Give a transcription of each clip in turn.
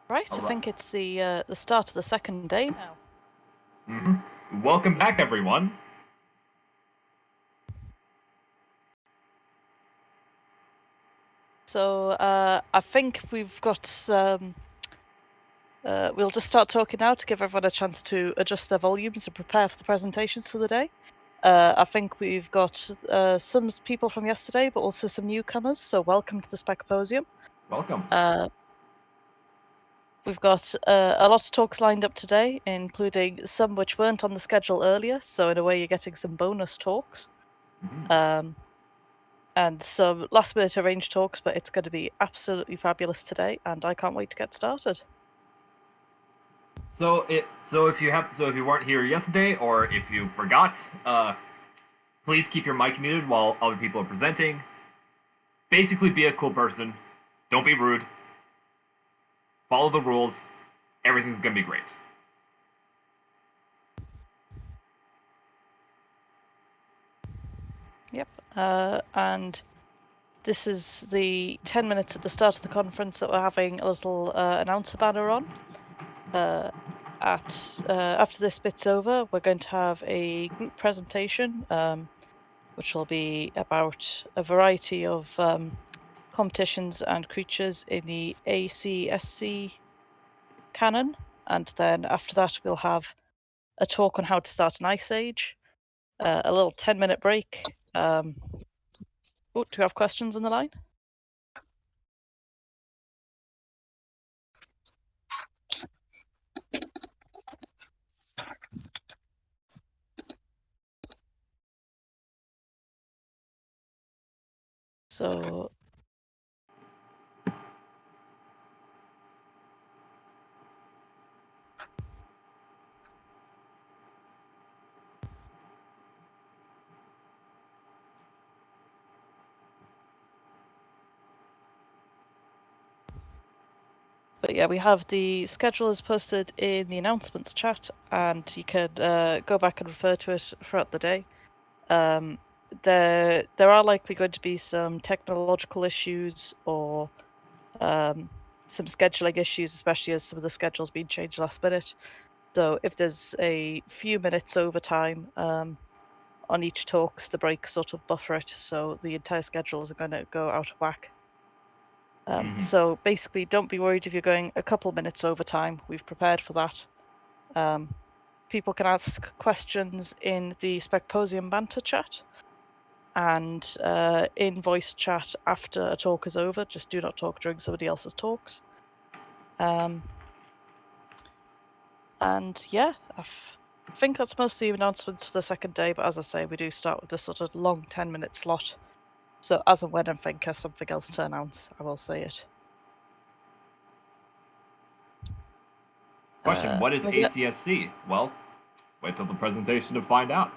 Right, I think it's the start of the second day now. Welcome back, everyone. So I think we've got we'll just start talking now to give everyone a chance to adjust their volumes and prepare for the presentations for the day. I think we've got some people from yesterday, but also some newcomers. So welcome to the Specposium. Welcome. We've got a lot of talks lined up today, including some which weren't on the schedule earlier. So in a way, you're getting some bonus talks. And some last-minute arranged talks, but it's going to be absolutely fabulous today, and I can't wait to get started. So if you weren't here yesterday, or if you forgot, please keep your mic muted while other people are presenting. Basically, be a cool person. Don't be rude. Follow the rules. Everything's gonna be great. Yep. And this is the 10 minutes at the start of the conference that we're having a little announcer banner on. After this bit's over, we're going to have a group presentation, which will be about a variety of competitions and creatures in the ACSC canon, and then after that we'll have a talk on how to start an ice age, a little 10-minute break. Do you have questions on the line? So but yeah, we have the schedule is posted in the announcements chat, and you can go back and refer to it throughout the day. There are likely going to be some technological issues or some scheduling issues, especially as some of the schedules being changed last minute. So if there's a few minutes overtime on each talk, the breaks sort of buffer it, so the entire schedule isn't going to go out of whack. So basically, don't be worried if you're going a couple minutes over time. We've prepared for that. People can ask questions in the Specposium banter chat and in voice chat after a talk is over. Just do not talk during somebody else's talks. And yeah, I think that's most of the announcements for the second day, but as I say, we do start with this sort of long 10-minute slot. So as and when I think of something else to announce, I will say it. Question: What is ACSC? Well, wait till the presentation to find out.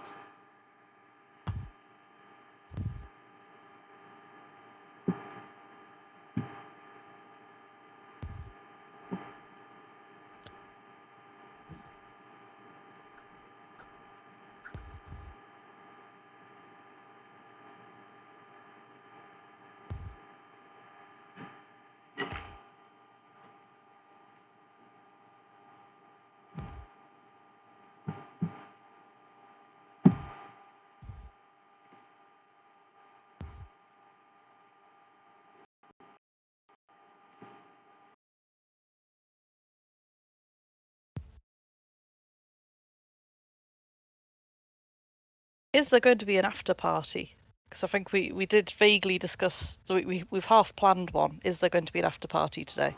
Is there going to be an after party? Because I think we did vaguely discuss, we've half planned one. Is there going to be an after party today?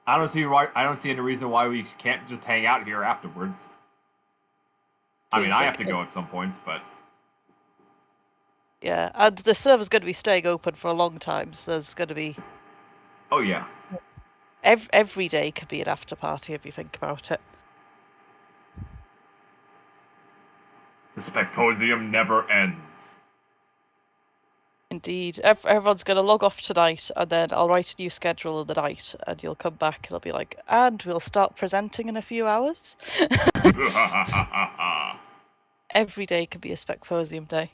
I don't see any reason why we can't just hang out here afterwards. I mean, I have to go at some points, but yeah, and the server's going to be staying open for a long time, so there's going to be. Oh yeah. Every day could be an after party if you think about it. The Specposium never ends. Indeed. Everyone's going to log off tonight, and then I'll write a new schedule of the night, and you'll come back, and it'll be like, and we'll start presenting in a few hours. Every day could be a Specposium day.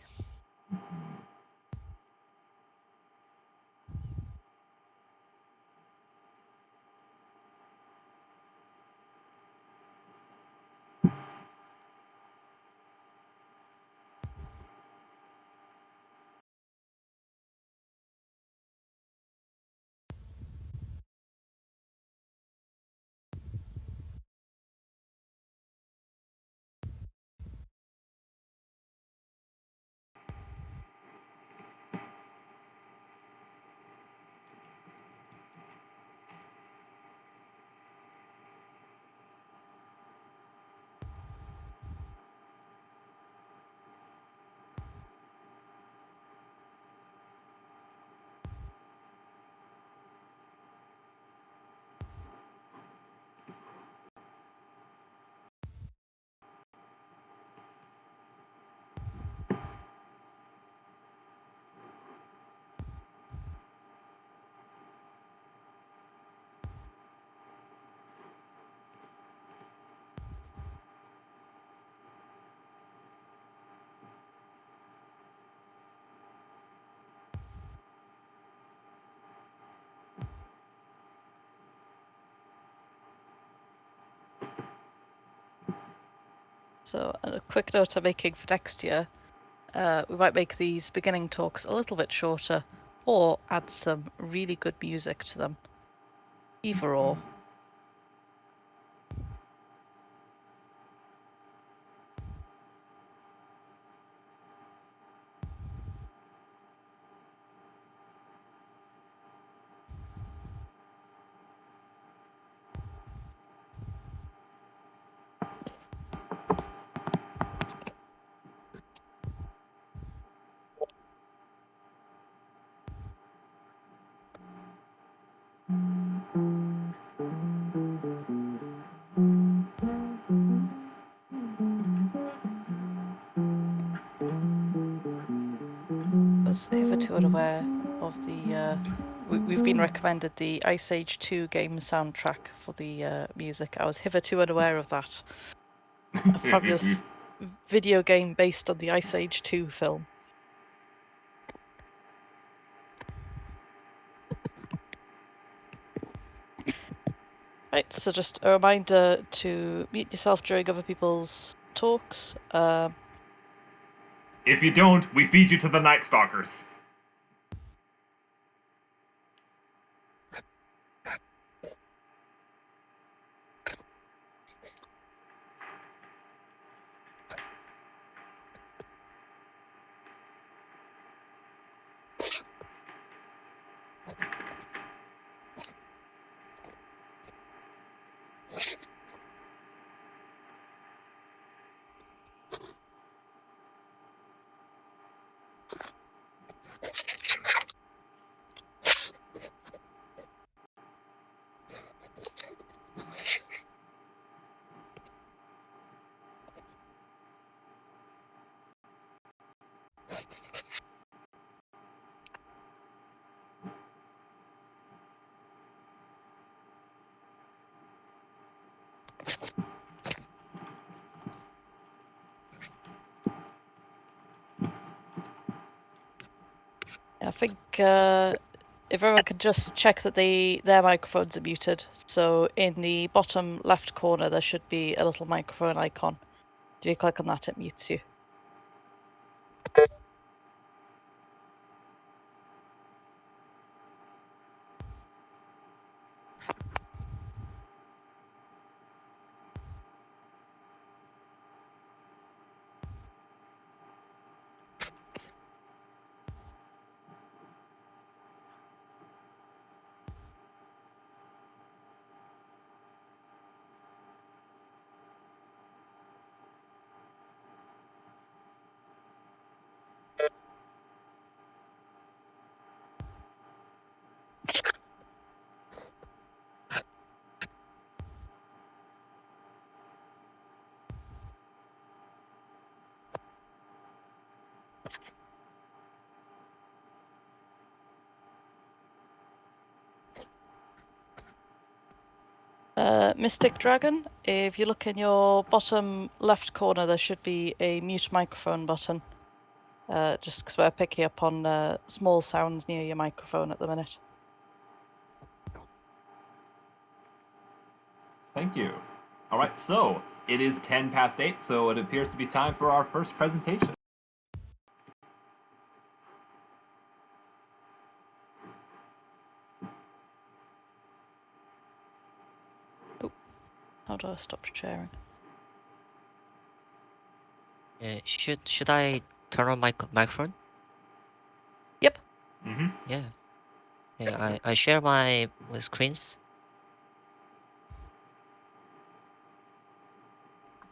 So a quick note I'm making for next year, we might make these beginning talks a little bit shorter, or add some really good music to them. Either or. Was hitherto unaware of the we've been recommended the Ice Age 2 game soundtrack for the music. I was hitherto unaware of that. A fabulous video game based on the Ice Age 2 film. Right, so just a reminder to mute yourself during other people's talks. If you don't, we feed you to the Night Stalkers. I think if everyone could just check that their microphones are muted. So in the bottom left corner there should be a little microphone icon. If you click on that, it mutes you. Mystic Dragon, if you look in your bottom left corner, there should be a mute microphone button. Just because we're picking up on small sounds near your microphone at the minute. Thank you. All right, so it is 10 past 8, so it appears to be time for our first presentation. How do I stop sharing? Should I turn on my microphone? Yep. Mm-hmm. Yeah. Yeah, I share my screens.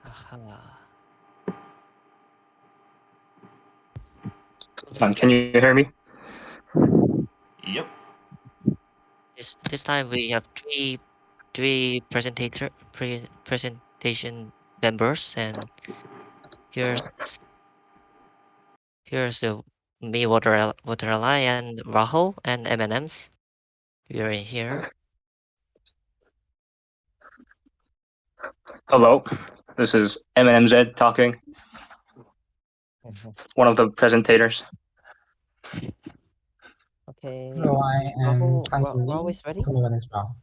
Aha. Can you hear me? Yep. This time we have three presentation members, and here's the me Waterali and Rahul and M&Ms. We are in here. Hello, this is MNMZ talking, one of the presentators. Okay. Hello, I am Rahul is ready? Sullivan as well.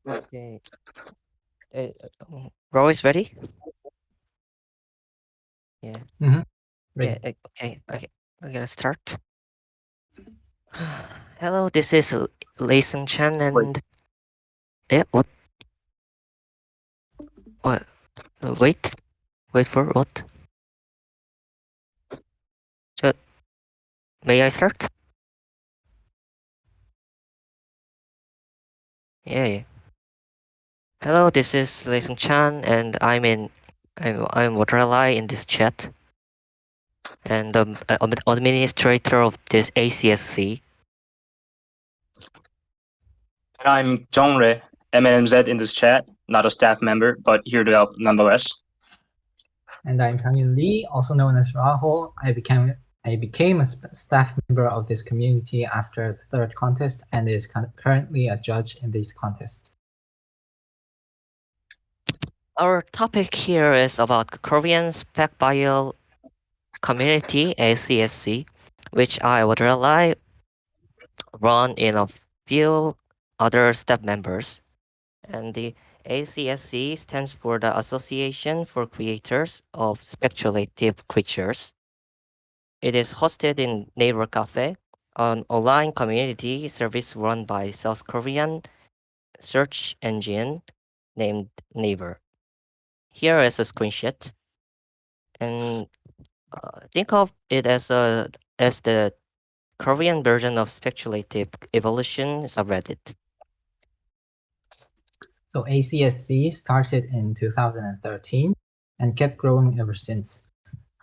Okay. Ro is ready? Yeah. Ready. Yeah, okay, we're gonna start. Hello, this is Layson Chan and... Yeah, what? What? Wait for what? So, may I start? Yeah. Hello, this is Layson Chan and I'm Waterlie in this chat. And the administrator of this ACSC. And I'm Jongre, MNMZ in this chat, not a staff member, but here to help nonetheless. And I'm Tangyan Lee, also known as Rahul. I became a staff member of this community after the third contest and is currently a judge in these contests. Our topic here is about Korean Specposium community ACSC, which I would rely run in a few other staff members. And the ACSC stands for the Association for Creators of Speculative Creatures. It is hosted in Neighbor Cafe, an online community service run by South Korean search engine named Neighbor. Here is a screenshot, and think of it as the Korean version of Speculative Evolution subreddit. So ACSC started in 2013 and kept growing ever since.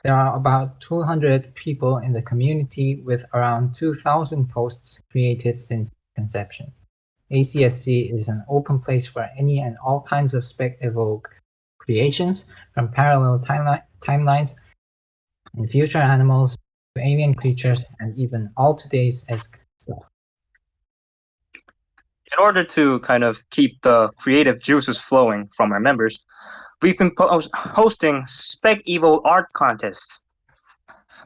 There are about 200 people in the community with around 2,000 posts created since conception. ACSC is an open place for any and all kinds of Spec-Evo creations, from parallel timelines and future animals to alien creatures and even all today's esque stuff. In order to kind of keep the creative juices flowing from our members, we've been hosting Spec Evo art contests.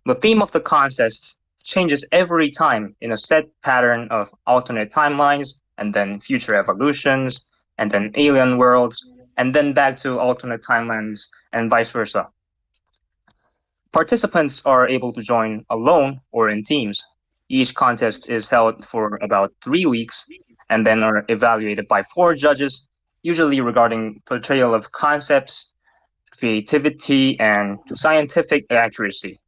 The theme of the contest changes every time in a set pattern of alternate timelines, and then future evolutions, and then alien worlds, and then back to alternate timelines, and vice versa. Participants are able to join alone or in teams. Each contest is held for about 3 weeks, and then are evaluated by 4 judges, usually regarding portrayal of concepts, creativity, and scientific accuracy.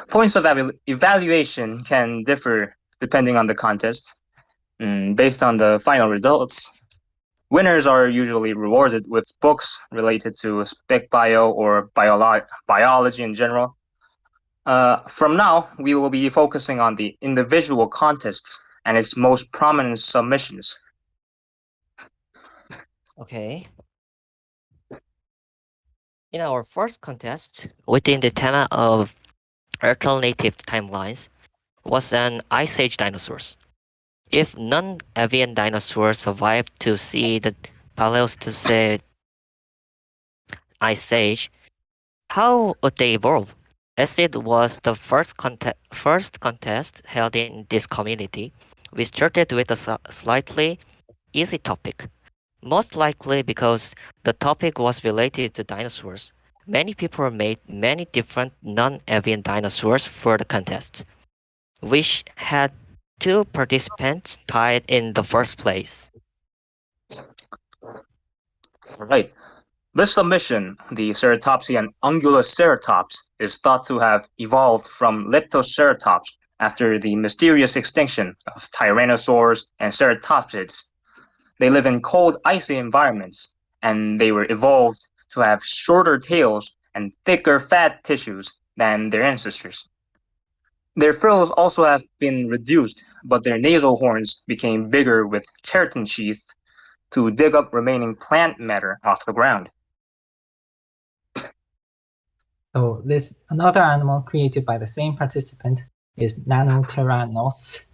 Points of evaluation can differ depending on the contest. Based on the final results, winners are usually rewarded with books related to spec bio or biology in general. From now, we will be focusing on the individual contests and its most prominent submissions. Okay. In our first contest, within the theme of alternative timelines, was an Ice Age dinosaurs. If non-avian dinosaurs survived to see the Paleocene Ice Age, how would they evolve? As it was the first contest held in this community, we started with a slightly easy topic. Most likely because the topic was related to dinosaurs. Many people made many different non-avian dinosaurs for the contest, which had 2 participants tied in the first place. Right. This submission, the ceratopsian Ungulus is thought to have evolved from Leptoceratops after the mysterious extinction of tyrannosaurs and ceratopsids. They live in cold, icy environments, and they were evolved to have shorter tails and thicker fat tissues than their ancestors. Their frills also have been reduced, but their nasal horns became bigger with keratin sheath to dig up remaining plant matter off the ground. So another animal created by the same participant is Nanotyrannos.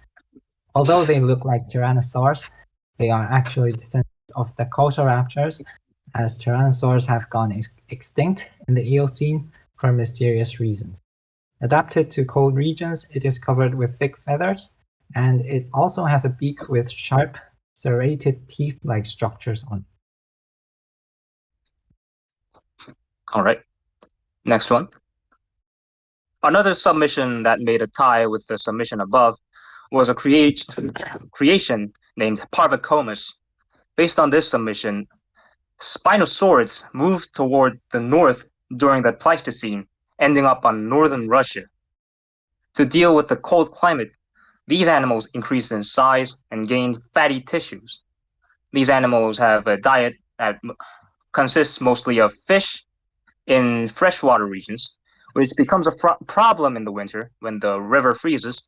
Although they look like tyrannosaurs, they are actually descendants of Dakotaraptors, as tyrannosaurs have gone extinct in the Eocene for mysterious reasons. Adapted to cold regions, it is covered with thick feathers, and it also has a beak with sharp, serrated teeth-like structures on it. All right. Next one. Another submission that made a tie with the submission above was a creation named Parvacomus. Based on this submission, Spinosaurids moved toward the north during the Pleistocene, ending up on northern Russia. To deal with the cold climate, these animals increased in size and gained fatty tissues. These animals have a diet that consists mostly of fish in freshwater regions, which becomes a problem in the winter when the river freezes.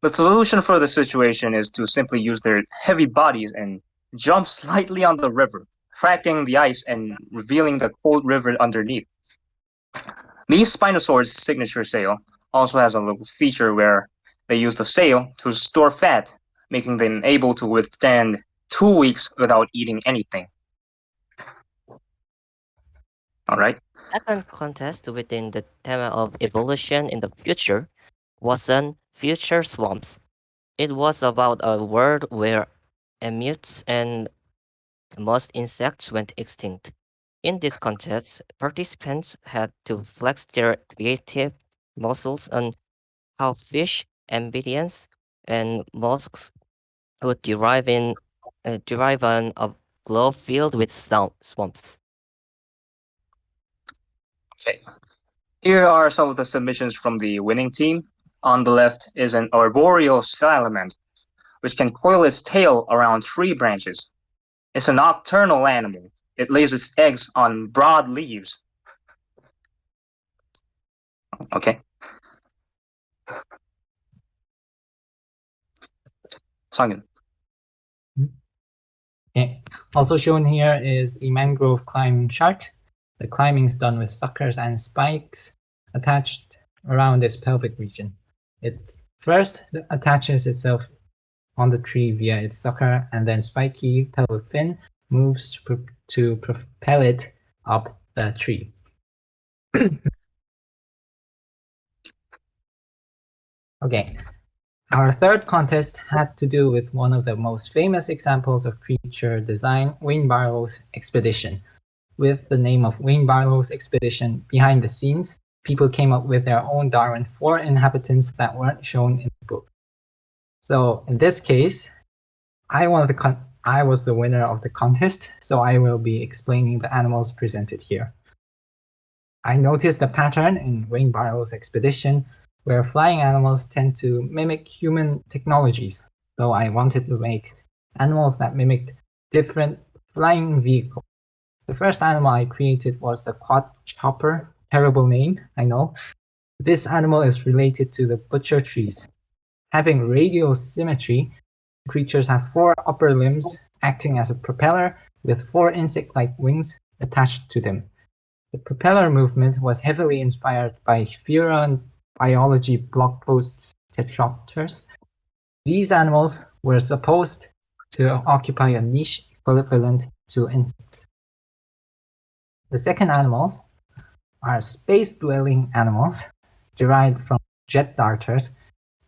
The solution for the situation is to simply use their heavy bodies and jump slightly on the river, cracking the ice and revealing the cold river underneath. These Spinosaurs' signature sail also has a little feature where they use the sail to store fat, making them able to withstand 2 weeks without eating anything. All right. Second contest within the theme of evolution in the future was on future swamps. It was about a world where amutes and most insects went extinct. In this contest, participants had to flex their creative muscles on how fish, amphibians, and mollusks would derive on a globe filled with swamps. Okay. Here are some of the submissions from the winning team. On the left is an arboreal salamander, which can coil its tail around tree branches. It's a nocturnal animal. It lays its eggs on broad leaves. Okay. Sangin. Okay. Also shown here is the mangrove climbing shark. The climbing is done with suckers and spikes attached around its pelvic region. It first attaches itself on the tree via its sucker, and then spiky pelvic fin moves to propel it up the tree. Okay, our third contest had to do with one of the most famous examples of creature design, Wayne Barlow's expedition. With the name of Wayne Barlow's expedition behind the scenes, people came up with their own Darwin 4 inhabitants that weren't shown in the book. So in this case, I was the winner of the contest, so I will be explaining the animals presented here. I noticed a pattern in Wayne Barlow's expedition where flying animals tend to mimic human technologies. So I wanted to make animals that mimicked different flying vehicles. The first animal I created was the quadchopper. Terrible name, I know. This animal is related to the butcher trees. Having radial symmetry, creatures have 4 upper limbs acting as a propeller with 4 insect-like wings attached to them. The propeller movement was heavily inspired by Furon biology blog posts Tetrapters. These animals were supposed to occupy a niche equivalent to insects. The second animals are space-dwelling animals derived from jet darters.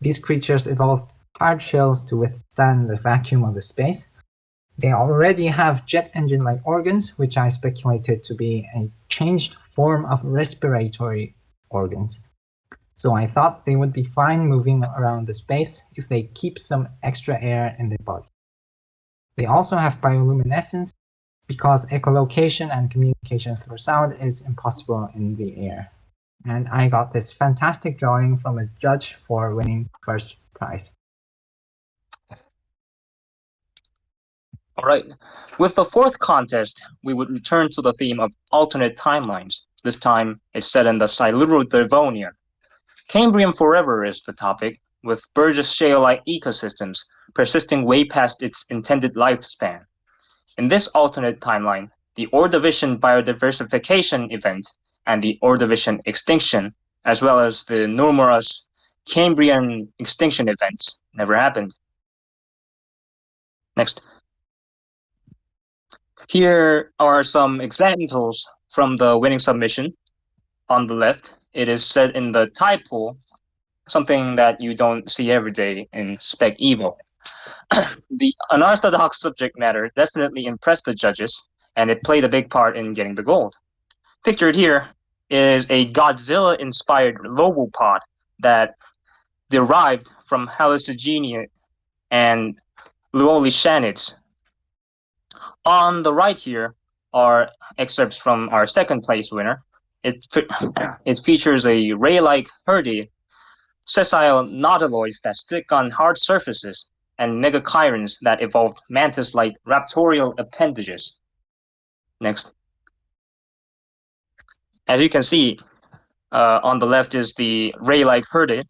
These creatures evolved hard shells to withstand the vacuum of the space. They already have jet engine-like organs, which I speculated to be a changed form of respiratory organs. So I thought they would be fine moving around the space if they keep some extra air in their body. They also have bioluminescence because echolocation and communication through sound is impossible in the air. And I got this fantastic drawing from a judge for winning first prize. All right. With the fourth contest, we would return to the theme of alternate timelines. This time, it's set in the Siluro-Devonian. Cambrian forever is the topic, with Burgess shale-like ecosystems persisting way past its intended lifespan. In this alternate timeline, the Ordovician biodiversification event and the Ordovician extinction, as well as the numerous Cambrian extinction events, never happened. Next. Here are some examples from the winning submission. On the left, it is set in the tide pool, something that you don't see every day in Spec-Evo. The unorthodox subject matter definitely impressed the judges, and it played a big part in getting the gold. pictured here is a Godzilla-inspired lobopod that derived from hallucinogen and luolishanids. On the right here are excerpts from our second place winner. It features a ray-like herdid, sessile nautiloids that stick on hard surfaces, and megachirons that evolved mantis-like raptorial appendages. Next. As you can see, on the left is the ray-like herdid,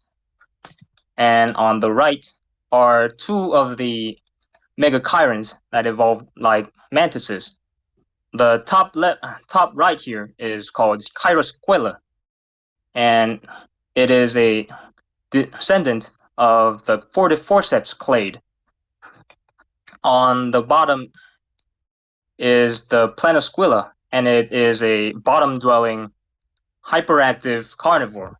and on the right are two of the megachirons that evolved like mantises. The top right here is called Chirosquela, and it is a descendant of the forceps clade. On the bottom is the Planosquilla, and it is a bottom-dwelling hyperactive carnivore.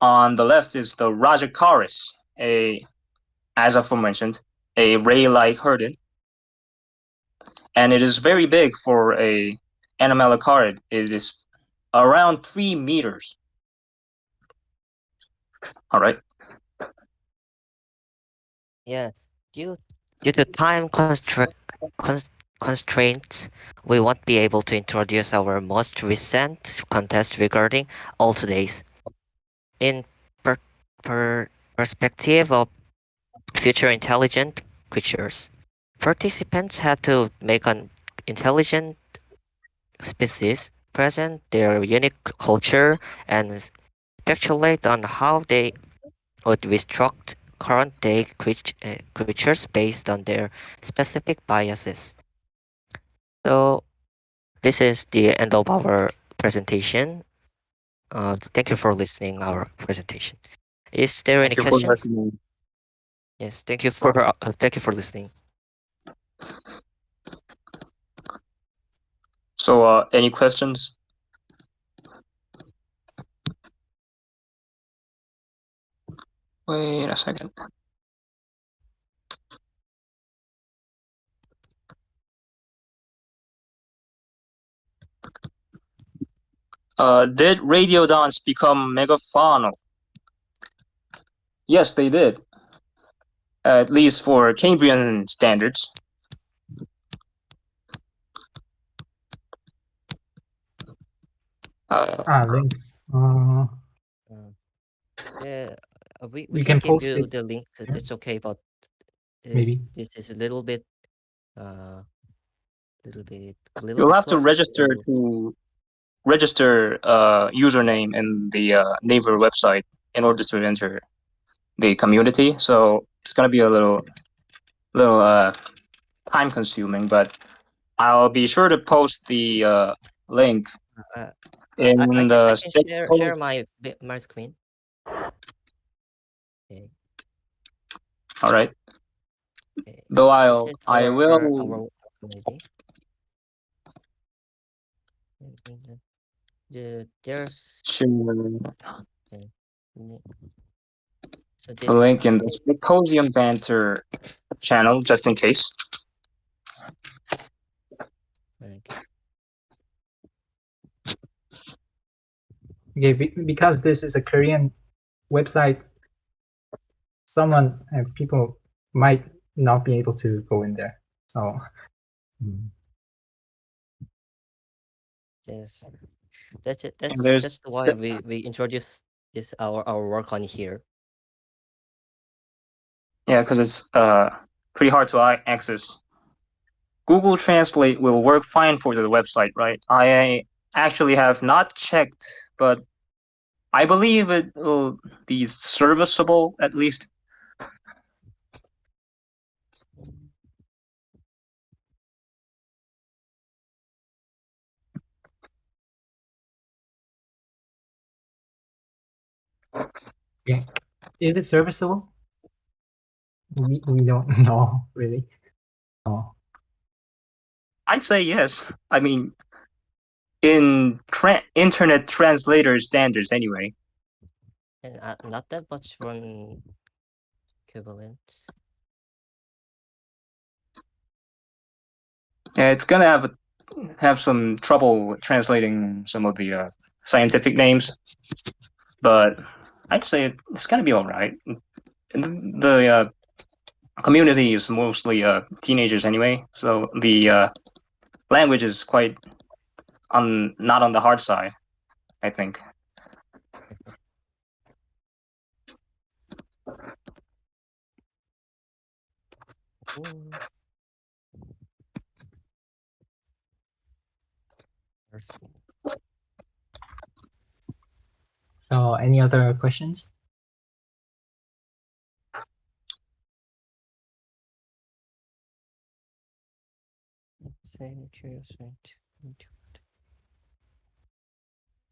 On the left is the Rajacaris, as aforementioned, a ray-like herdid. And it is very big for a animalicarid. It is around 3 meters. All right. Yeah, due to time constraints, we won't be able to introduce our most recent contest regarding all today's. In perspective of future intelligent creatures, participants had to make an intelligent species present their unique culture and speculate on how they would restruct current-day creatures based on their specific biases. So this is the end of our presentation. Thank you for listening our presentation. Is there any questions? Yes, thank you for listening. So, any questions? Wait a second. Did radiodons become megafaunal? Yes, they did. At least for Cambrian standards. Links. Yeah, we We can can give post you it the link. here. It's okay, but Maybe. this is a little bit You'll have to close register username in the Naver website in order to enter the community. So it's gonna be a little time consuming, but I'll be sure to post the link in I the can share my screen. Okay. All right. Okay. Though This is I will. our community. There's Okay. so A link in the Specposium banter channel, just in case. Okay, because this is a Korean website, people might not be able to go in there. So yes, that's why we introduce this our work on here. Yeah, because it's pretty hard to access. Google Translate will work fine for the website, right? I actually have not checked, but I believe it will be serviceable at least. yeah, is it serviceable? We don't know really. Oh. I'd say yes. I mean, in internet translator standards, anyway. And not that much run equivalent. Yeah, it's gonna have have some trouble translating some of the scientific names, but I'd say it's gonna be all right. The community is mostly teenagers anyway, so the language is quite not on the hard side, I think. So, any other questions?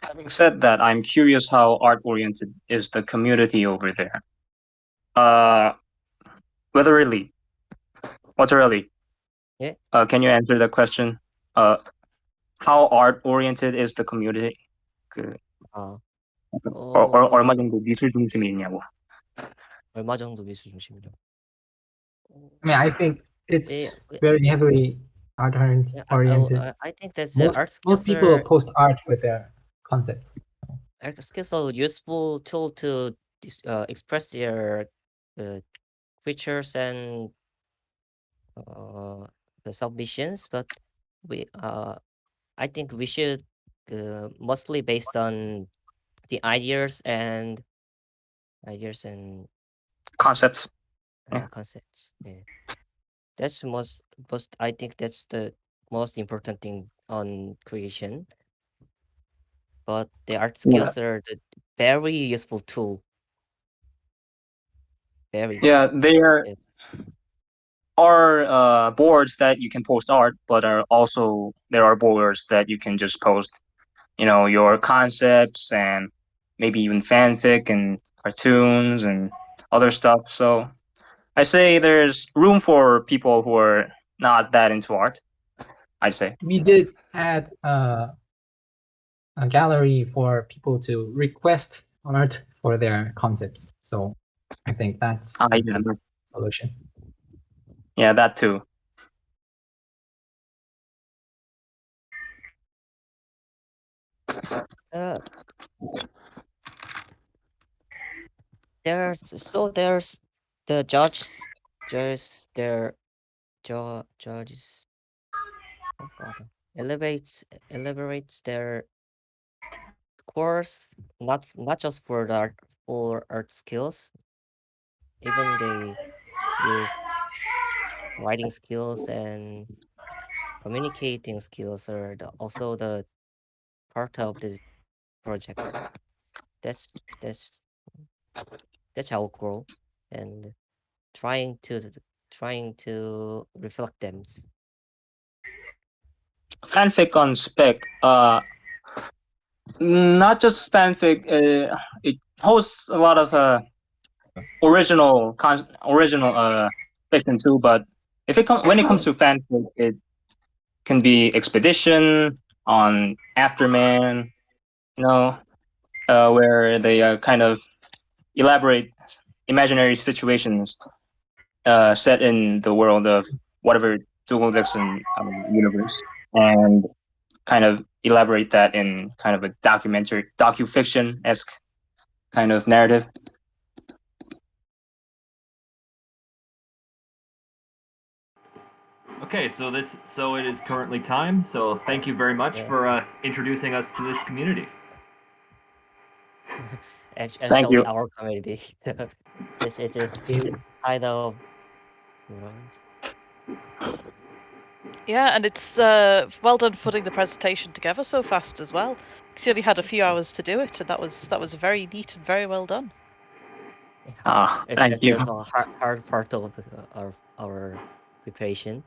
Having said that, I'm curious how art-oriented is the community over there. Whether really, what's early? Yeah. Can you answer the question? How art-oriented is the community? 얼마 정도 미술 중심이 있냐고. 얼마 정도 미술 중심이요? I mean, I think it's very heavily art-oriented. I think that the art skills most people post art with their concepts. Art skills are a useful tool to express their features and the submissions, but I think we should mostly based on the ideas and concepts. Concepts. Yeah. That's most. I think that's the most important thing on creation. But the art skills are the very useful tool. Very. Yeah, there are boards that you can post art, but there are boards that you can just post, your concepts and maybe even fanfic and cartoons and other stuff. So I say there's room for people who are not that into art, I'd say. We did add a gallery for people to request art for their concepts. So I think that's a good solution. Yeah, that too. There's the judges their judges elaborates their course not just for the art skills, even they use writing skills and communicating skills are also the part of the project. That's our goal, and trying to reflect them. Fanfic on Spec, not just fanfic. It hosts a lot of original fiction too. But when it comes to fanfic, it can be expedition on Afterman, where they kind of elaborate imaginary situations set in the world of whatever Dual Dixon universe, and kind of elaborate that in kind of a docu-fiction-esque kind of narrative. Okay, so it is currently time. So thank you very much for introducing us to this community. Actually, you. Our community. It is title. Yeah, and it's well done putting the presentation together so fast as well. Because you only had a few hours to do it, and that was very neat and very well done. Thank you. It's a hard part of our preparation.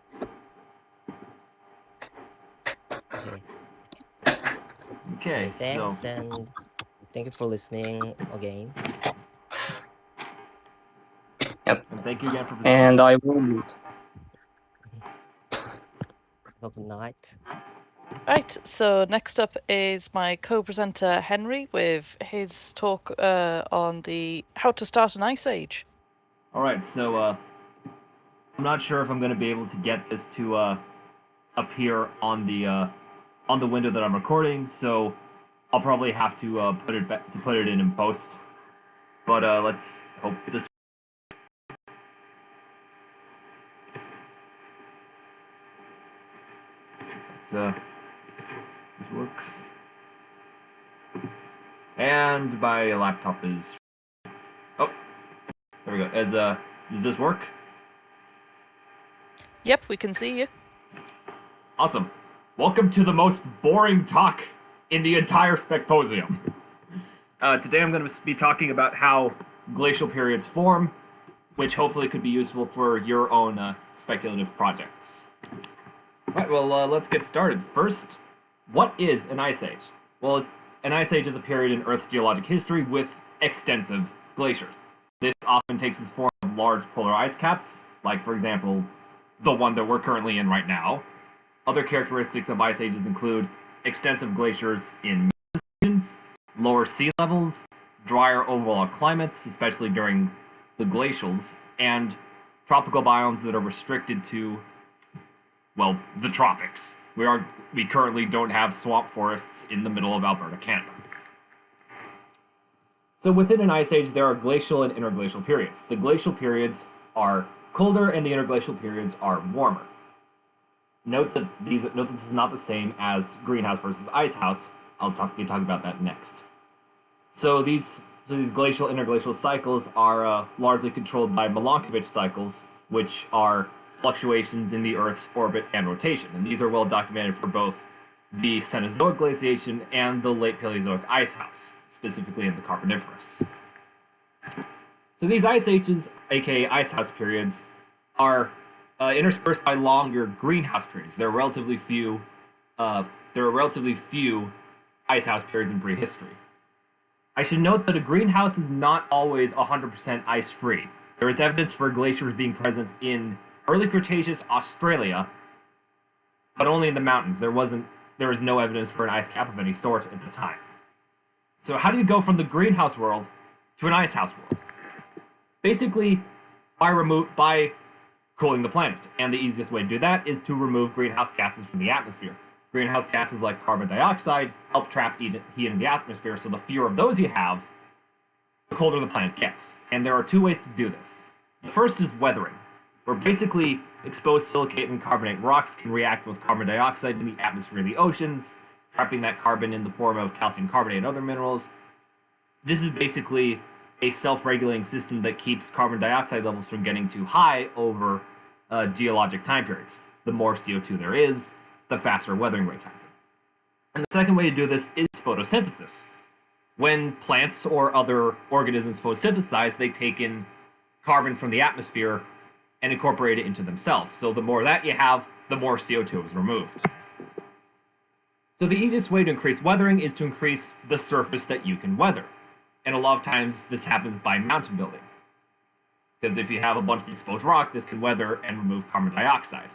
Okay, thanks, and thank you for listening again. Yep. And thank you again for visiting. And I will mute. Well, good night. Right, so next up is my co-presenter Henry with his talk on how to start an ice age. All right, so I'm not sure if I'm going to be able to get this to appear on the window that I'm recording, so I'll probably have to put it in post. But let's hope this. This works. And my laptop is. Oh, there we go. Does this work? Yep, we can see you. Awesome. Welcome to the most boring talk in the entire Specposium. Today I'm going to be talking about how glacial periods form, which hopefully could be useful for your own speculative projects. Alright, well, let's get started. First, what is an ice age? Well, an ice age is a period in Earth's geologic history with extensive glaciers. This often takes the form of large polar ice caps, like, for example, the one that we're currently in right now. Other characteristics of ice ages include extensive glaciers in regions, lower sea levels, drier overall climates, especially during the glacials, and tropical biomes that are restricted to, well, the tropics. We currently don't have swamp forests in the middle of Alberta, Canada. So within an ice age, there are glacial and interglacial periods. The glacial periods are colder and the interglacial periods are warmer. Note that this is not the same as greenhouse versus icehouse. I'll be talking about that next. So these glacial interglacial cycles are largely controlled by Milankovitch cycles, which are fluctuations in the Earth's orbit and rotation. And these are well documented for both the Cenozoic glaciation and the late Paleozoic icehouse, specifically in the Carboniferous. So these ice ages, aka icehouse periods, are interspersed by longer greenhouse periods. There are relatively few icehouse periods in prehistory. I should note that a greenhouse is not always 100% ice-free. There is evidence for glaciers being present in early Cretaceous Australia, but only in the mountains. There was no evidence for an ice cap of any sort at the time. So how do you go from the greenhouse world to an icehouse world? Basically, by cooling the planet. And the easiest way to do that is to remove greenhouse gases from the atmosphere. Greenhouse gases like carbon dioxide help trap heat in the atmosphere, so the fewer of those you have, the colder the planet gets. And there are two ways to do this. The first is weathering, where basically exposed silicate and carbonate rocks can react with carbon dioxide in the atmosphere of the oceans, trapping that carbon in the form of calcium carbonate and other minerals. This is basically a self-regulating system that keeps carbon dioxide levels from getting too high over geologic time periods. The more CO2 there is, the faster weathering rates happen. And the second way to do this is photosynthesis. When plants or other organisms photosynthesize, they take in carbon from the atmosphere and incorporate it into themselves. So the more that you have, the more CO2 is removed. So the easiest way to increase weathering is to increase the surface that you can weather. And a lot of times this happens by mountain building. Because if you have a bunch of exposed rock, this can weather and remove carbon dioxide.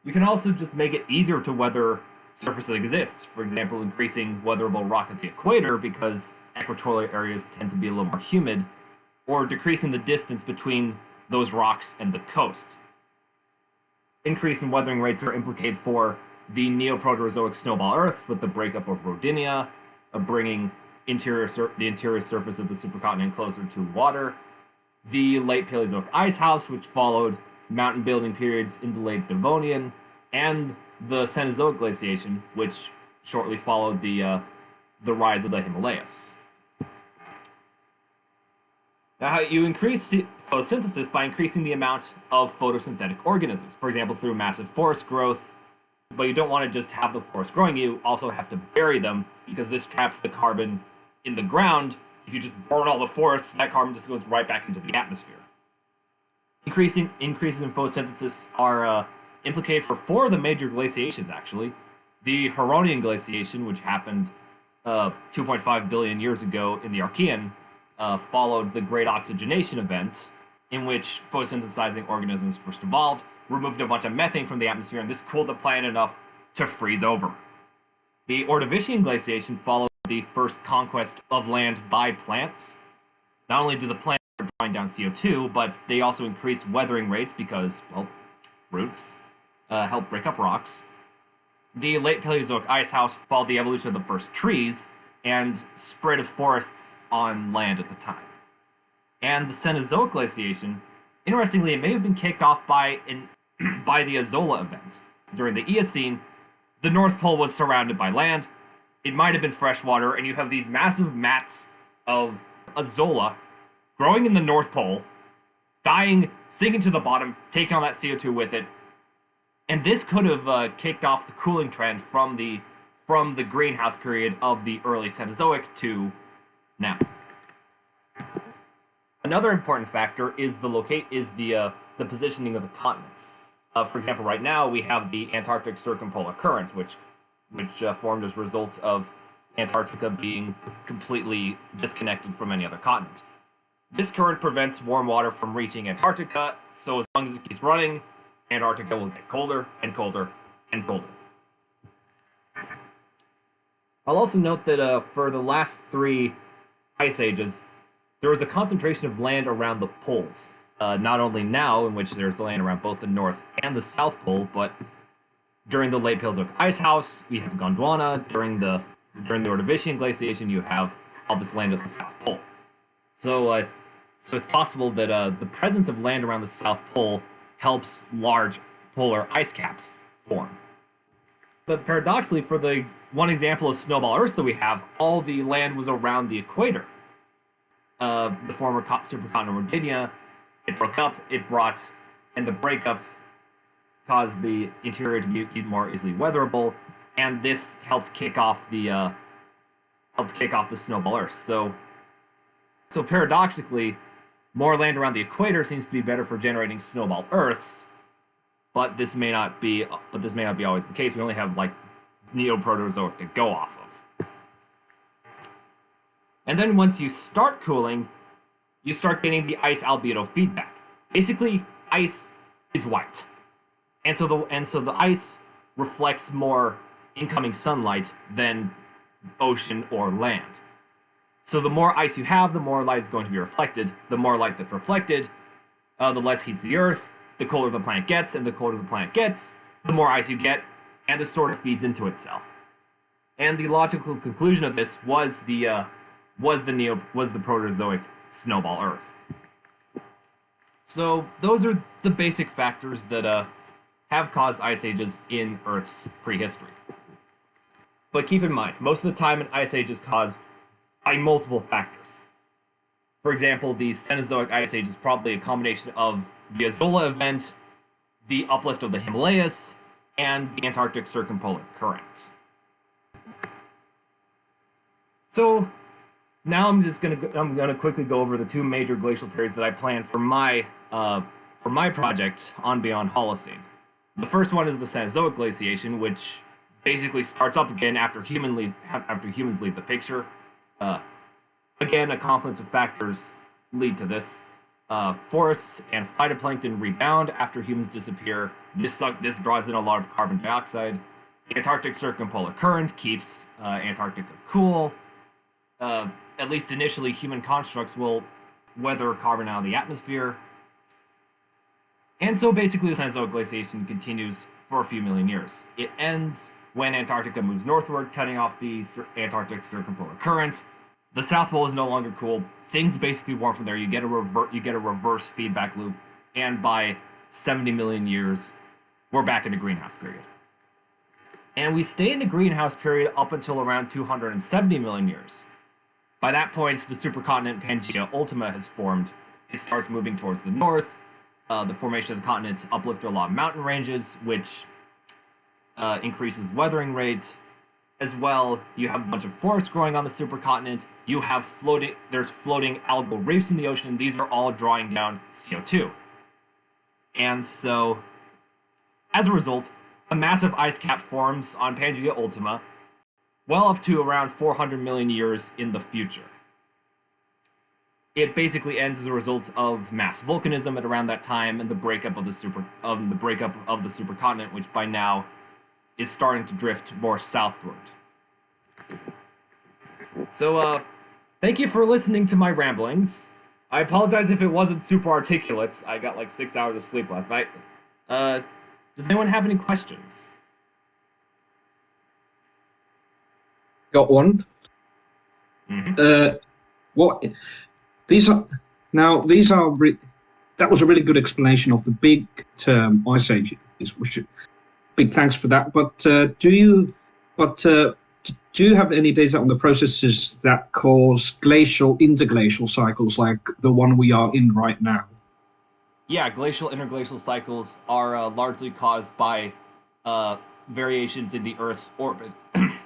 You can also just make it easier to weather surface that exists. For example, increasing weatherable rock at the equator because equatorial areas tend to be a little more humid, or decreasing the distance between those rocks and the coast. Increase in weathering rates are implicated for the Neoproterozoic snowball Earths with the breakup of Rodinia, bringing the interior surface of the supercontinent closer to water, the late Paleozoic icehouse, which followed mountain building periods in the late Devonian, and the Cenozoic glaciation, which shortly followed the rise of the Himalayas. Now, you increase photosynthesis by increasing the amount of photosynthetic organisms, for example, through massive forest growth. But you don't want to just have the forest growing, you also have to bury them, because this traps the carbon in the ground. If you just burn all the forests, that carbon just goes right back into the atmosphere. Increases in photosynthesis are implicated for 4 of the major glaciations, actually. The Huronian glaciation, which happened 2.5 billion years ago in the Archean, followed the Great Oxygenation Event, in which photosynthesizing organisms first evolved, removed a bunch of methane from the atmosphere, and this cooled the planet enough to freeze over. The Ordovician glaciation followed the first conquest of land by plants. Not only do the plants start drawing down CO2, but they also increase weathering rates because, well, roots. helped break up rocks. The late Paleozoic ice house followed the evolution of the first trees and spread of forests on land at the time. And the Cenozoic glaciation, interestingly, it may have been kicked off by the Azola event. During the Eocene, the North Pole was surrounded by land. It might have been freshwater, and you have these massive mats of Azola growing in the North Pole, dying, sinking to the bottom, taking on that CO2 with it. And this could have kicked off the cooling trend from the greenhouse period of the early Cenozoic to now. Another important factor is the positioning of the continents. For example, right now we have the Antarctic circumpolar current, which formed as a result of Antarctica being completely disconnected from any other continent. This current prevents warm water from reaching Antarctica, so as long as it keeps running, Antarctica will get colder and colder and colder. I'll also note that for the last 3 ice ages, there was a concentration of land around the poles. Not only now, in which there's land around both the North and the South Pole, but during the late Paleozoic ice house, we have Gondwana. During the Ordovician glaciation, you have all this land at the South Pole. So it's possible that the presence of land around the South Pole helps large polar ice caps form. But paradoxically, for the one example of snowball Earth that we have, all the land was around the equator. The former supercontinent Rodinia, it broke up, and the breakup caused the interior to be more easily weatherable, and this helped kick off the snowball Earth. So paradoxically, more land around the equator seems to be better for generating snowball Earths, but this may not be always the case. We only have like Neoproterozoic to go off of. And then once you start cooling, you start getting the ice albedo feedback. Basically, ice is white, and so the ice reflects more incoming sunlight than ocean or land. So the more ice you have, the more light is going to be reflected. The more light that's reflected, the less heats the Earth, the colder the planet gets, and the colder the planet gets, the more ice you get, and this sort of feeds into itself. And the logical conclusion of this was the Proterozoic snowball Earth. So those are the basic factors that have caused ice ages in Earth's prehistory. But keep in mind, most of the time an ice age is caused by multiple factors. For example, the Cenozoic ice age is probably a combination of the Azola event, the uplift of the Himalayas, and the Antarctic circumpolar current. So now I'm gonna quickly go over the 2 major glacial periods that I planned for my project on Beyond Holocene. The first one is the Cenozoic glaciation, which basically starts up again after humans leave the picture. Again, a confluence of factors lead to this. Forests and phytoplankton rebound after humans disappear. This draws in a lot of carbon dioxide. The Antarctic circumpolar current keeps Antarctica cool. At least initially, human constructs will weather carbon out of the atmosphere. And so basically the Cenozoic glaciation continues for a few million years. It ends when Antarctica moves northward, cutting off the Antarctic circumpolar current. The South Pole is no longer cool. Things basically warm from there. You get a reverse feedback loop, and by 70 million years, we're back in the greenhouse period. And we stay in the greenhouse period up until around 270 million years. By that point, the supercontinent Pangaea Ultima has formed. It starts moving towards the north. The formation of the continents uplift a lot of mountain ranges, which increases weathering rate. As well, you have a bunch of forests growing on the supercontinent. You have there's floating algal reefs in the ocean, and these are all drawing down CO2. And so, as a result, a massive ice cap forms on Pangaea Ultima, well up to around 400 million years in the future. It basically ends as a result of mass volcanism at around that time and the breakup of the supercontinent, which by now is starting to drift more southward. So, thank you for listening to my ramblings. I apologize if it wasn't super articulate. I got like 6 hours of sleep last night. Does anyone have any questions? Got one. Mhm. What these are now? That was a really good explanation of the big term ice age. Big thanks for that. But do you have any data on the processes that cause glacial interglacial cycles like the one we are in right now? Yeah, glacial interglacial cycles are largely caused by variations in the Earth's orbit.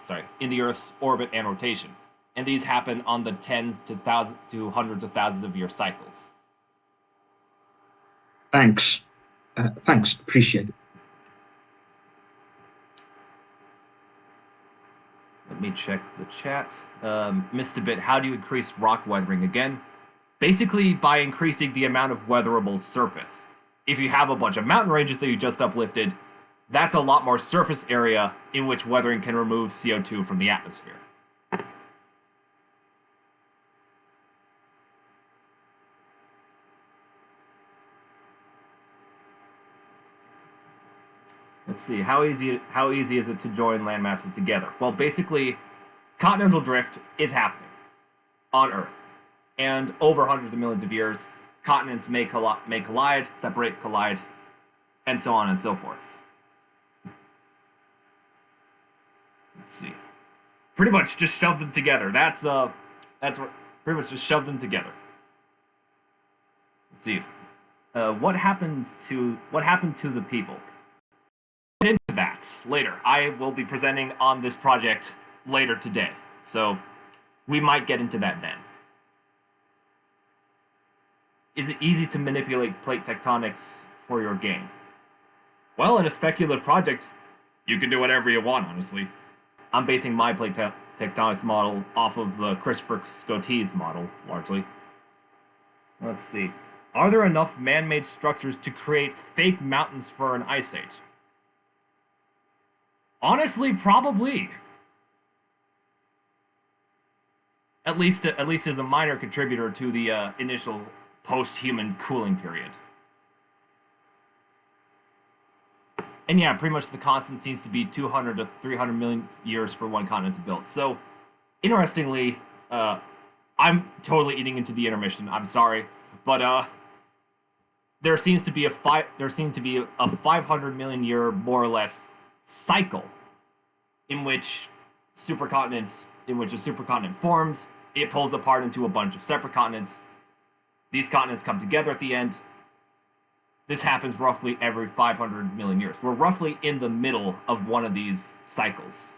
Sorry, in the Earth's orbit and rotation, and these happen on the tens to thousands to hundreds of thousands of year cycles. Thanks. Thanks. Appreciate it. Let me check the chat. Missed a bit. How do you increase rock weathering again? Basically, by increasing the amount of weatherable surface. If you have a bunch of mountain ranges that you just uplifted, that's a lot more surface area in which weathering can remove CO2 from the atmosphere. Let's see, how easy is it to join landmasses together? Well, basically, continental drift is happening on Earth. And over hundreds of millions of years, continents may collide, separate, collide, and so on and so forth. Let's see. Pretty much just shove them together. That's what pretty much just shove them together. Let's see. What happened to the people? Get into that later. I will be presenting on this project later today, so we might get into that then. Is it easy to manipulate plate tectonics for your game? Well, in a speculative project, you can do whatever you want, honestly. I'm basing my plate tectonics model off of the Christopher Scotti's model, largely. Let's see. Are there enough man-made structures to create fake mountains for an ice age? Honestly, probably. At least as a minor contributor to the initial post-human cooling period. And yeah, pretty much the constant seems to be 200 to 300 million years for one continent to build. So, interestingly, I'm totally eating into the intermission. I'm sorry, but there seems to be a 500 million year more or less cycle in which a supercontinent forms. It pulls apart into a bunch of separate continents. These continents come together at the end. This happens roughly every 500 million years. We're roughly in the middle of one of these cycles.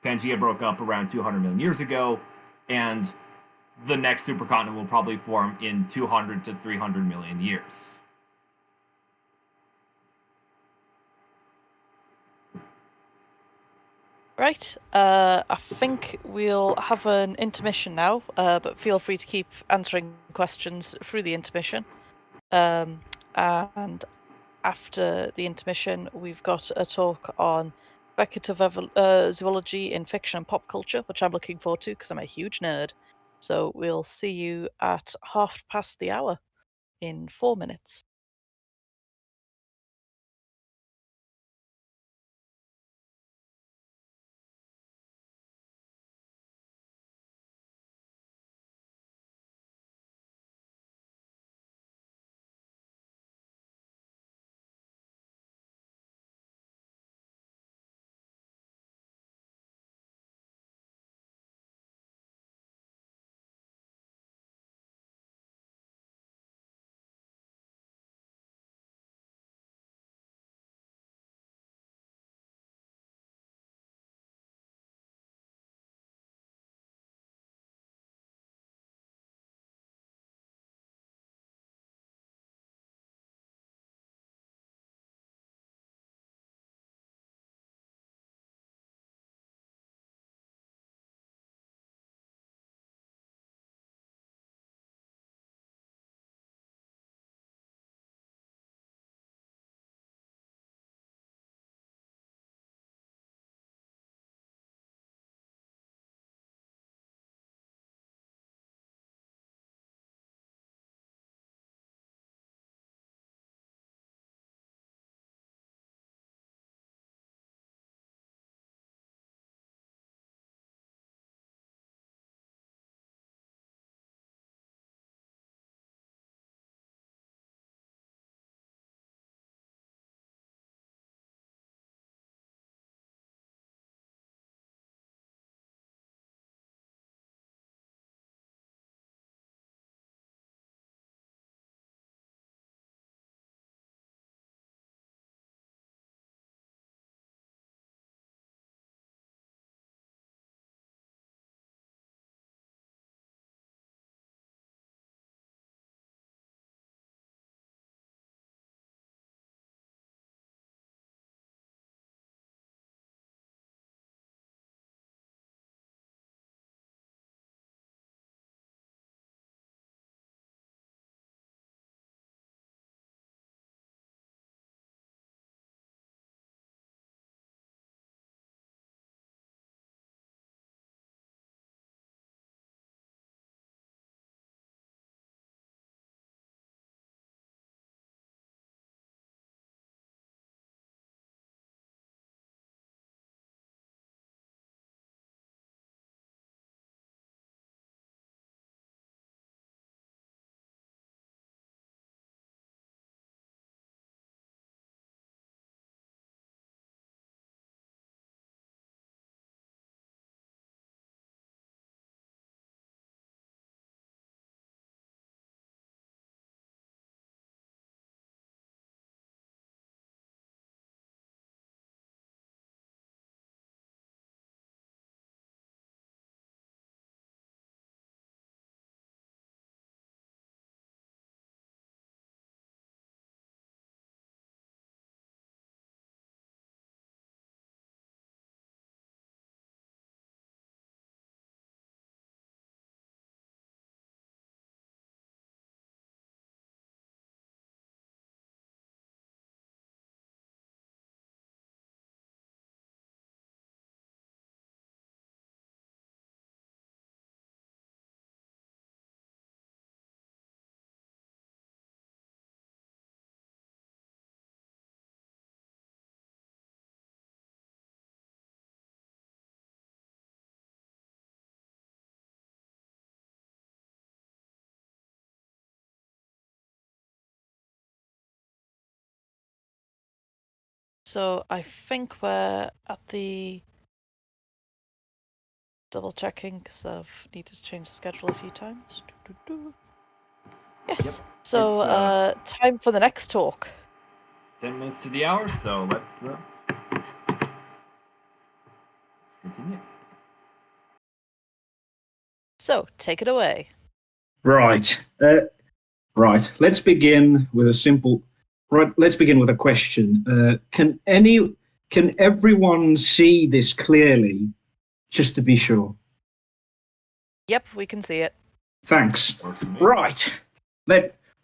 Pangea broke up around 200 million years ago, and the next supercontinent will probably form in 200 to 300 million years. Right, I think we'll have an intermission now, but feel free to keep answering questions through the intermission. And after the intermission, we've got a talk on speculative zoology in fiction and pop culture, which I'm looking forward to because I'm a huge nerd. So we'll see you at 1:30 in 4 minutes. So I think we're at the double checking because I've needed to change the schedule a few times. Yes. So It's, time for the next talk. 10 minutes to the hour, so let's continue. So take it away. Right. Right. Let's begin with a simple. Right. Let's begin with a question. Can everyone see this clearly? Just to be sure. Yep, we can see it. Thanks. Works for me.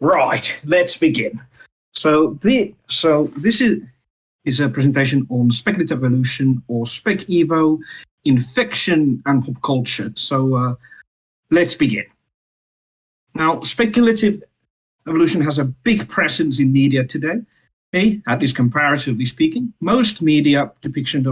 Right. Let's begin. So this is a presentation on speculative evolution, or Spec-Evo, in fiction and pop culture. So let's begin. Now, speculative evolution has a big presence in media today, at least comparatively speaking. Most media depictions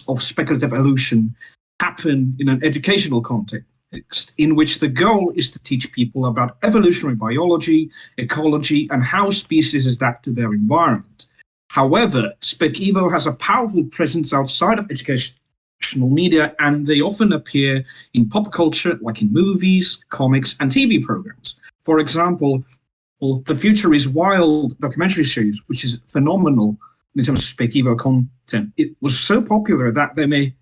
of speculative evolution happen in an educational context, in which the goal is to teach people about evolutionary biology, ecology, and how species adapt to their environment. However, Spec-Evo has a powerful presence outside of educational media, and they often appear in pop culture, like in movies, comics, and TV programs. For example, The Future is Wild documentary series, which is phenomenal in terms of Spec-Evo content. It was so popular that they made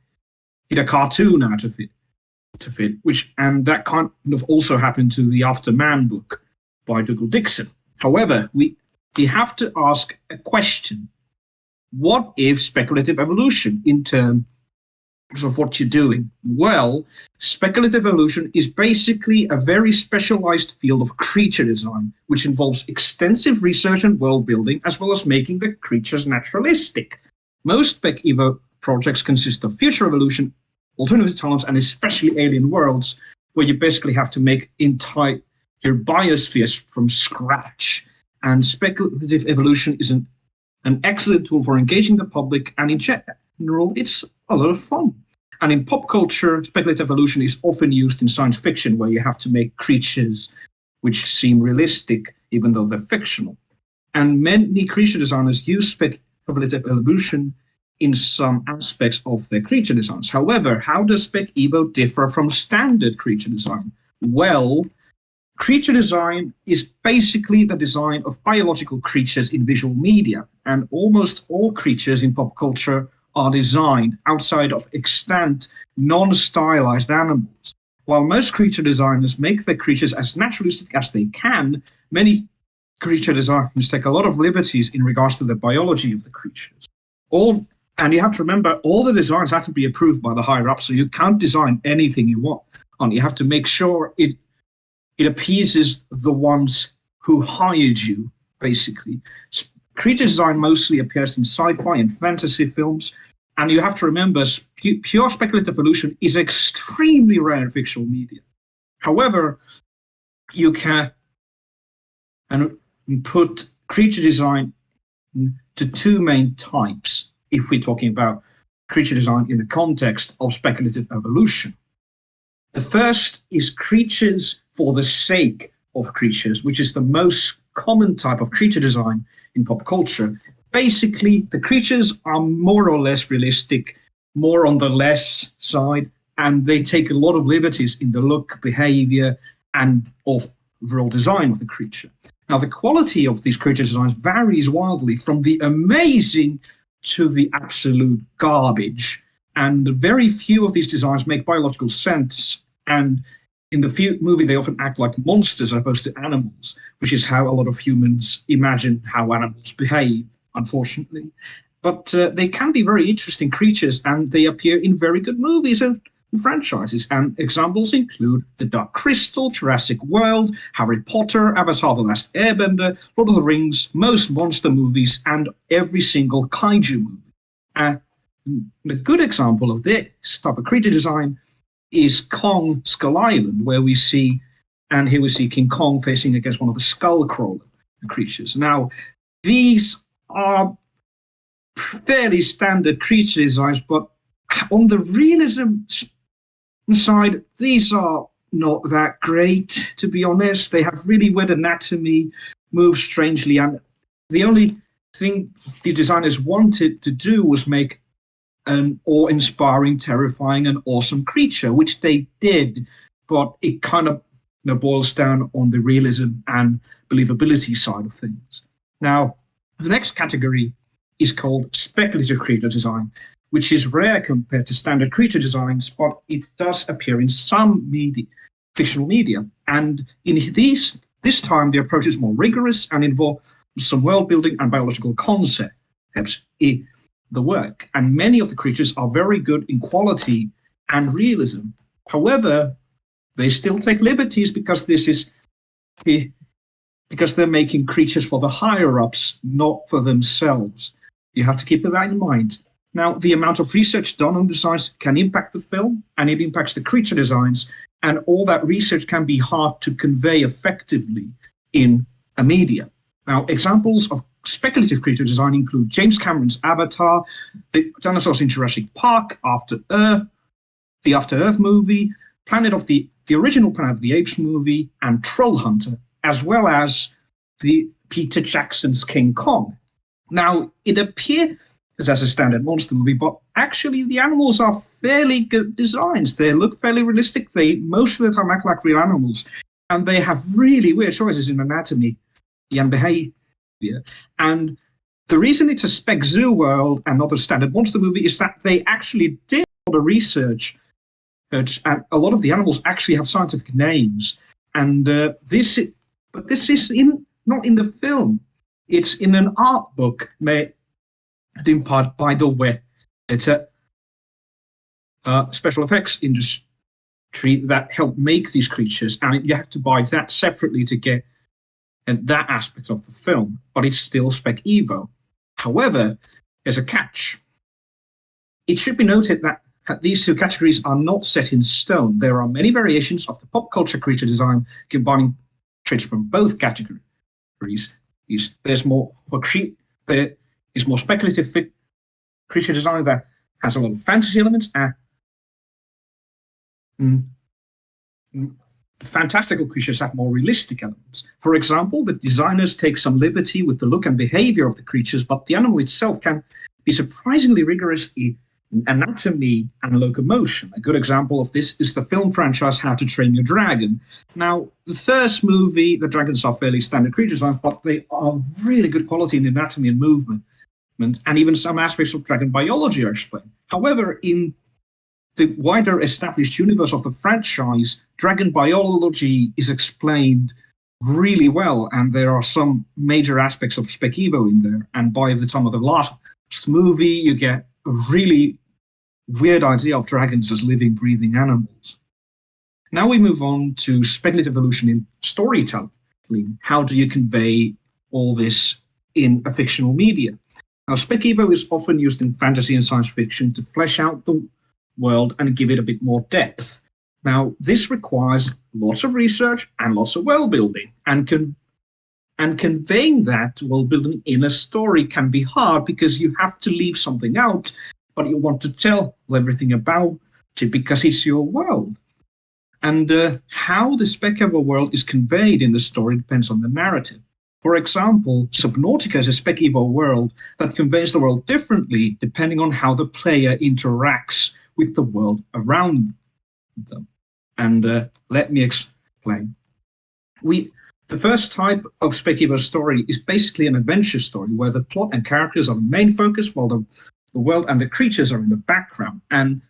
a cartoon out of it, and that kind of also happened to the After Man book by Dougal Dixon. However, we have to ask a question. What if speculative evolution in terms of what you're doing? Well, speculative evolution is basically a very specialized field of creature design, which involves extensive research and world building, as well as making the creatures naturalistic. Most Spec-Evo projects consist of future evolution, alternative timelines, and especially alien worlds, where you basically have to make entire biospheres from scratch. And speculative evolution is an excellent tool for engaging the public, and in general, it's a lot of fun. And in pop culture, speculative evolution is often used in science fiction, where you have to make creatures which seem realistic, even though they're fictional. And many creature designers use speculative evolution in some aspects of their creature designs. However, how does Spec-Evo differ from standard creature design? Well, creature design is basically the design of biological creatures in visual media, and almost all creatures in pop culture are designed outside of extant, non-stylized animals. While most creature designers make their creatures as naturalistic as they can, many creature designers take a lot of liberties in regards to the biology of the creatures. And you have to remember, all the designs have to be approved by the higher up, so you can't design anything you want. You have to make sure it appeases the ones who hired you, basically. Creature design mostly appears in sci-fi and fantasy films, and you have to remember, pure speculative evolution is extremely rare in fictional media. However, you can put creature design to two main types if we're talking about creature design in the context of speculative evolution. The first is creatures for the sake of creatures, which is the most common type of creature design in pop culture. Basically, the creatures are more or less realistic, more on the less side, and they take a lot of liberties in the look, behavior, and overall design of the creature. Now, the quality of these creature designs varies wildly, from the amazing to the absolute garbage. And very few of these designs make biological sense. And in the movie, they often act like monsters as opposed to animals, which is how a lot of humans imagine how animals behave, unfortunately. But they can be very interesting creatures, and they appear in very good movies and franchises. And examples include The Dark Crystal, Jurassic World, Harry Potter, Avatar: The Last Airbender, Lord of the Rings, most monster movies, and every single kaiju movie. A good example of this type of creature design is Kong Skull Island, where we see King Kong facing against one of the Skullcrawler creatures. Now, these are fairly standard creature designs, but on the realism side, these are not that great, to be honest. They have really weird anatomy, move strangely, and the only thing the designers wanted to do was make an awe-inspiring, terrifying, and awesome creature, which they did, but it kind of boils down on the realism and believability side of things. Now, the next category is called speculative creature design, which is rare compared to standard creature designs, but it does appear in some fictional media. And in this time, the approach is more rigorous and involves some world building and biological concepts in the work. And many of the creatures are very good in quality and realism. However, they still take liberties because they're making creatures for the higher ups, not for themselves. You have to keep that in mind. Now, the amount of research done on designs can impact the film, and it impacts the creature designs, and all that research can be hard to convey effectively in a media. Now, examples of speculative creature design include James Cameron's Avatar, the dinosaurs in Jurassic Park, the After Earth movie, the original Planet of the Apes movie, and Troll Hunter, as well as the Peter Jackson's King Kong. Now, it appears as a standard monster movie, but actually the animals are fairly good designs. They look fairly realistic. They most of the time act like real animals, and they have really weird choices in anatomy and behavior. And the reason it's a Speczoo world and not a standard monster movie is that they actually did a lot of research, and a lot of the animals actually have scientific names. And this is not in the film. It's in an art book made in part by the W.I.P. It's a special effects industry that helped make these creatures, and you have to buy that separately to get that aspect of the film, but it's still Spec Evo. However, there's a catch. It should be noted that these two categories are not set in stone. There are many variations of the pop culture creature design combining traits from both categories. There's more speculative creature design that has a lot of fantasy elements and fantastical creatures have more realistic elements. For example, the designers take some liberty with the look and behavior of the creatures, but the animal itself can be surprisingly rigorous in anatomy and locomotion. A good example of this is the film franchise How to Train Your Dragon. Now, the first movie, the dragons are fairly standard creature designs, but they are really good quality in anatomy and movement, and even some aspects of dragon biology are explained. However, in the wider established universe of the franchise, dragon biology is explained really well, and there are some major aspects of Spec Evo in there. And by the time of the last movie, you get a really weird idea of dragons as living, breathing animals. Now we move on to speculative evolution in storytelling. How do you convey all this in a fictional media? Now, Spec Evo is often used in fantasy and science fiction to flesh out the world and give it a bit more depth. Now, this requires lots of research and lots of world building, and conveying that world building in a story can be hard because you have to leave something out, but you want to tell everything about it because it's your world. And how the Spec Evo world is conveyed in the story depends on the narrative. For example, Subnautica is a Spec Evo world that conveys the world differently depending on how the player interacts with the world around them. And let me explain. The first type of Spec Evo story is basically an adventure story where the plot and characters are the main focus while the world and the creatures are in the background. And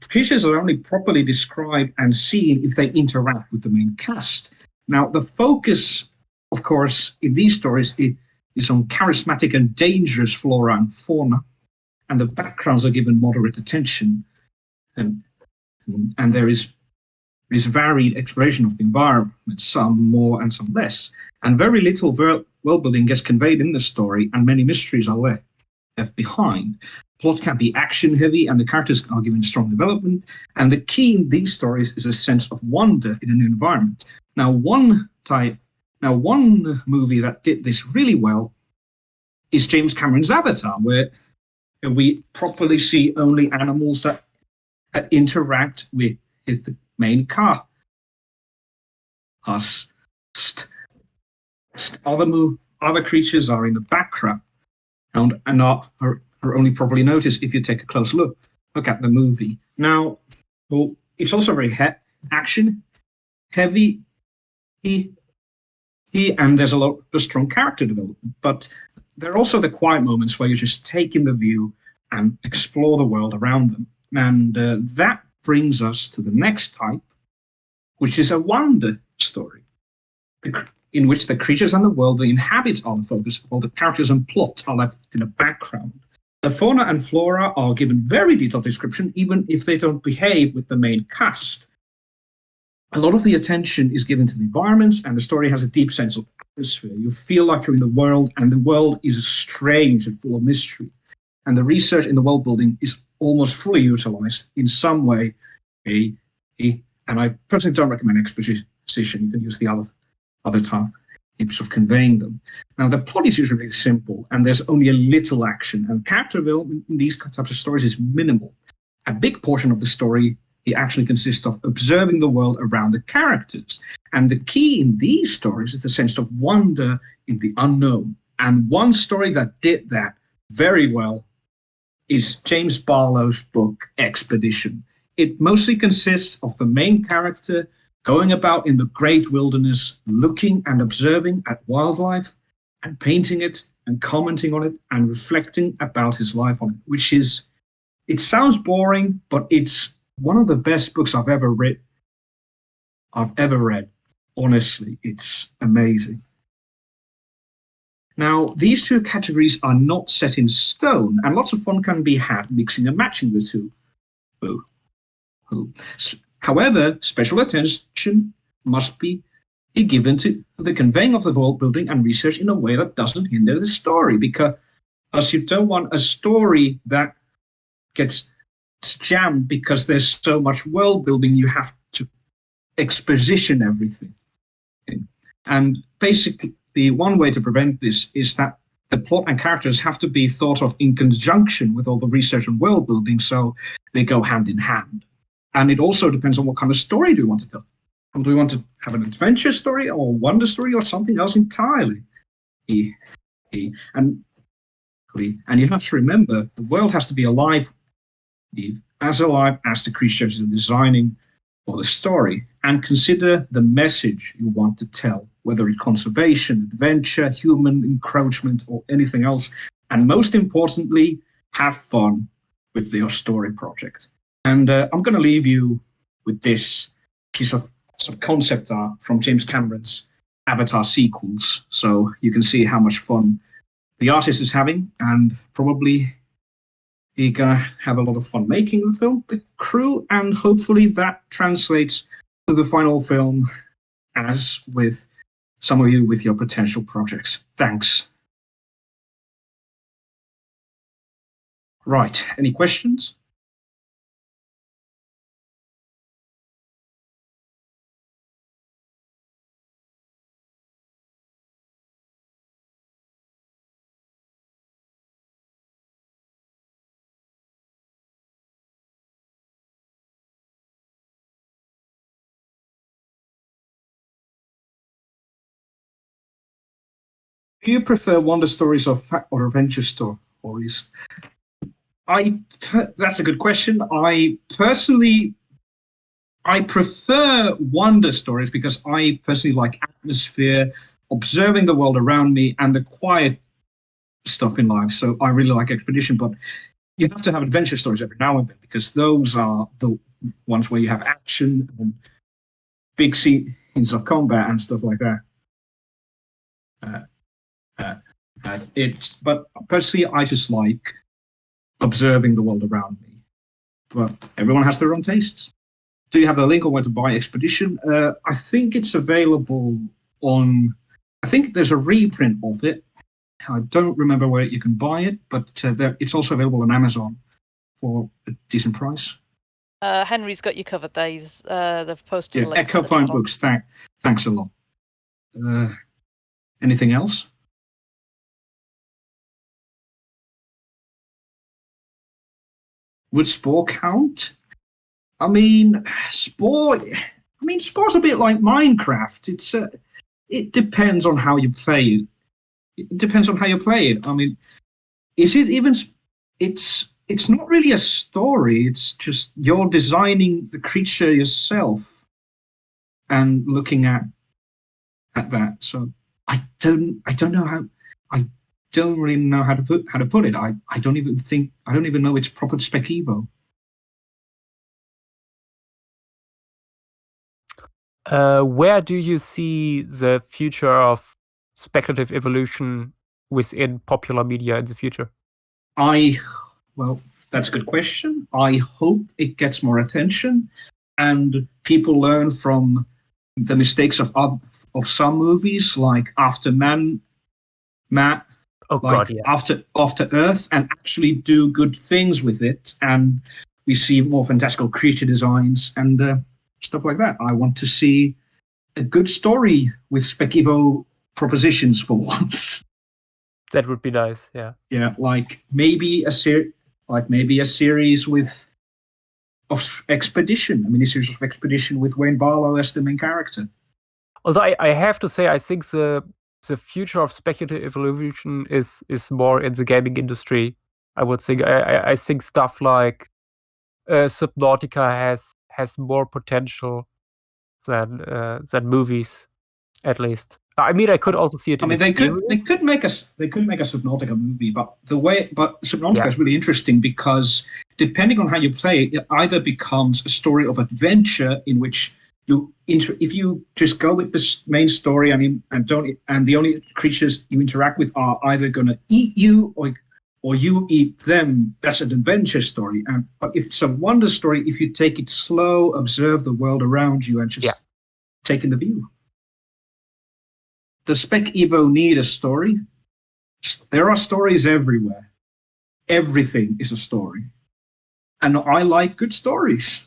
creatures are only properly described and seen if they interact with the main cast. Now, the focus, of course, in these stories is on charismatic and dangerous flora and fauna, and the backgrounds are given moderate attention. And there is varied exploration of the environment, some more and some less. And very little world building gets conveyed in the story, and many mysteries are left behind. Plot can be action heavy, and the characters are given strong development. And the key in these stories is a sense of wonder in a new environment. Now, one movie that did this really well is James Cameron's Avatar, where we properly see only animals that interact with the main cast. Other creatures are in the background. and are only properly noticed if you take a close look at the movie. Now, well, it's also very action heavy, and there's a lot of strong character development. But there are also the quiet moments where you just take in the view and explore the world around them. And that brings us to the next type, which is a wonder story, in which the creatures and the world they inhabit are the focus, while the characters and plot are left in the background. The fauna and flora are given very detailed description, even if they don't behave with the main cast. A lot of the attention is given to the environments, and the story has a deep sense of atmosphere. You feel like you're in the world, and the world is strange and full of mystery. And the research in the world building is almost fully utilized in some way. And I personally don't recommend exposition. You can use the other types of conveying them. Now, the plot is usually really simple, and there's only a little action, and character development in these types of stories is minimal. A big portion of the story actually consists of observing the world around the characters. And the key in these stories is the sense of wonder in the unknown. And one story that did that very well is James Barlow's book, Expedition. It mostly consists of the main character going about in the great wilderness, looking and observing at wildlife and painting it and commenting on it and reflecting about his life on it, it sounds boring, but it's one of the best books I've ever read. Honestly, it's amazing. Now, these two categories are not set in stone, and lots of fun can be had mixing and matching the two. However, special attention must be given to the conveying of the world building and research in a way that doesn't hinder the story, because you don't want a story that gets jammed because there's so much world building. You have to exposition everything. And basically, the one way to prevent this is that the plot and characters have to be thought of in conjunction with all the research and world building, so they go hand in hand. And it also depends on what kind of story do you want to tell. Do we want to have an adventure story or a wonder story or something else entirely? And you have to remember, the world has to be alive as the creatures are designing for the story, and consider the message you want to tell, whether it's conservation, adventure, human encroachment, or anything else. And most importantly, have fun with your story project. And I'm going to leave you with this piece of concept art from James Cameron's Avatar sequels, so you can see how much fun the artist is having, and probably you're going to have a lot of fun making the film, the crew, and hopefully that translates to the final film, as with some of you with your potential projects. Thanks. Right, any questions? Do you prefer wonder stories or adventure stories? That's a good question. I prefer wonder stories because I personally like atmosphere, observing the world around me, and the quiet stuff in life. So I really like Expedition, but you have to have adventure stories every now and then, because those are the ones where you have action and big scenes of combat and stuff like that. But personally, I just like observing the world around me. But everyone has their own tastes. Do you have the link on where to buy Expedition? I think it's available on. I think there's a reprint of it. I don't remember where you can buy it, but it's also available on Amazon for a decent price. Henry's got you covered there. They've posted a link. Echo Point Books. Thanks a lot. Anything else? Would Spore count? I mean, Spore's a bit like Minecraft. It depends on how you play it. It depends on how you play it. I mean, is it even? It's not really a story. It's just you're designing the creature yourself and looking at that. So I don't know how. I don't really know how to put it. I don't even know it's proper Spec Evo. Where do you see the future of speculative evolution within popular media in the future? Well, that's a good question. I hope it gets more attention and people learn from the mistakes of some movies, like After After Earth, and actually do good things with it. And we see more fantastical creature designs and stuff like that. I want to see a good story with Spec Evo propositions for once. That would be nice. Yeah. Yeah, like maybe a series of Expedition. I mean, a series of Expedition with Wayne Barlow as the main character. Although I have to say, I think the future of speculative evolution is more in the gaming industry. I would think. I think stuff like Subnautica has more potential than movies, at least. I mean, I could also see it. They could make a Subnautica movie, but Subnautica is really interesting because depending on how you play it, it either becomes a story of adventure in which if you just go with this main story and the only creatures you interact with are either going to eat you or you eat them, that's an adventure story. But if it's a wonder story, if you take it slow, observe the world around you, and just take in the view. Does Spec Evo need a story? There are stories everywhere. Everything is a story. And I like good stories.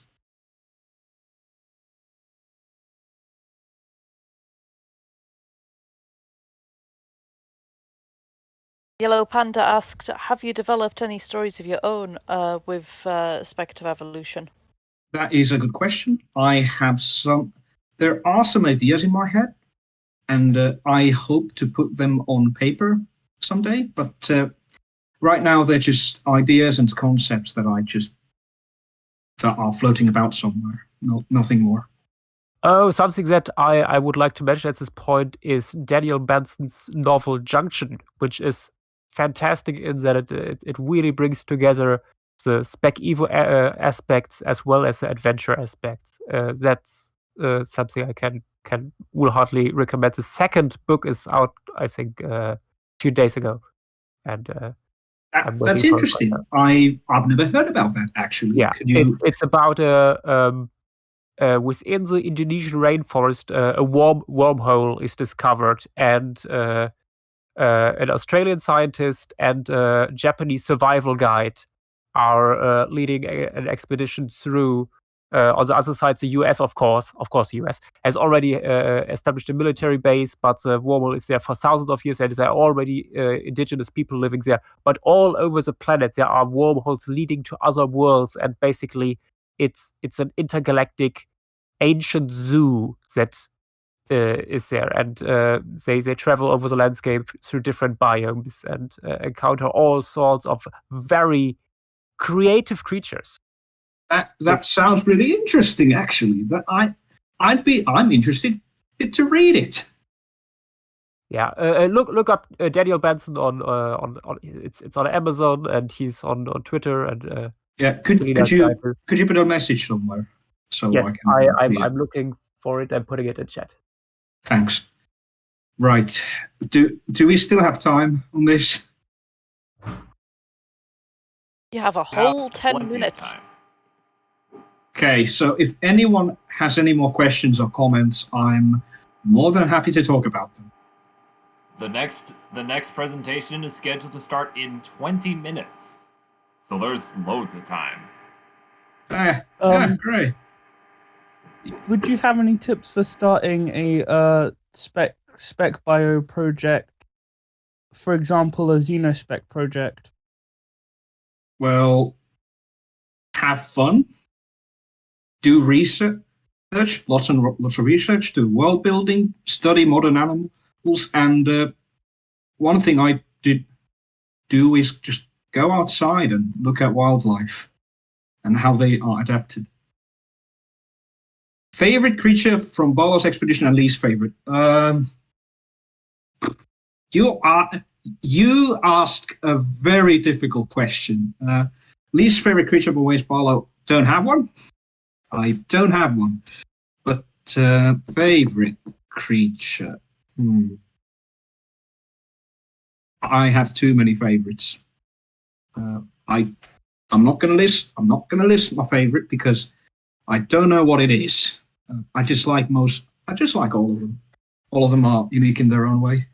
Yellow Panda asked, have you developed any stories of your own with Speculative Evolution? That is a good question. There are some ideas in my head, and I hope to put them on paper someday. But right now, they're just ideas and concepts that are floating about somewhere. Nothing more. Oh, something that I would like to mention at this point is Daniel Benson's novel Junction, which is fantastic in that it really brings together the Spec Evo aspects as well as the adventure aspects. That's something I will hardly recommend. The second book is out, I think, a few days ago, and that's interesting. I've never heard about that actually. Yeah, it's about within the Indonesian rainforest, a wormhole is discovered, and an Australian scientist and a Japanese survival guide are leading an expedition through. On the other side, the US, of course, the US has already established a military base, but the wormhole is there for thousands of years, and there are already indigenous people living there. But all over the planet, there are wormholes leading to other worlds, and basically, it's an intergalactic ancient zoo that is there, and they travel over the landscape through different biomes and encounter all sorts of very creative creatures. That sounds really interesting, actually. That I'm interested to read it. Yeah, look up Daniel Benson on it's on Amazon, and he's on Twitter, and could you put a message somewhere? So yes, I'm looking for it and putting it in chat. Thanks. Right. Do we still have time on this? You have a whole 10 minutes. Okay, so if anyone has any more questions or comments, I'm more than happy to talk about them. The next presentation is scheduled to start in 20 minutes. So there's loads of time. Great. Would you have any tips for starting a spec bio project? For example, a Xenospec project. Well, have fun. Do research, lots of research. Do world building. Study modern animals. And one thing I did do is just go outside and look at wildlife and how they are adapted. Favorite creature from Barlow's expedition and least favorite? You ask a very difficult question. Least favorite creature of Waste Barlow, don't have one. I don't have one. But favorite creature. I have too many favorites. I'm not gonna list my favorite because I don't know what it is. I just like all of them. All of them are unique in their own way.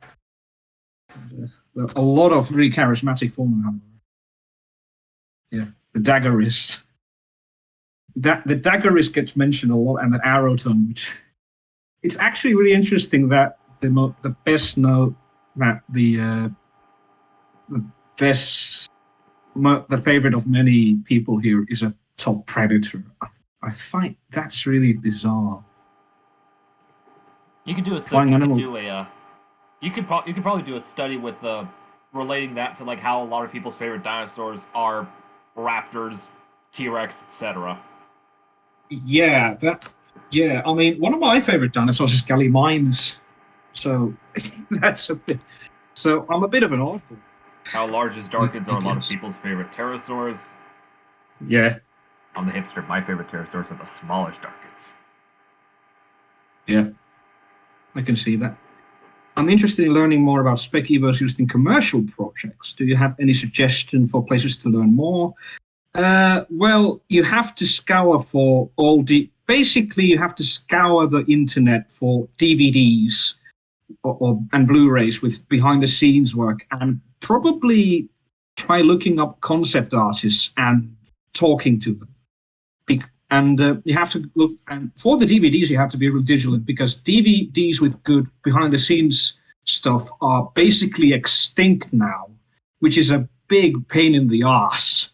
A lot of really charismatic form. Yeah, the Daggerist. The Daggerist gets mentioned a lot, and the Arrow Tongue. It's actually really interesting that the best note that the favorite of many people here is a top predator. I find that's really bizarre. You could do a you could probably do a study with relating that to like how a lot of people's favorite dinosaurs are raptors, T-Rex, etc. Yeah, I mean, one of my favorite dinosaurs is Gallimimus. So that's a bit. So I'm a bit of an oddball. How large is Darkids are a lot of people's favorite pterosaurs. Yeah. I'm the hipster. My favorite pterosaurs are the smallest Darkids. Yeah, I can see that. I'm interested in learning more about Spec Evos used in commercial projects. Do you have any suggestion for places to learn more? Well, you have to scour for basically you have to scour the internet for DVDs and Blu-rays with behind-the-scenes work, and probably try looking up concept artists and talking to them. And you have to look, and for the DVDs, you have to be real vigilant because DVDs with good behind-the-scenes stuff are basically extinct now, which is a big pain in the ass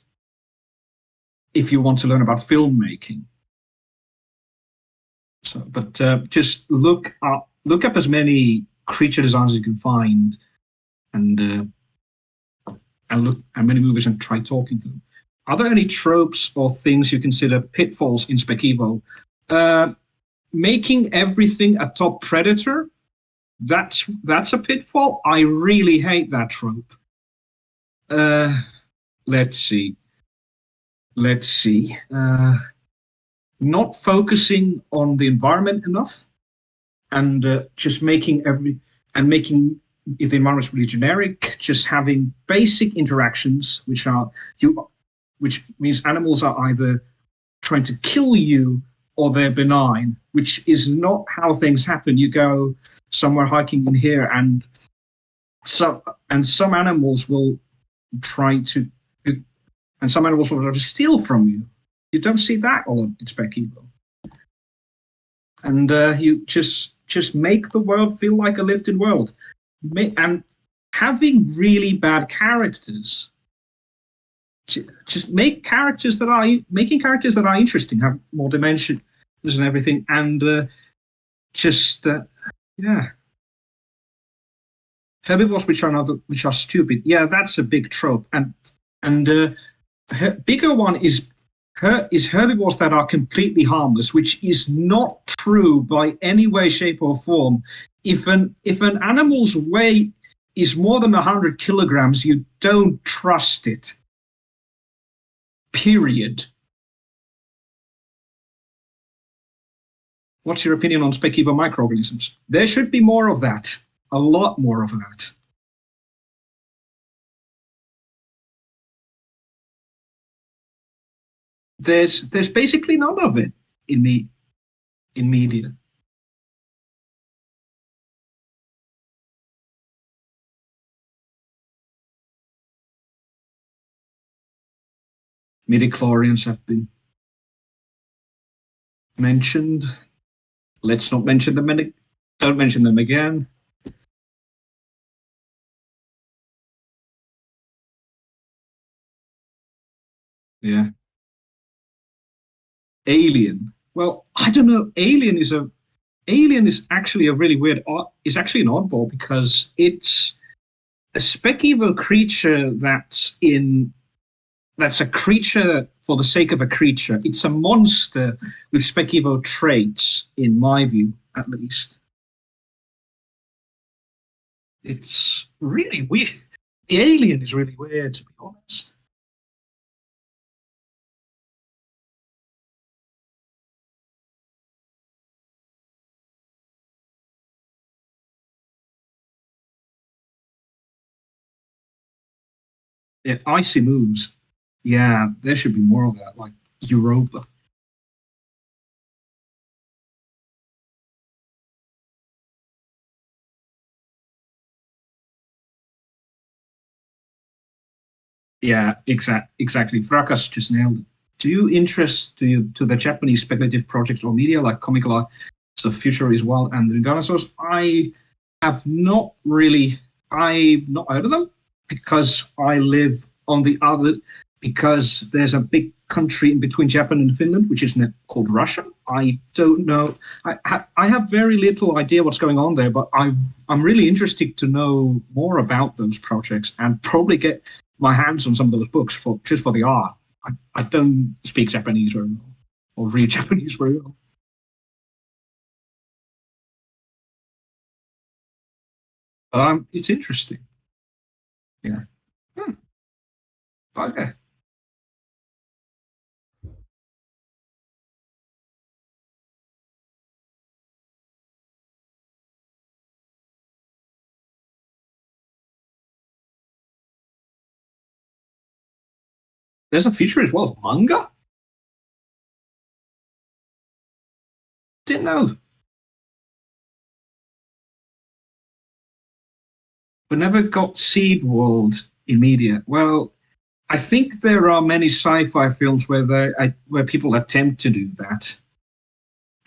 if you want to learn about filmmaking. So, but just look up as many creature designs as you can find, and look at many movies and try talking to them. Are there any tropes or things you consider pitfalls in Spec Evo? Making everything a top predator, that's a pitfall. I really hate that trope. Let's see. Not focusing on the environment enough, and just making the environment really generic. Just having basic interactions, which means animals are either trying to kill you or they're benign, which is not how things happen. You go somewhere hiking in here, and some animals will try to steal from you. You don't see that a lot in Spec Evo. And you just make the world feel like a lived-in world. And having really bad characters. Just making characters that are interesting, have more dimensions and everything, and herbivores which are stupid. Yeah, that's a big trope, and bigger one is herbivores that are completely harmless, which is not true by any way, shape, or form. If an animal's weight is more than 100 kilograms, you don't trust it. Period. What's your opinion on Spec Evo microorganisms? There should be more of that. A lot more of that. There's basically none of it in media. Midichlorians have been mentioned. Let's not mention them. Don't mention them again. Yeah. Alien. Well, I don't know. Alien is actually a really weird. Is actually an oddball because it's a Spec-Evo creature that's a creature for the sake of a creature. It's a monster with Spec-Evo traits, in my view, at least. It's really weird. The alien is really weird, to be honest. Yeah, icy moves. Yeah, there should be more of that, like Europa. Yeah, exactly. Fracas just nailed it. Do you interest to the Japanese speculative projects or media like Comic Life, so Future is Wild and the Dinosaurs? I have not really. I've not heard of them because I live on the other. Because there's a big country in between Japan and Finland, which is called Russia. I don't know. I have very little idea what's going on there, but I'm really interested to know more about those projects and probably get my hands on some of those books just for the art. I don't speak Japanese very well or read Japanese very well. It's interesting. Yeah. Okay. There's a feature as well. Manga? Didn't know. But never got Seed World immediate. Well, I think there are many sci-fi films where people attempt to do that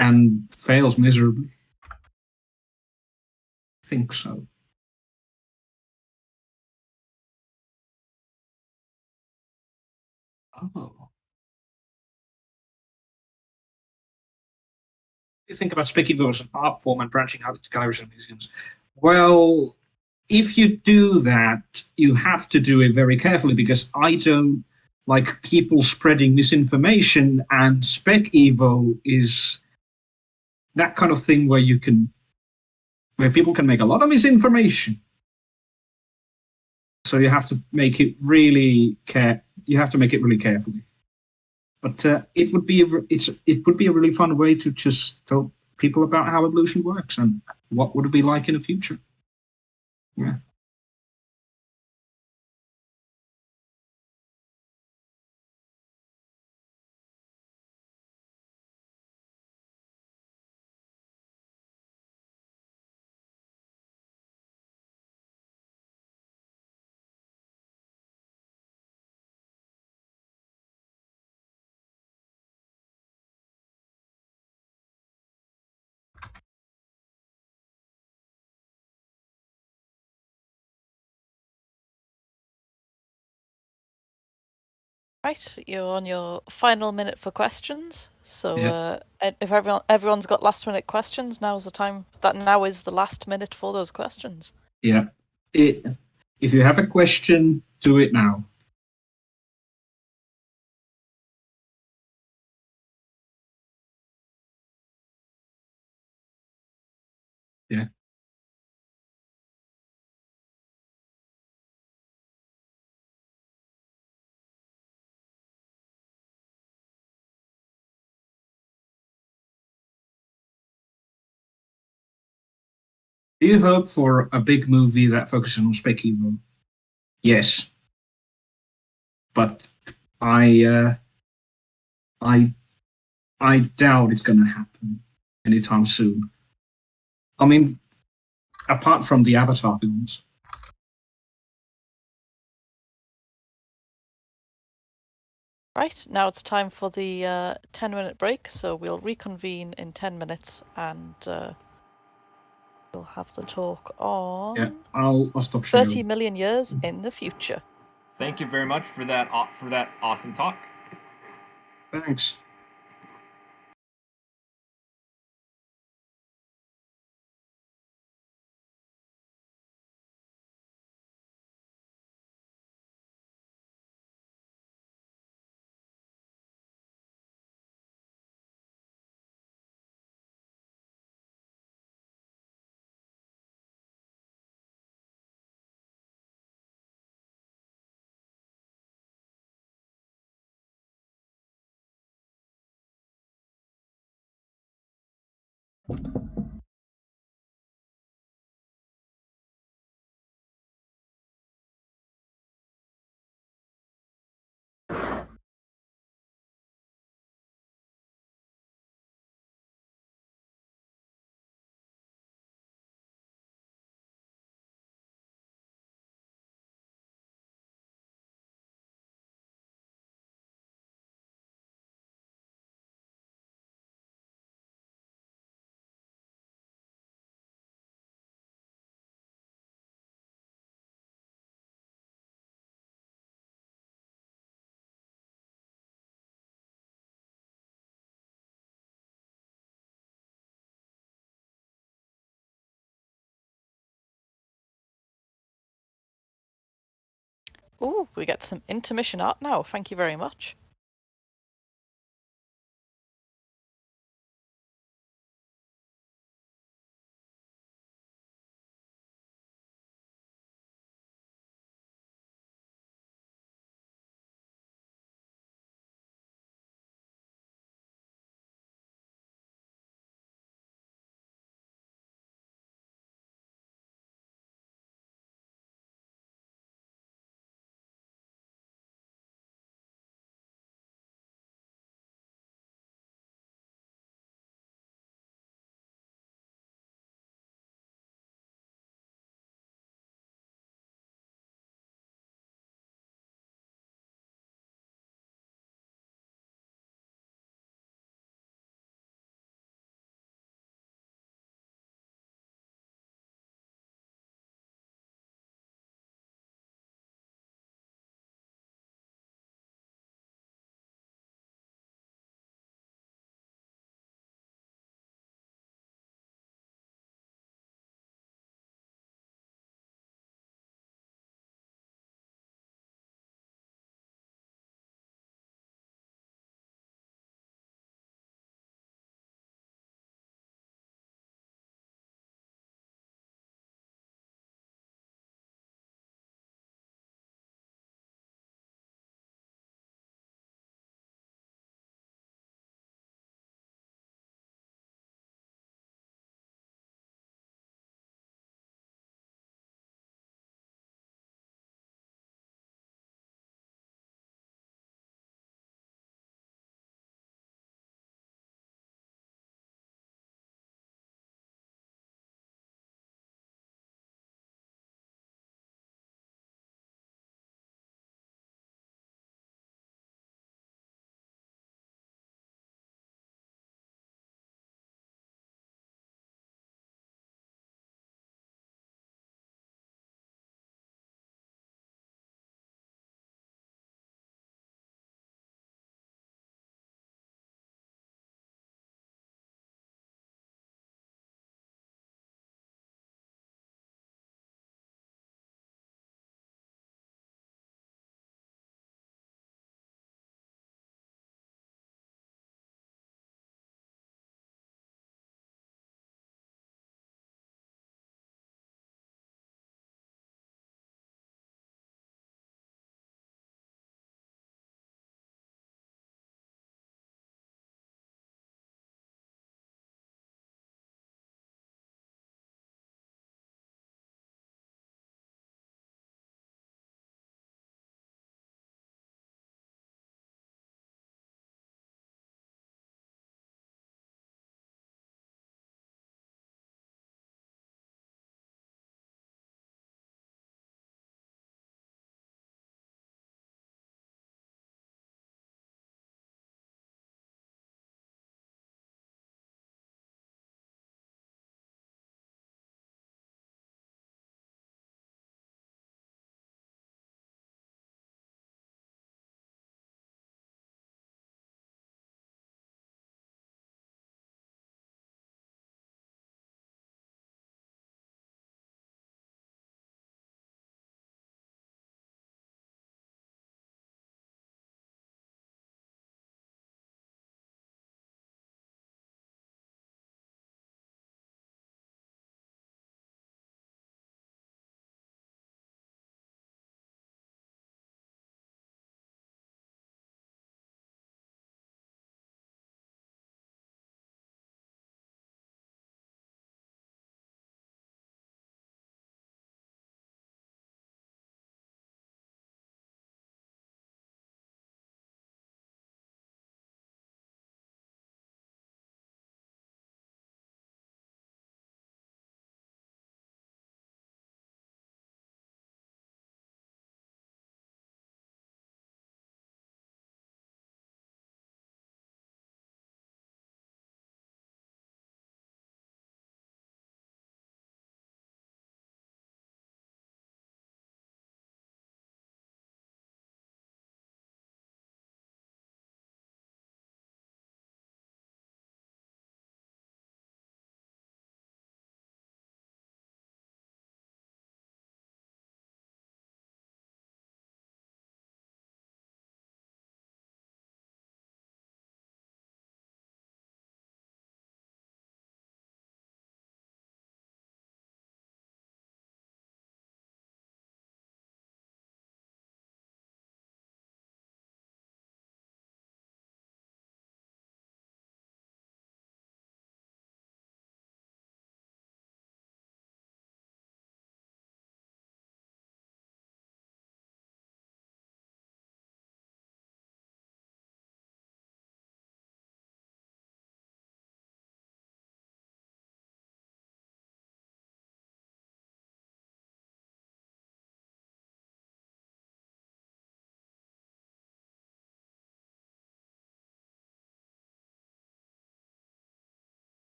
and fails miserably. I think so. Oh. You think about Specposium as an art form and branching out into galleries and museums. Well, if you do that, you have to do it very carefully because I don't like people spreading misinformation, and Spec-Evo is that kind of thing where people can make a lot of misinformation. So you have to make it really carefully. But it would be a really fun way to just tell people about how evolution works and what would it be like in the future. Yeah. Right, you're on your final minute for questions. So Yeah. if everyone's got last minute questions, now's the time. Now is the last minute for those questions. Yeah. If you have a question, do it now. Yeah. Do you hope for a big movie that focuses on Spec-Evo? Yes. But I I doubt it's going to happen anytime soon. I mean, apart from the Avatar films. Right, now it's time for the 10-minute break. So we'll reconvene in 10 minutes and we'll have the talk on Yeah, I'll stop sharing. 30 million years in the future. Thank you very much for that awesome talk. Thanks. Ooh, we get some intermission art now. Thank you very much.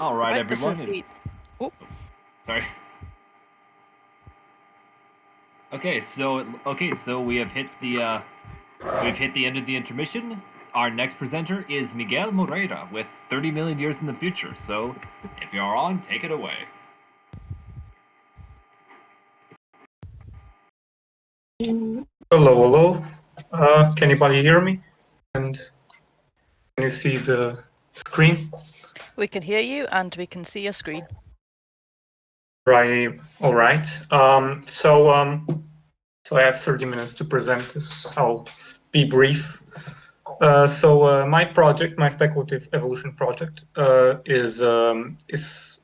All right, Right, this everyone. is the... Oh, Sorry. Okay, so we have hit the end of the intermission. Our next presenter is Miguel Moreira with 30 million years in the future. So, if you're on, take it away. Hello. Can anybody hear me? And can you see the screen? we can hear you and we can see your screen. Right. All right. So I have 30 minutes to present this. I'll be brief. My project, my speculative evolution project, is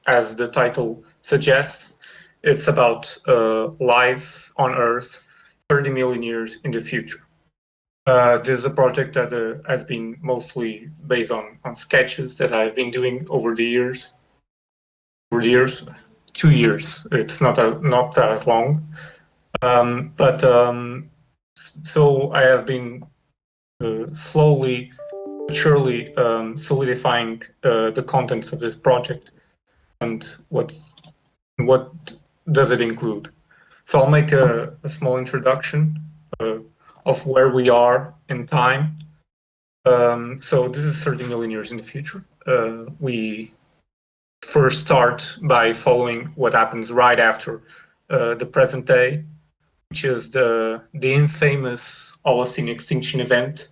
as the title suggests, it's about life on Earth 30 million years in the future. This is a project that has been mostly based on sketches that I've been doing over the years. 2 years. It's not as long, so I have been slowly but surely solidifying the contents of this project and what does it include. So I'll make a small introduction of where we are in time. So this is 30 million years in the future. We first start by following what happens right after the present day, which is the infamous Holocene extinction event,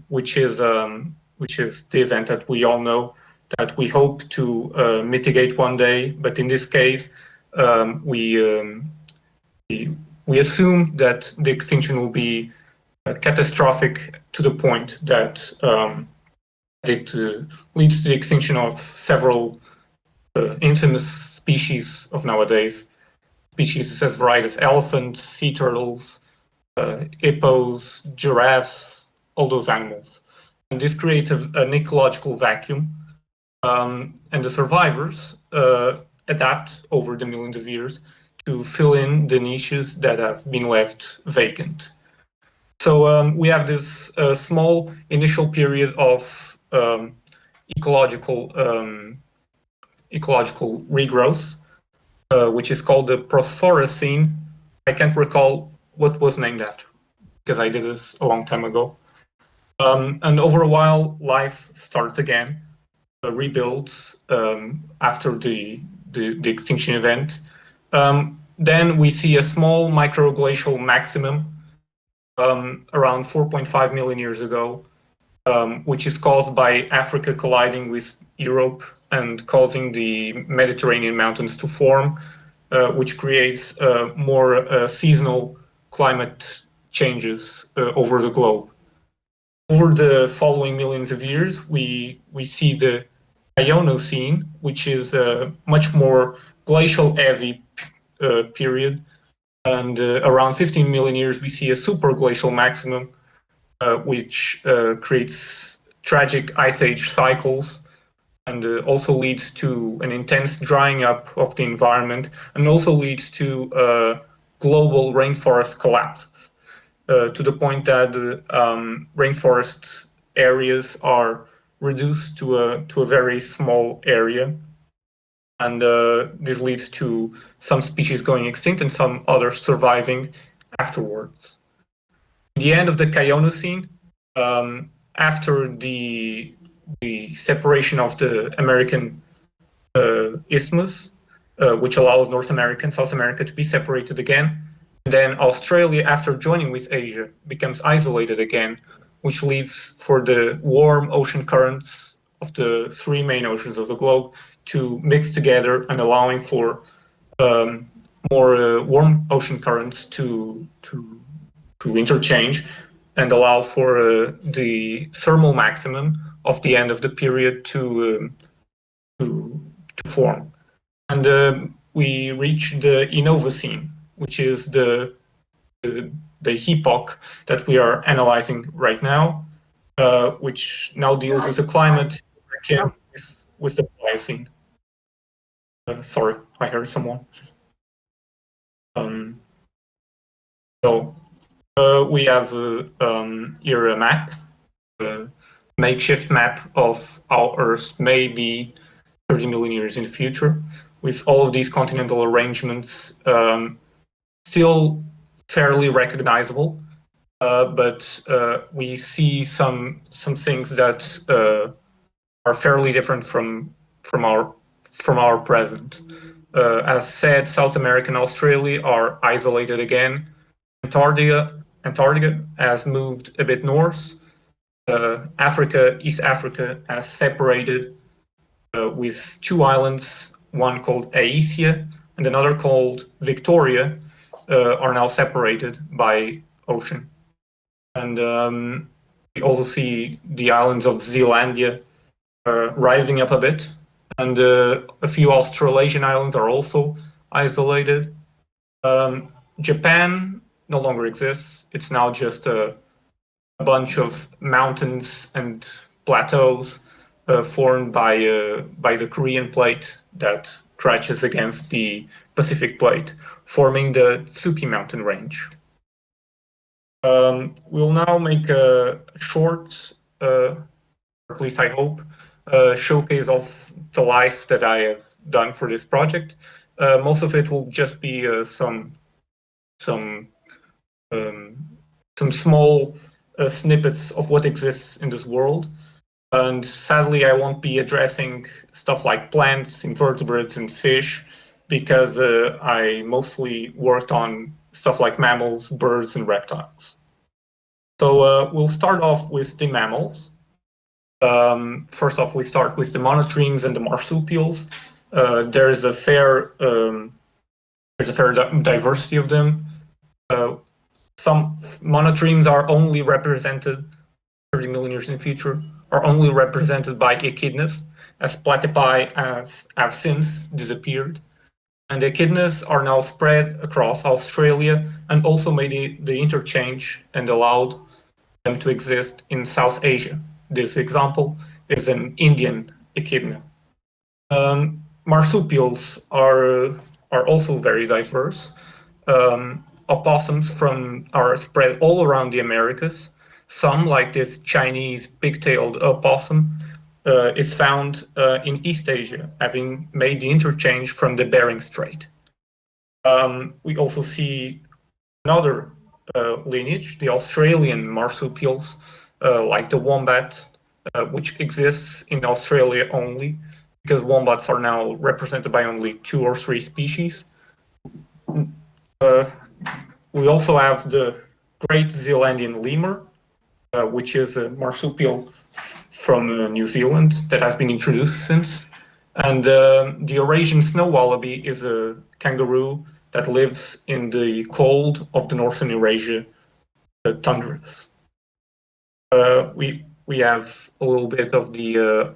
which is the event that we all know that we hope to mitigate one day. But in this case, we assume that the extinction will be catastrophic to the point that it leads to the extinction of several infamous species of nowadays. Species as varied as elephants, sea turtles, hippos, giraffes, all those animals. And this creates an ecological vacuum, and the survivors adapt over the millions of years to fill in the niches that have been left vacant. So we have this small initial period of ecological regrowth, which is called the Prosphorocene. I can't recall what was named after because I did this a long time ago. And over a while, life starts again, rebuilds after the extinction event. Then we see a small microglacial maximum around 4.5 million years ago, which is caused by Africa colliding with Europe and causing the Mediterranean mountains to form, which creates more seasonal climate changes over the globe. Over the following millions of years, we see the Ionocene, which is a much more glacial-heavy period. And around 15 million years, we see a superglacial maximum, which creates tragic ice age cycles and also leads to an intense drying up of the environment and also leads to global rainforest collapses to the point that rainforest areas are reduced to a very small area. And this leads to some species going extinct and some others surviving afterwards. At the end of the Ionocene, after the separation of the American isthmus, which allows North America and South America to be separated again, and then Australia, after joining with Asia, becomes isolated again, which leads for the warm ocean currents of the three main oceans of the globe to mix together and allowing for more warm ocean currents to interchange and allow for the thermal maximum of the end of the period to form. And we reach the Enovocene, which is the epoch that we are analyzing right now, which now deals with the climate with the Pliocene. Sorry, I heard someone. We have here a map, a makeshift map of how Earth may be 30 million years in the future, with all of these continental arrangements still fairly recognizable, but we see some things that are fairly different from our present. As said, South America and Australia are isolated again. Antarctica has moved a bit north. East Africa has separated with two islands, one called Aesia and another called Victoria, are now separated by ocean. And we also see the islands of Zealandia rising up a bit, and a few Australasian islands are also isolated. Japan no longer exists. It's now just a bunch of mountains and plateaus formed by the Korean plate that crashes against the Pacific plate, forming the Tsuki mountain range. We'll now make a short, at least I hope, showcase of the life that I have done for this project. Most of it will just be some small snippets of what exists in this world. And sadly, I won't be addressing stuff like plants, invertebrates, and fish, because I mostly worked on stuff like mammals, birds, and reptiles. So we'll start off with the mammals. First off, we start with the monotremes and the marsupials. There's a fair diversity of them. Some monotremes are only represented 30 million years in the future, are only represented by echidnas, as platypi have since disappeared. And echidnas are now spread across Australia and also made the interchange and allowed them to exist in South Asia. This example is an Indian echidna. Marsupials are also very diverse. Opossums are spread all around the Americas. Some, like this Chinese pig-tailed opossum, is found in East Asia, having made the interchange from the Bering Strait. We also see another lineage, the Australian marsupials, like the wombat, which exists in Australia only, because wombats are now represented by only 2 or 3 species. We also have the Great Zealandian lemur, which is a marsupial from New Zealand that has been introduced since. And the Eurasian snow wallaby is a kangaroo that lives in the cold of the northern Eurasia tundras. We have a little bit of the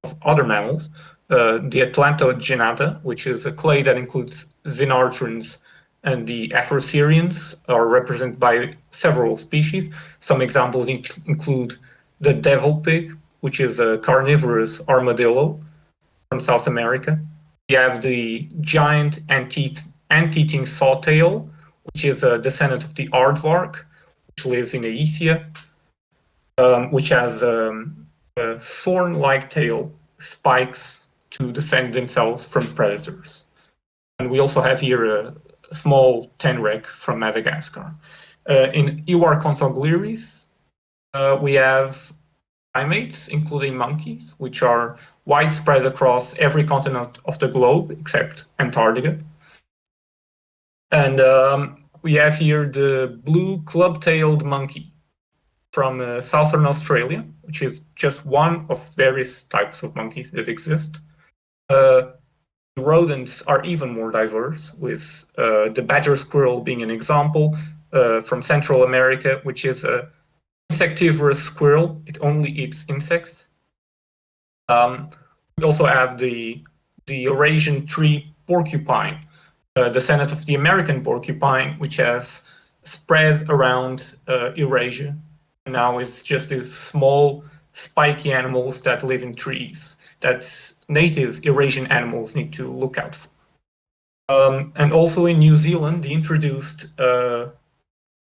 of other mammals. The Atlantogenata, which is a clade that includes xenarthrans and the Afrosirians, are represented by several species. Some examples include the devil pig, which is a carnivorous armadillo from South America. We have the giant anteating sawtail, which is a descendant of the aardvark, which lives in Aesia, which has a thorn-like tail, spikes to defend themselves from predators. And we also have here a small tenrec from Madagascar. In Iwar consanguinis, we have primates, including monkeys, which are widespread across every continent of the globe except Antarctica. And we have here the blue club-tailed monkey from southern Australia, which is just one of various types of monkeys that exist. Rodents are even more diverse, with the badger squirrel being an example from Central America, which is a insectivorous squirrel. It only eats insects. We also have the Eurasian tree porcupine, descendant of the American porcupine, which has spread around Eurasia. And now it's just these small, spiky animals that live in trees that native Eurasian animals need to look out for. And also in New Zealand, the introduced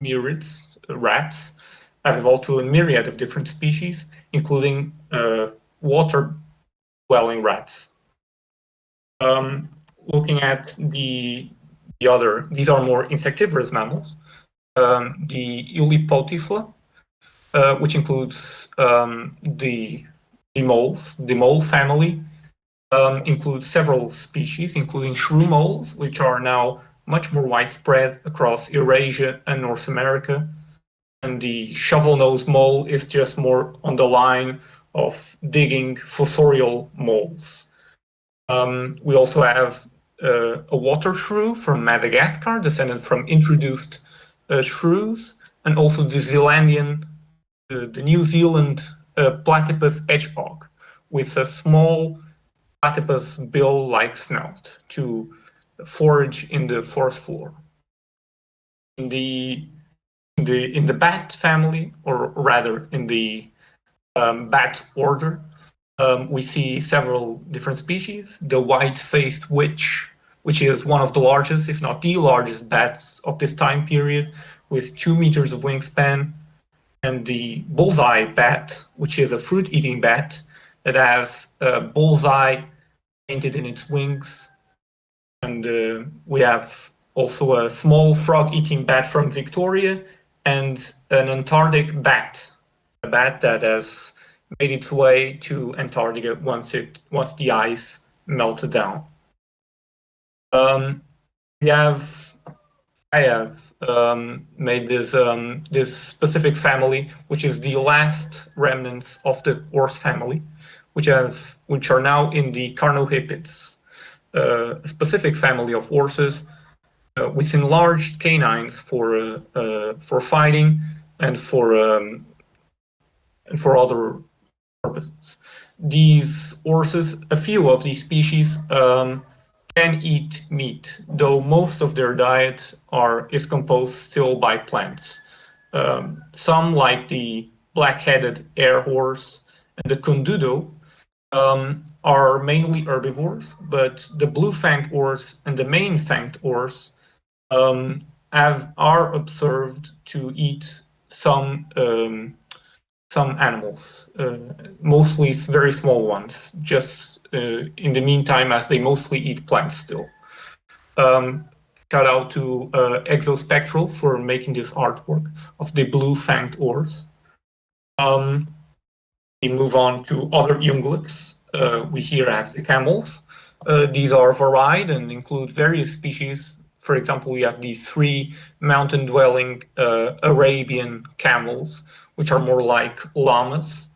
murids, rats, have evolved to a myriad of different species, including water dwelling rats. Looking at the other, these are more insectivorous mammals. The Ulipotifla, which includes the moles. The mole family includes several species, including shrew moles, which are now much more widespread across Eurasia and North America. And the shovel-nosed mole is just more on the line of digging fossorial moles. We also have a water shrew from Madagascar, descended from introduced shrews, and also the Zealandian, the New Zealand platypus hedgehog, with a small platypus bill-like snout to forage in the forest floor. In the bat family, or rather in the bat order, we see several different species. The white-faced witch, which is one of the largest, if not the largest bats of this time period, with 2 meters of wingspan. And the bullseye bat, which is a fruit-eating bat that has a bullseye painted in its wings. And we have also a small frog-eating bat from Victoria and an Antarctic bat, a bat that has made its way to Antarctica once the ice melted down. I have made this specific family, which is the last remnants of the horse family, which are now in the Carnohipids, a specific family of horses with enlarged canines for fighting and for other purposes. These horses, a few of these species, can eat meat, though most of their diet is composed still by plants. Some, like the black-headed air horse and the condudo, are mainly herbivores, but the blue-fanged horse and the mane-fanged horse are observed to eat some animals, mostly very small ones, just in the meantime, as they mostly eat plants still. Shout out to Exospectral for making this artwork of the blue-fanged horse. We move on to other ungulates. We here have the camels. These are varied and include various species. For example, we have these 3 mountain-dwelling Arabian camels, which are more like llamas.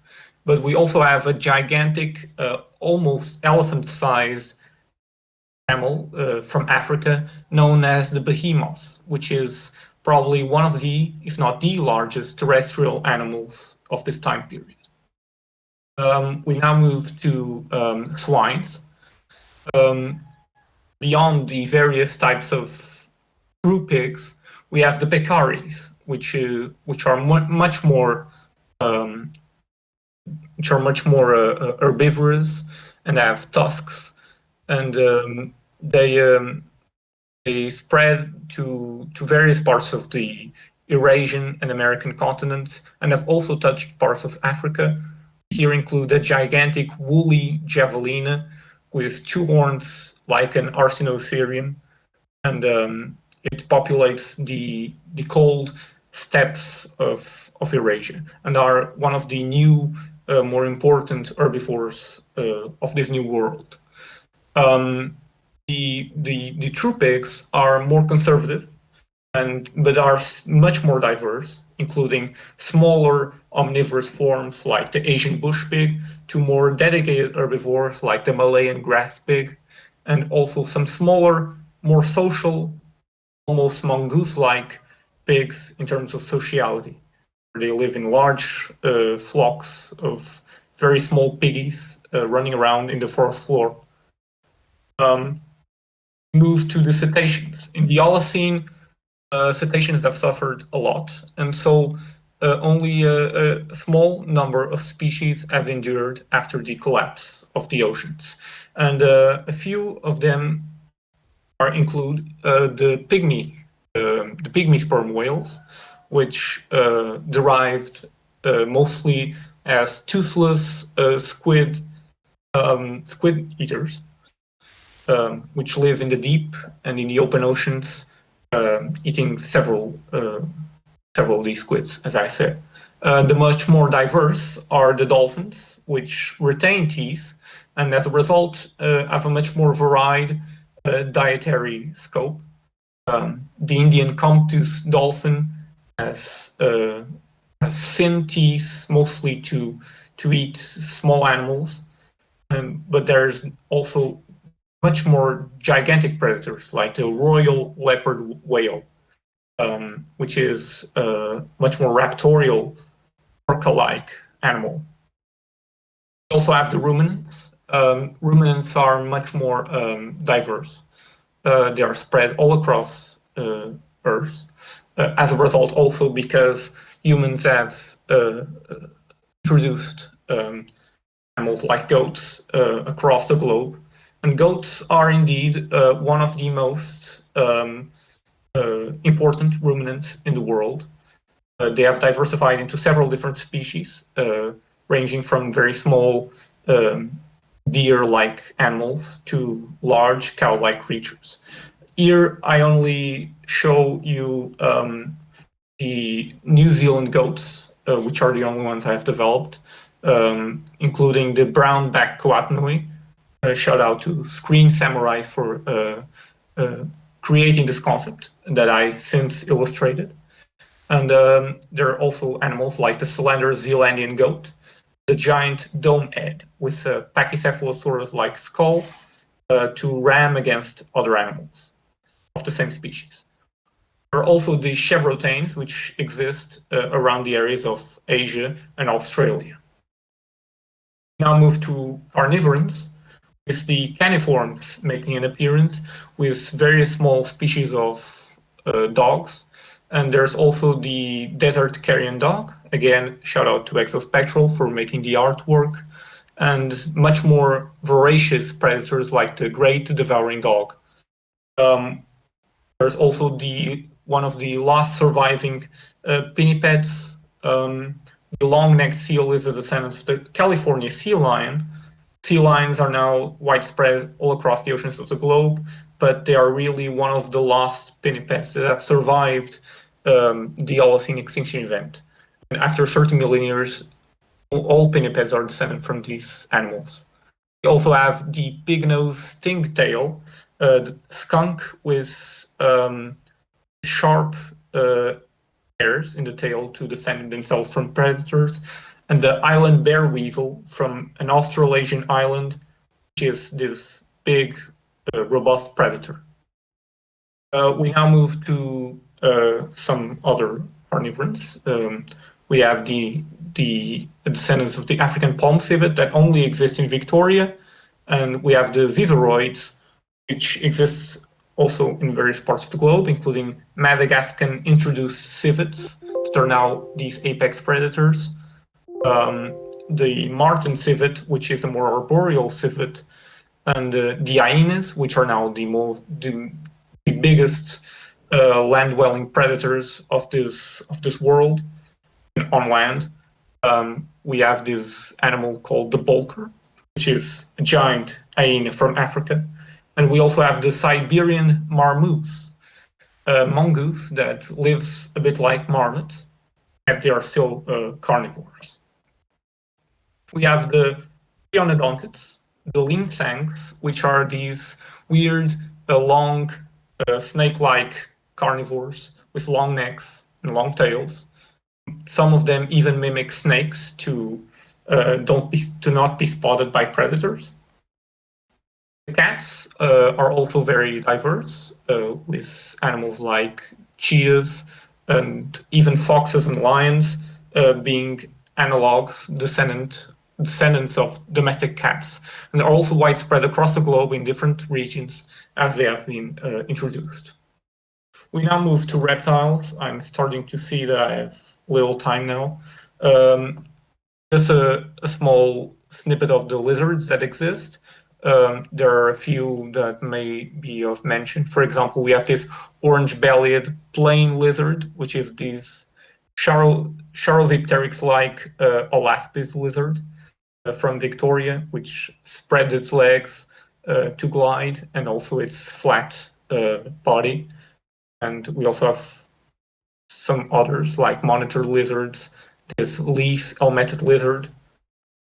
But we also have a gigantic, almost elephant-sized camel from Africa, known as the behemoth, which is probably one of the, if not the largest terrestrial animals of this time period. We now move to swine. Beyond the various types of true pigs, we have the peccaries, which are much more herbivorous and have tusks, and they spread to various parts of the Eurasian and American continents, and have also touched parts of Africa. Here include a gigantic woolly javelina with 2 horns like an Arsinotherium, and it populates the cold steppes of Eurasia, and are one of the new, more important herbivores of this new world. The true pigs are more conservative, but are much more diverse, including smaller omnivorous forms like the Asian bush pig, to more dedicated herbivores like the Malayan grass pig, and also some smaller, more social, almost mongoose-like pigs in terms of sociality. They live in large flocks of very small piggies running around in the forest floor. Move to the cetaceans. In the Holocene, cetaceans have suffered a lot, and so only a small number of species have endured after the collapse of the oceans. And a few of them include the pygmy sperm whales, which derived mostly as toothless squid squid eaters, which live in the deep and in the open oceans, eating several of these squids, as I said. The much more diverse are the dolphins, which retain teeth, and as a result have a much more varied dietary scope. The Indian comb-toothed dolphin has thin teeth, mostly to eat small animals, but there's also much more gigantic predators, like the royal leopard whale, which is a much more raptorial, orca-like animal. We also have the ruminants. Ruminants are much more diverse. They are spread all across Earth. As a result, also because humans have introduced animals like goats across the globe. And goats are indeed one of the most important ruminants in the world. They have diversified into several different species, ranging from very small deer-like animals to large cow-like creatures. Here I only show you the New Zealand goats, which are the only ones I've developed, including the brown-backed Koatanui. Shout out to Screen Samurai for creating this concept that I since illustrated. And there are also animals like the slender Zealandian goat, the giant dome-head with a Pachycephalosaurus-like skull to ram against other animals of the same species. There are also the chevrotains, which exist around the areas of Asia and Australia. Now move to carnivorans, with the caniforms making an appearance with various small species of dogs. And there's also the desert carrion dog. Again, shout out to Specposium for making the artwork. And much more voracious predators like the great devouring dog. There's also one of the last surviving pinnipeds. The long-necked seal is a descendant of the California sea lion. Sea lions are now widespread all across the oceans of the globe, but they are really one of the last pinnipeds that have survived the Holocene extinction event. And after 30 million years, all pinnipeds are descended from these animals. We also have the big-nosed stingtail, the skunk with sharp hairs in the tail to defend themselves from predators, and the island bear weasel from an Australasian island, which is this big, robust predator. We now move to some other carnivorans. We have the descendants of the African palm civet that only exist in Victoria, and we have the viveroids, which exists also in various parts of the globe, including Madagascan introduced civets that are now these apex predators. The marten civet, which is a more arboreal civet, and the hyenas, which are now the biggest land-dwelling predators of this world on land. We have this animal called the bolker, which is a giant hyena from Africa. And we also have the Siberian marmoose, a mongoose that lives a bit like marmots, and they are still carnivores. We have the Pteranodontids, the limfangs, which are these weird, long, snake-like carnivores with long necks and long tails. Some of them even mimic snakes to not be spotted by predators. The cats are also very diverse, with animals like cheetahs and even foxes and lions being analogs, descendants of domestic cats, and they're also widespread across the globe in different regions as they have been introduced. We now move to reptiles. I'm starting to see that I have little time now. Just a small snippet of the lizards that exist. There are a few that may be of mention. For example, we have this orange-bellied plain lizard, which is this Charovipteryx-like Olaspis lizard. from Victoria, which spreads its legs to glide, and also its flat body. And we also have some others like monitor lizards, this leaf helmeted lizard,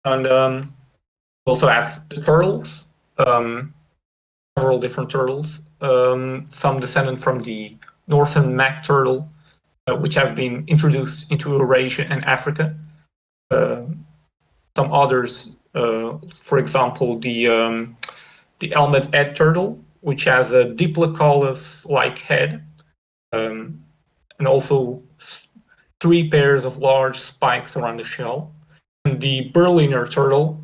and we also have the turtles, several different turtles, some descendant from the northern mac turtle, which have been introduced into Eurasia and Africa. Some others, for example, the helmet head turtle, which has a Diplocolus-like head, and also 3 pairs of large spikes around the shell. And the Berliner turtle,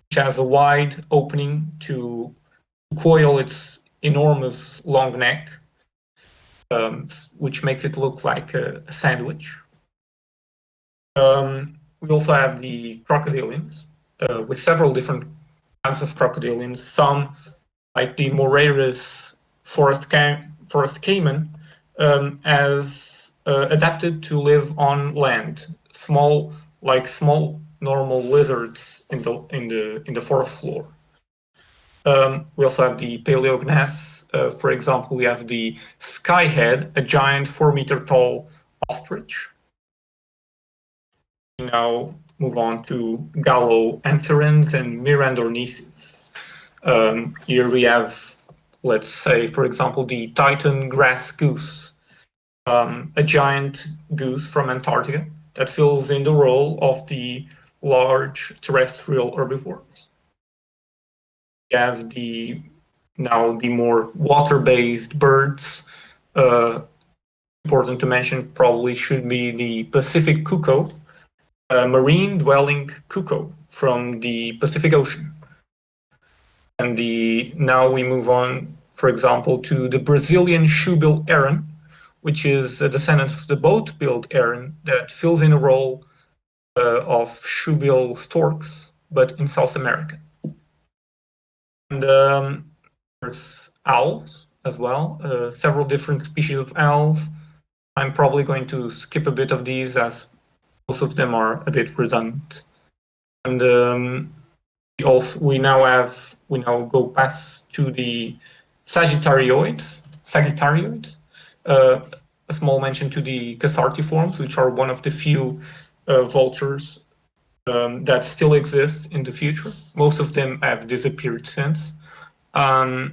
which has a wide opening to coil its enormous long neck, which makes it look like a sandwich. We also have the crocodilians, with several different types of crocodilians. Some, like the Moreira's forest caiman, have adapted to live on land, small normal lizards in the forest floor. We also have the paleognaths. For example, we have the skyhead, a giant 4-meter tall ostrich. We now move on to gallo-antherians and mirandornices. Here we have, let's say, for example, the Titan grass goose, a giant goose from Antarctica that fills in the role of the large terrestrial herbivores. We have the more water-based birds. Important to mention probably should be the Pacific cuckoo, a marine-dwelling cuckoo from the Pacific Ocean. And now we move on, for example, to the Brazilian shoe-billed heron, which is a descendant of the boat-billed heron that fills in a role of shoe-billed storks, but in South America. And there's owls as well, several different species of owls. I'm probably going to skip a bit of these as most of them are a bit redundant. And we now go past to the Sagittarioids. A small mention to the Casartiforms, which are one of the few vultures that still exist in the future. Most of them have disappeared since. Now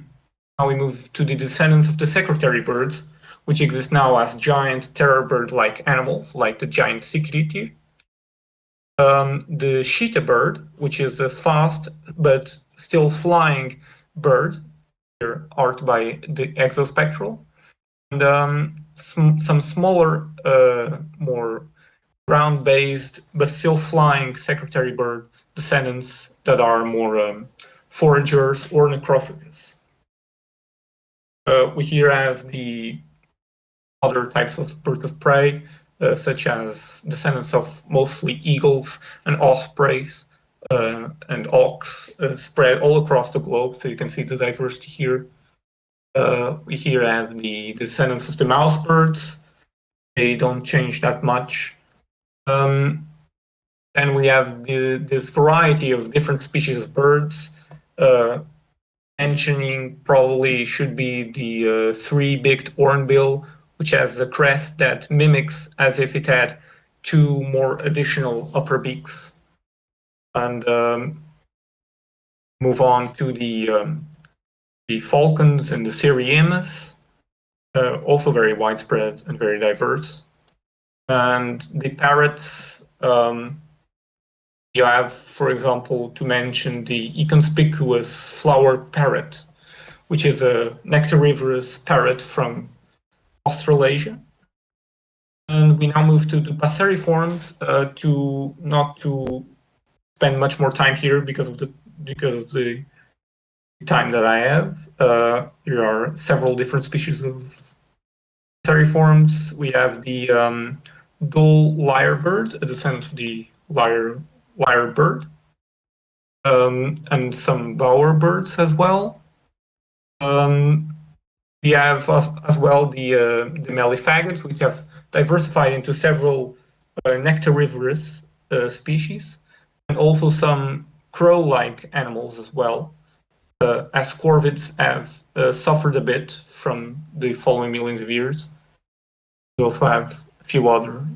we move to the descendants of the secretary birds, which exist now as giant terror bird-like animals, like the giant Sikriti. The cheetah bird, which is a fast but still flying bird, here arced by the exospectral, and some smaller, more ground-based but still flying secretary bird descendants that are more foragers or necrophagous. We here have the other types of birds of prey, such as descendants of mostly eagles and ospreys and auks, spread all across the globe, so you can see the diversity here. We here have the descendants of the mouse birds. They don't change that much. Then we have this variety of different species of birds. Mentioning probably should be the 3-beaked hornbill, which has a crest that mimics as if it had 2 more additional upper beaks. And move on to the falcons and the Seriemas, also very widespread and very diverse. And the parrots, you have, for example, to mention the inconspicuous flower parrot, which is a nectarivorous parrot from Australasia. And we now move to the passeriforms, not to spend much more time here because of the time that I have. There are several different species of passeriforms. We have the dull lyrebird, a descendant of the lyrebird, and some bowerbirds as well. We have as well the mellifagots, which have diversified into several nectarivorous species, and also some crow-like animals as well, as corvids have suffered a bit from the following millions of years. We also have a few other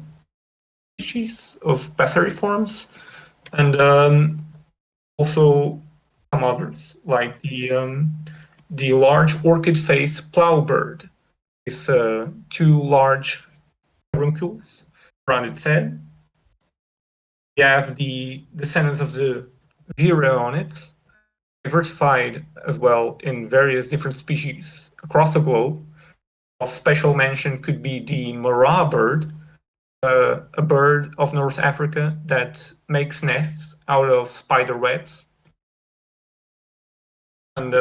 species of passeriforms, and also some others, like the large orchid-faced plowbird, with two large caruncles around its head. We have the descendants of the Viraonids, diversified as well in various different species across the globe. Of special mention could be the Moreira bird, a bird of North Africa that makes nests out of spider webs. And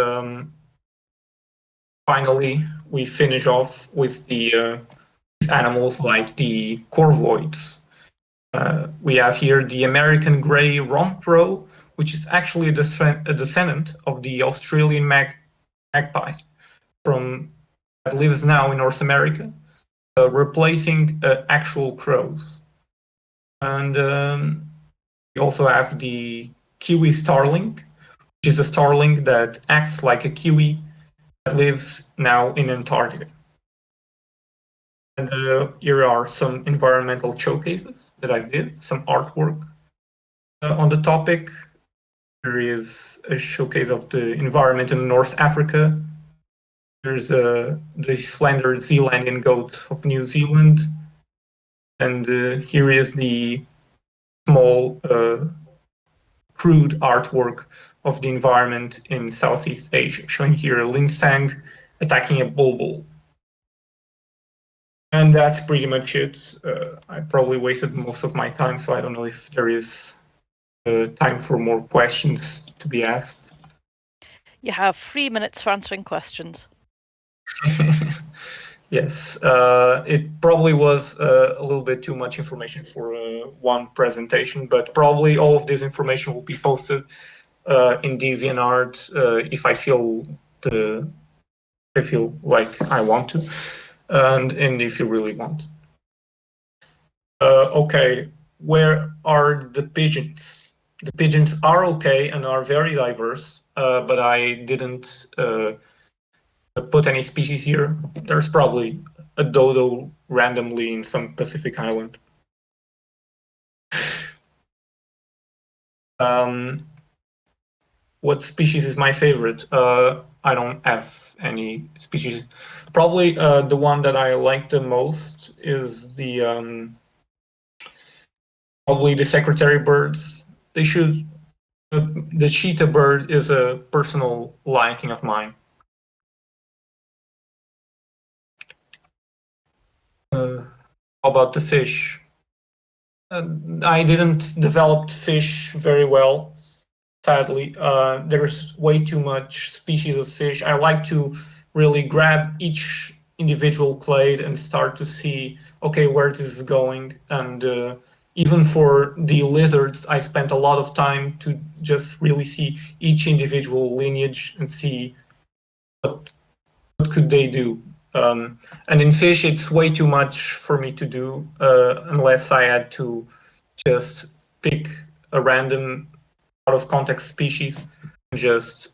finally, we finish off with the animals like the corvoids. We have here the American grey romp crow, which is actually a descendant of the Australian magpie that lives now in North America, replacing actual crows. And we also have the kiwi starling, which is a starling that acts like a kiwi that lives now in Antarctica. And here are some environmental showcases that I did, some artwork on the topic. There is a showcase of the environment in North Africa. There's the slender Zealandian goat of New Zealand. And here is the small crude artwork of the environment in Southeast Asia, showing here a linsang attacking a bulbul. And that's pretty much it. I probably wasted most of my time, so I don't know if there is time for more questions to be asked. You have 3 minutes for answering questions. Yes, it probably was a little bit too much information for one presentation, but probably all of this information will be posted in DeviantArt if I feel like I want to, and if you really want. Okay, where are the pigeons? The pigeons are okay and are very diverse, but I didn't put any species here. There's probably a dodo randomly in some Pacific island. What species is my favorite? I don't have any species. Probably the one that I like the most is probably the secretary birds. The cheetah bird is a personal liking of mine. How about the fish? I didn't develop fish very well, sadly. There's way too much species of fish. I like to really grab each individual clade and start to see, okay, where this is going. And even for the lizards, I spent a lot of time to just really see each individual lineage and see what could they do. And in fish, it's way too much for me to do unless I had to just pick a random out of context species and just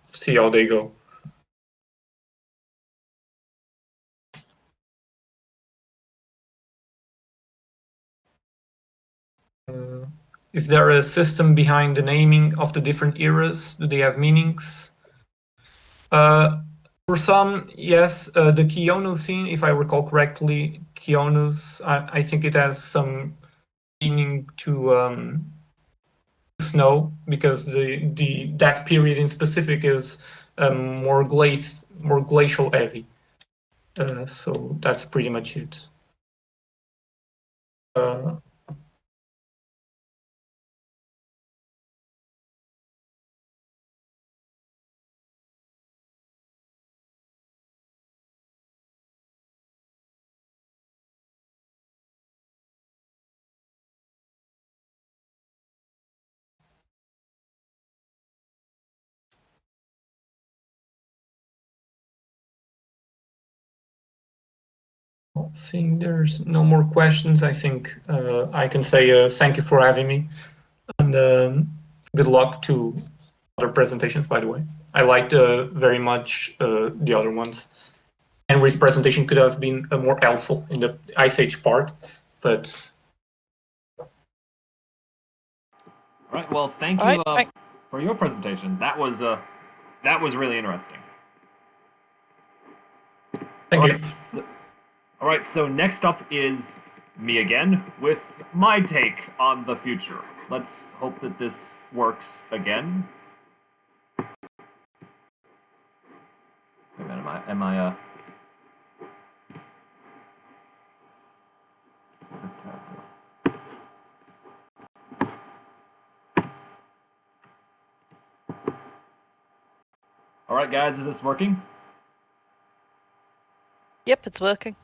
see how they go. Is there a system behind the naming of the different eras? Do they have meanings? For some, yes. The Holocene, if I recall correctly, Keonus, I think it has some meaning to snow, because that period in specific is more glacial heavy. So that's pretty much it. Seeing there's no more questions, I think I can say thank you for having me, and good luck to other presentations, by the way. I liked very much the other ones. Henry's presentation could have been more helpful in the Ice Age part, but... All right, well, thank All you right, for your presentation. That was really interesting. Thank you. All right, so next up is me again with my take on the future. Let's hope that this works again. Wait a minute, am I All right, guys, is this working? Yep, it's working.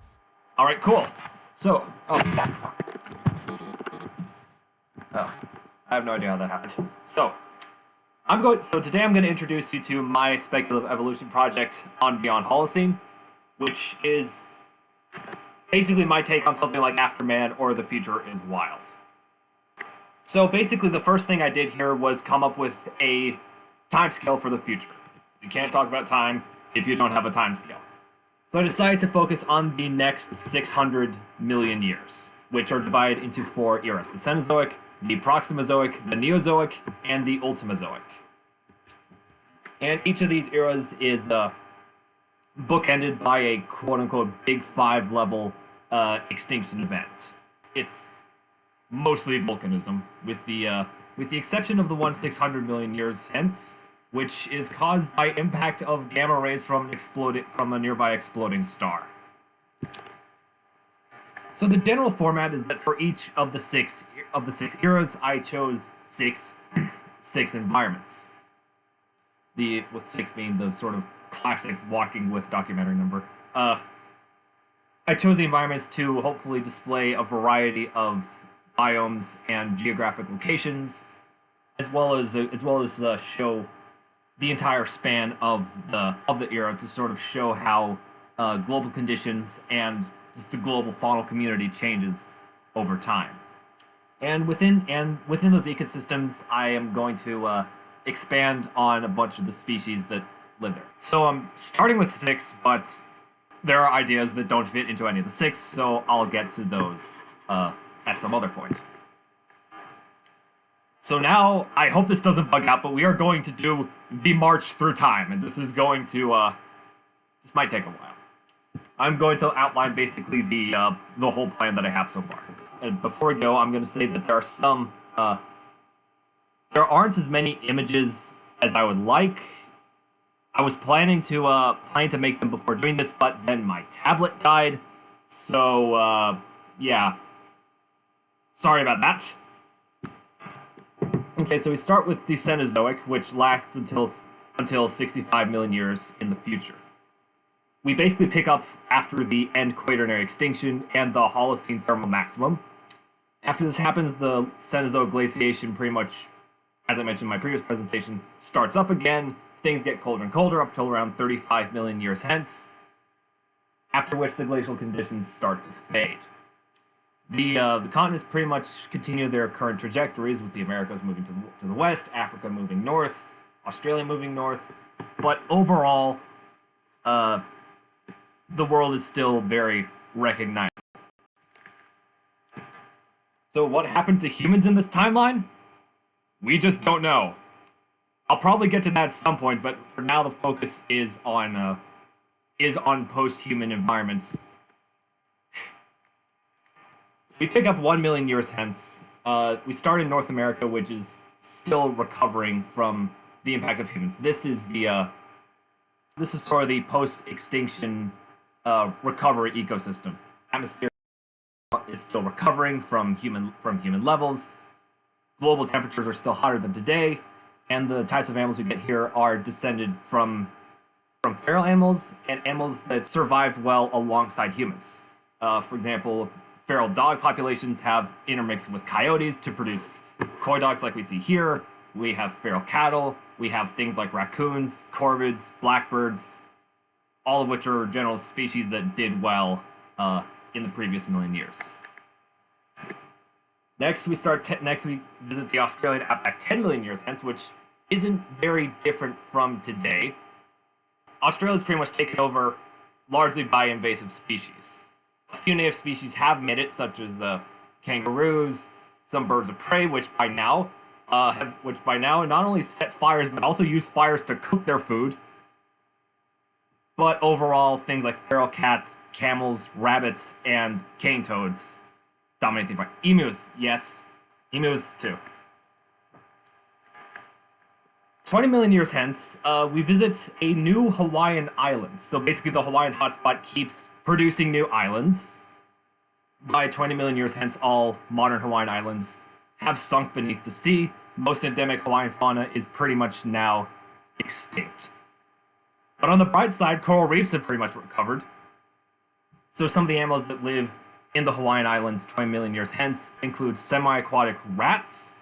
All right, cool. So, oh, I have no idea how that happened. So today I'm going to introduce you to my speculative evolution project on Beyond Holocene, which is basically my take on something like Afterman or The Future is Wild. So basically, the first thing I did here was come up with a timescale for the future. You can't talk about time if you don't have a timescale. So I decided to focus on the next 600 million years, which are divided into 4 eras: the Cenozoic, the Proximozoic, the Neozoic, and the Ultimazoic. And each of these eras is bookended by a quote-unquote Big 5 level extinction event. It's mostly volcanism, with the exception of the one 600 million years hence, which is caused by impact of gamma rays from a nearby exploding star. So the general format is that for each of the six eras, I chose six environments. With 6 being the sort of classic Walking With documentary number. I chose the environments to hopefully display a variety of biomes and geographic locations, as well as show the entire span of the era, to sort of show how global conditions and just the global faunal community changes over time. And within those ecosystems, I am going to expand on a bunch of the species that live there. So I'm starting with 6, but there are ideas that don't fit into any of the 6, so I'll get to those at some other point. So now, I hope this doesn't bug out, but we are going to do the march through time, and this is going to, this might take a while. I'm going to outline basically the whole plan that I have so far. And before we go, I'm going to say that there are there aren't as many images as I would like. I was planning to make them before doing this, but then my tablet died, so, yeah. Sorry about that. Okay, so we start with the Cenozoic, which lasts until 65 million years in the future. We basically pick up after the end Quaternary extinction and the Holocene thermal maximum. After this happens, the Cenozoic glaciation pretty much, as I mentioned in my previous presentation, starts up again. Things get colder and colder up till around 35 million years hence, after which the glacial conditions start to fade. The continents pretty much continue their current trajectories, with the Americas moving to the west, Africa moving north, Australia moving north, but overall, the world is still very recognizable. So what happened to humans in this timeline? We just don't know. I'll probably get to that at some point, but for now the focus is on post-human environments. We pick up 1 million years hence. We start in North America, which is still recovering from the impact of humans. This is sort of the post-extinction recovery ecosystem. Atmosphere is still recovering from human levels. Global temperatures are still hotter than today, and the types of animals we get here are descended from feral animals and animals that survived well alongside humans. For example, feral dog populations have intermixed with coyotes to produce coy dogs like we see here. We have feral cattle. We have things like raccoons, corvids, blackbirds, all of which are general species that did well in the previous million years. Next, we visit the Australian outback 10 million years hence, which isn't very different from today. Australia's pretty much taken over largely by invasive species. A few native species have made it, such as kangaroos, some birds of prey, which by now not only set fires but also use fires to cook their food. But overall, things like feral cats, camels, rabbits, and cane toads dominate the environment. Emus, yes, emus too. 20 million years hence, we visit a new Hawaiian island. So basically the Hawaiian hotspot keeps producing new islands. By 20 million years hence, all modern Hawaiian islands have sunk beneath the sea. Most endemic Hawaiian fauna is pretty much now extinct. But on the bright side, coral reefs have pretty much recovered. So some of the animals that live in the Hawaiian Islands 20 million years hence include semi-aquatic rats,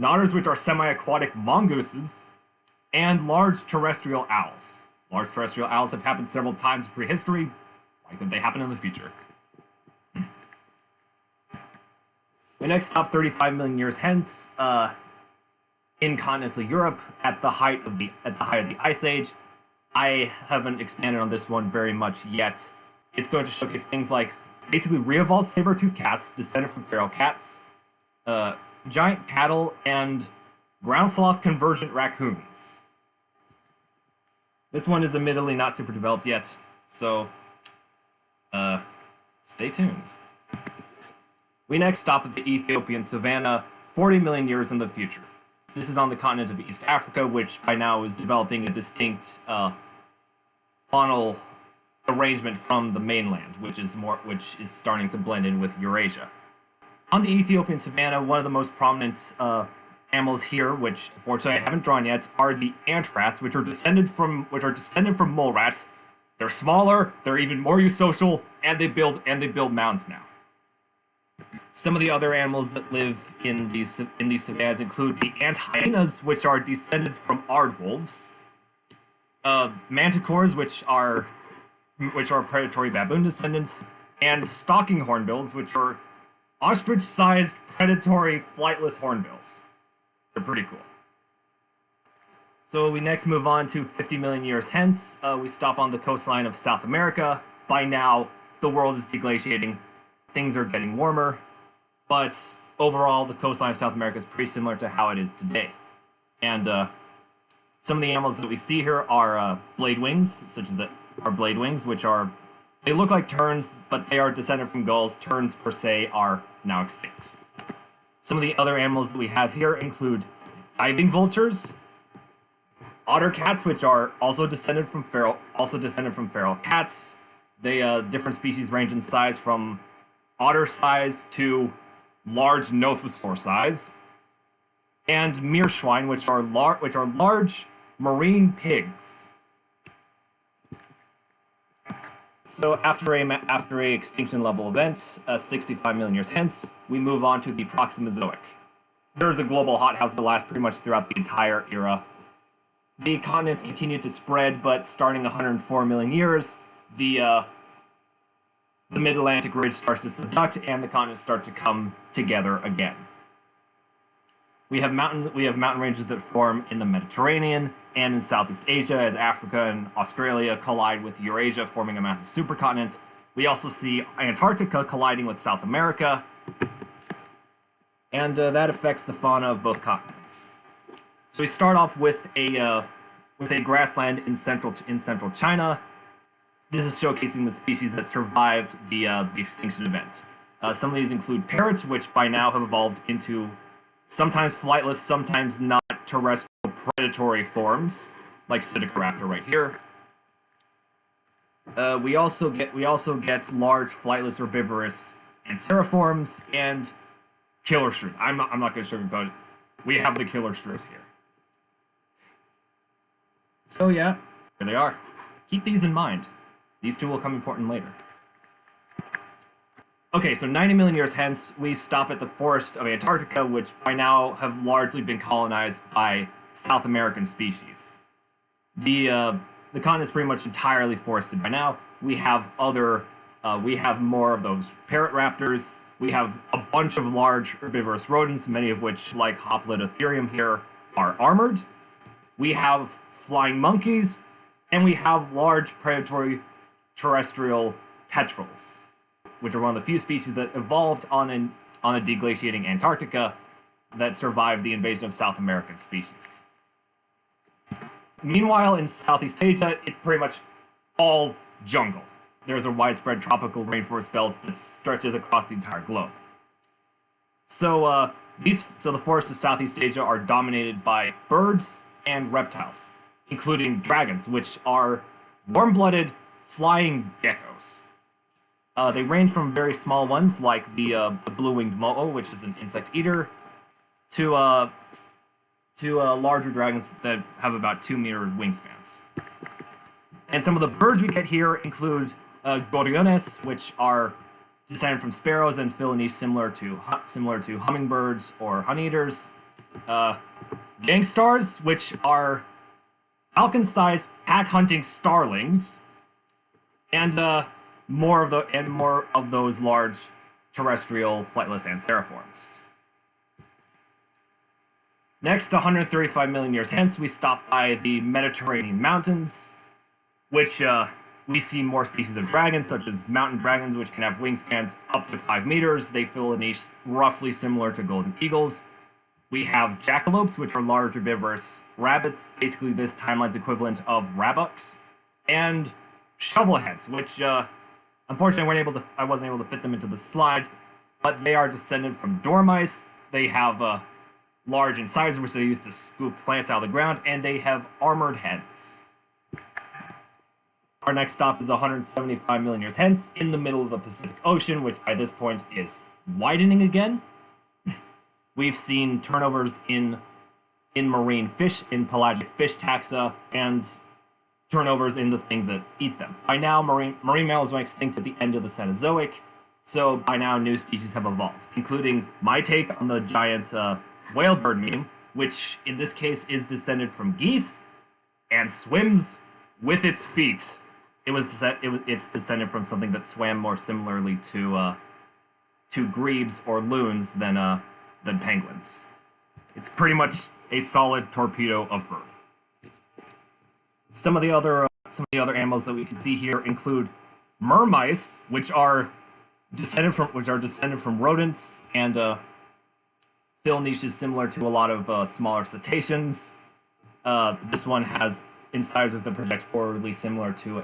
otters, which are semi-aquatic mongooses, and large terrestrial owls. Large terrestrial owls have happened several times in prehistory. Why couldn't they happen in the future? We next stop 35 million years hence in continental Europe at the height of the Ice Age. I haven't expanded on this one very much yet. It's going to showcase things like basically re-evolved saber-toothed cats descended from feral cats, giant cattle, and ground sloth convergent raccoons. This one is admittedly not super developed yet, so stay tuned. We next stop at the Ethiopian savanna 40 million years in the future. This is on the continent of East Africa, which by now is developing a distinct faunal arrangement from the mainland, which is starting to blend in with Eurasia. On the Ethiopian savanna, one of the most prominent animals here, which unfortunately I haven't drawn yet, are the ant rats, which are descended from mole rats. They're smaller, they're even more eusocial, and they build mounds now. Some of the other animals that live in these savannas include the ant hyenas, which are descended from aardwolves, manticores, which are predatory baboon descendants, and stalking hornbills, which are ostrich-sized predatory flightless hornbills. They're pretty cool. So we next move on to 50 million years hence. We stop on the coastline of South America. By now, the world is deglaciating. Things are getting warmer, but overall, the coastline of South America is pretty similar to how it is today. And some of the animals that we see here are blade wings, which they look like terns, but they are descended from gulls. Terns per se are now extinct. Some of the other animals that we have here include diving vultures, otter cats, which are also descended from feral cats. They different species range in size from otter size to large nothosaur size, and meerschwein, which are large marine pigs. So after a extinction level event, 65 million years hence, we move on to the Proximozoic. There's a global hothouse that lasts pretty much throughout the entire era. The continents continue to spread, but starting 104 million years, the mid-Atlantic ridge starts to subduct, and the continents start to come together again. We have mountain ranges that form in the Mediterranean and in Southeast Asia as Africa and Australia collide with Eurasia, forming a massive supercontinent. We also see Antarctica colliding with South America, and that affects the fauna of both continents. So we start off with a grassland in central China. This is showcasing the species that survived the extinction event. Some of these include parrots, which by now have evolved into sometimes flightless, sometimes not terrestrial predatory forms, like Psittacoraptor right here. We also get large flightless herbivorous anseriforms and killer shrews. I'm not going to sugarcoat it. We have the killer shrews here. So yeah, here they are. Keep these in mind. These two will come important later. Okay, so 90 million years hence, we stop at the forests of Antarctica, which by now have largely been colonized by South American species. The continent is pretty much entirely forested by now. We have other We have more of those parrot raptors. We have a bunch of large herbivorous rodents, many of which, like Hoplithotherium here, are armored. We have flying monkeys, and we have large predatory terrestrial petrels, which are one of the few species that evolved on a deglaciating Antarctica that survived the invasion of South American species. Meanwhile, in Southeast Asia, it's pretty much all jungle. There's a widespread tropical rainforest belt that stretches across the entire globe. So the forests of Southeast Asia are dominated by birds and reptiles, including dragons, which are warm-blooded flying geckos. They range from very small ones, like the blue-winged mo'o, which is an insect eater, to larger dragons that have about 2-meter wingspans. And some of the birds we get here include gorriones, which are descended from sparrows and fill a niche similar to hummingbirds or honeyeaters. Gangstars, which are falcon-sized pack-hunting starlings, and more of those large terrestrial flightless anseriforms. Next, 135 million years hence, we stop by the Mediterranean mountains, which we see more species of dragons, such as mountain dragons, which can have wingspans up to 5 meters. They fill a niche roughly similar to golden eagles. We have jackalopes, which are large herbivorous rabbits, basically this timeline's equivalent of rabucks, and shovelheads, which unfortunately I wasn't able to fit them into the slide, but they are descended from dormice. They have large incisors, which they use to scoop plants out of the ground, and they have armored heads. Our next stop is 175 million years hence, in the middle of the Pacific Ocean, which by this point is widening again. We've seen turnovers in marine fish, in pelagic fish taxa, and turnovers in the things that eat them. By now, marine mammals went extinct at the end of the Cenozoic, so by now new species have evolved, including my take on the giant whalebird meme, which in this case is descended from geese and swims with its feet. It's descended from something that swam more similarly to grebes or loons than penguins. It's pretty much a solid torpedo of bird. Some of the other animals that we can see here include mermice, which are descended from rodents and fill niches similar to a lot of smaller cetaceans. This one has incisors that project forwardly, similar to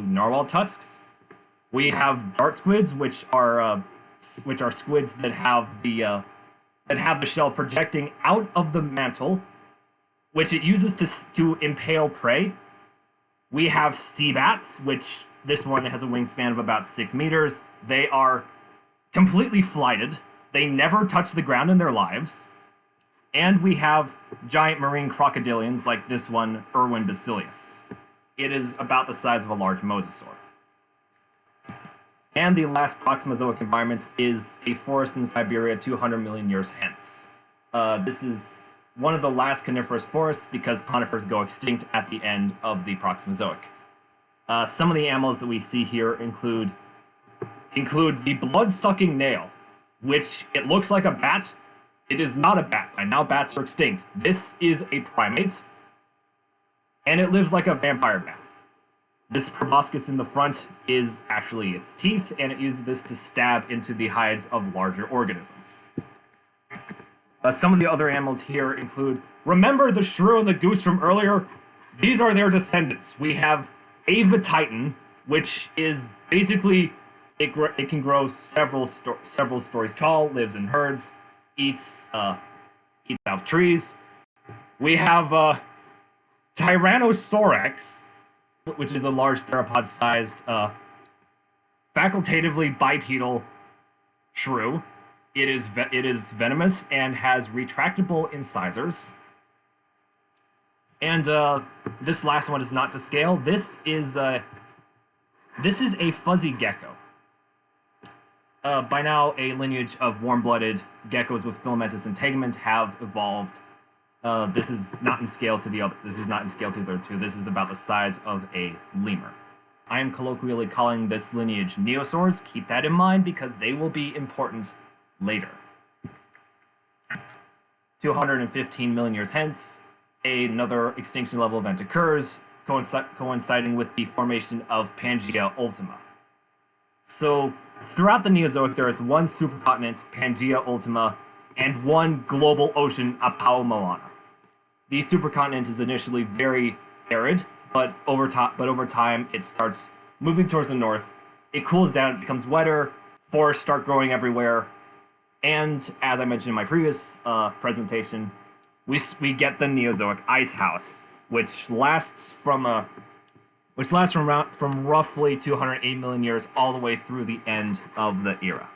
narwhal tusks. We have dart squids, which are squids that have the shell projecting out of the mantle, which it uses to impale prey. We have sea bats, which this one has a wingspan of about 6 meters. They are completely flighted. They never touch the ground in their lives. And we have giant marine crocodilians like this one, Irwin basileus. It is about the size of a large mosasaur. And the last Proximozoic environment is a forest in Siberia 200 million years hence. This is one of the last coniferous forests because conifers go extinct at the end of the Proximozoic. Some of the animals that we see here include the blood-sucking nail, which it looks like a bat. It is not a bat. By now, bats are extinct. This is a primate, and it lives like a vampire bat. This proboscis in the front is actually its teeth, and it uses this to stab into the hides of larger organisms. Some of the other animals here include, remember the shrew and the goose from earlier? These are their descendants. We have Ava Titan, which is basically, it can grow several stories tall, lives in herds, eats out trees. We have Tyrannosaurus, which is a large theropod-sized, facultatively bipedal shrew. It is venomous and has retractable incisors. And this last one is not to scale. This is a fuzzy gecko. By now, a lineage of warm-blooded geckos with filamentous integument have evolved. This is not in scale to the other. This is not in scale to the other two. This is about the size of a lemur. I am colloquially calling this lineage Neosaurs. Keep that in mind because they will be important later. 215 million years hence, another extinction level event occurs, coinciding with the formation of Pangea Ultima. So, throughout the Neozoic, there is one supercontinent, Pangea Ultima, and one global ocean, Apao Moana. The supercontinent is initially very arid, but over time it starts moving towards the north. It cools down, it becomes wetter, forests start growing everywhere, and as I mentioned in my previous presentation, we get the Neozoic ice house, which lasts from roughly 208 million years all the way through the end of the era.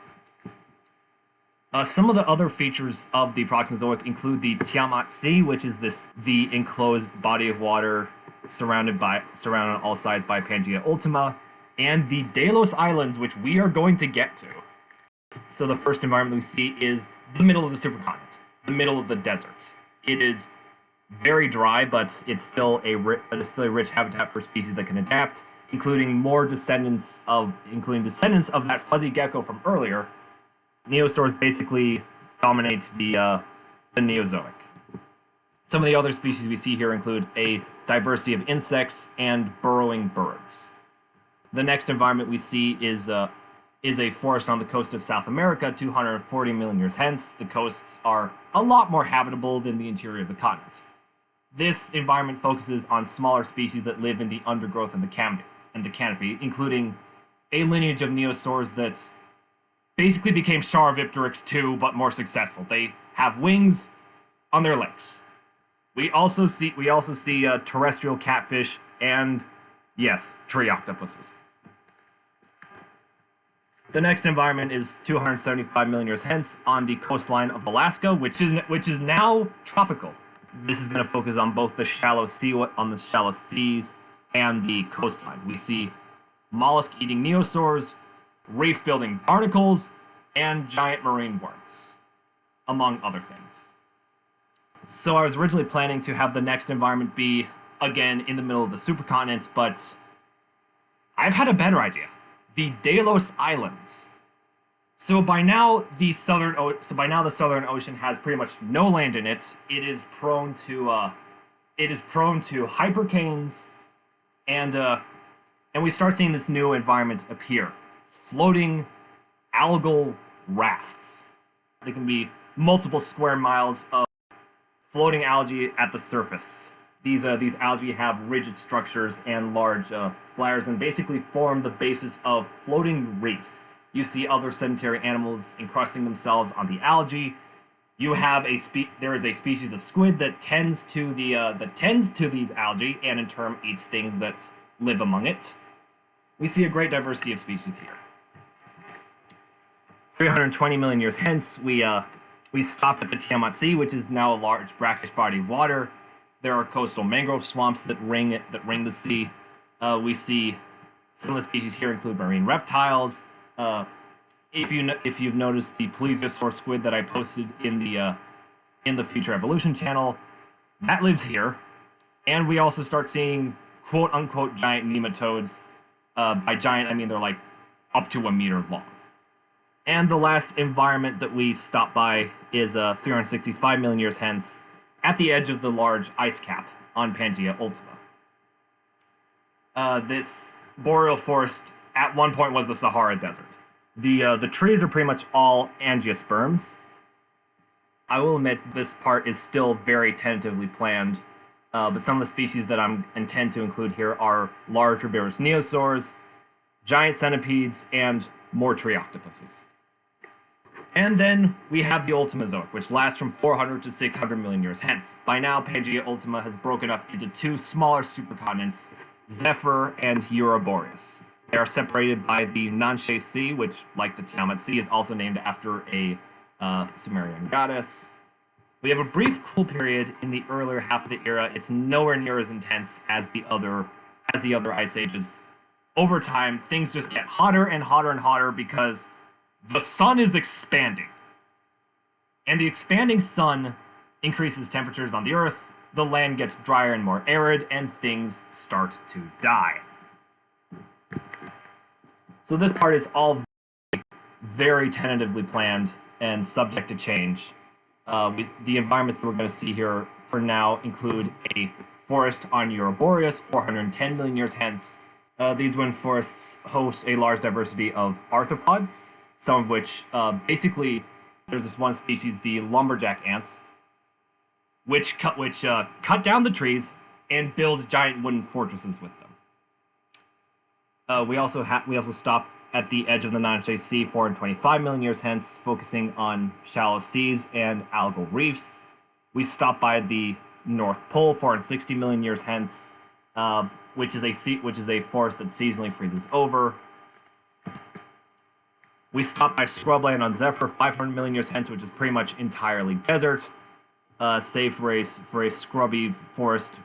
Some of the other features of the Proterozoic include the Tiamat Sea, which is the enclosed body of water surrounded on all sides by Pangea Ultima, and the Delos Islands, which we are going to get to. So the first environment we see is the middle of the supercontinent, the middle of the desert. It is very dry, but it's still a rich habitat for species that can adapt, including descendants of that fuzzy gecko from earlier. Neosaurs basically dominate the Neozoic. Some of the other species we see here include a diversity of insects and burrowing birds. The next environment we see is a forest on the coast of South America, 240 million years hence. The coasts are a lot more habitable than the interior of the continent. This environment focuses on smaller species that live in the undergrowth and the canopy, including a lineage of Neosaurs that basically became Charavipteryx 2, but more successful. They have wings on their legs. We also see terrestrial catfish and, yes, tree octopuses. The next environment is 275 million years hence on the coastline of Alaska, which is now tropical. This is going to focus on both the shallow seas and the coastline. We see mollusk-eating Neosaurs, reef-building barnacles, and giant marine worms, among other things. So I was originally planning to have the next environment be, again, in the middle of the supercontinent, but I've had a better idea. The Delos Islands. So by now the Southern Ocean has pretty much no land in it. It is prone to hypercanes, and we start seeing this new environment appear. Floating algal rafts. They can be multiple square miles of floating algae at the surface. These algae have rigid structures and large bladders and basically form the basis of floating reefs. You see other sedentary animals encrusting themselves on the algae. There is a species of squid that tends to these algae and in turn eats things that live among it. We see a great diversity of species here. 320 million years hence, we stop at the Tiamat Sea, which is now a large brackish body of water. There are coastal mangrove swamps that ring the sea. We see some of the species here include marine reptiles. If you've noticed the plesiosaur squid that I posted in the Future Evolution channel, that lives here. And we also start seeing quote unquote giant nematodes. By giant, I mean they're like up to 1 meter long. And the last environment that we stop by is 365 million years hence, at the edge of the large ice cap on Pangea Ultima. This boreal forest at one point was the Sahara Desert. The trees are pretty much all angiosperms. I will admit this part is still very tentatively planned, but some of the species that I intend to include here are large herbivorous neosaurs, giant centipedes, and more tree octopuses. And then we have the Ultimazoic, which lasts from 400 to 600 million years hence. By now, Pangea Ultima has broken up into two smaller supercontinents, Zephyr and Ouroboros. They are separated by the Nanshe Sea, which, like the Tiamat Sea, is also named after a Sumerian goddess. We have a brief cool period in the earlier half of the era. It's nowhere near as intense as the other ice ages. Over time, things just get hotter and hotter and hotter because the sun is expanding. And the expanding sun increases temperatures on the Earth, the land gets drier and more arid, and things start to die. So this part is all very tentatively planned and subject to change. The environments that we're going to see here for now include a forest on Ouroboreas 410 million years hence. These wind forests host a large diversity of arthropods, some of which basically there's this one species, the lumberjack ants, which cut down the trees and build giant wooden fortresses with them. We also stop at the edge of the non-shade sea 425 million years hence, focusing on shallow seas and algal reefs. We stop by the North Pole 460 million years hence, which is a forest that seasonally freezes over. We stop by scrubland on Zephyr 500 million years hence, which is pretty much entirely desert, save for a scrubby forest,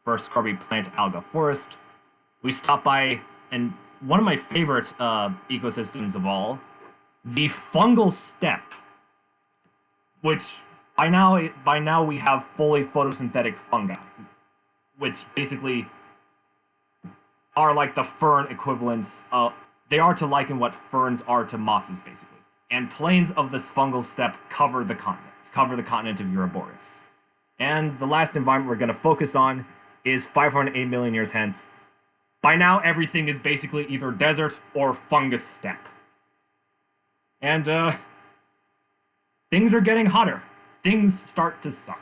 for a scrubby plant alga forest. We stop by, and one of my favorite ecosystems of all, the fungal steppe, which by now we have fully photosynthetic fungi, which basically are like the fern equivalents of, they are to liken what ferns are to mosses, basically. And plains of this fungal steppe cover the continent of Ouroboreas. And the last environment we're going to focus on is 508 million years hence. By now, everything is basically either desert or fungus steppe. And, things are getting hotter. Things start to suck.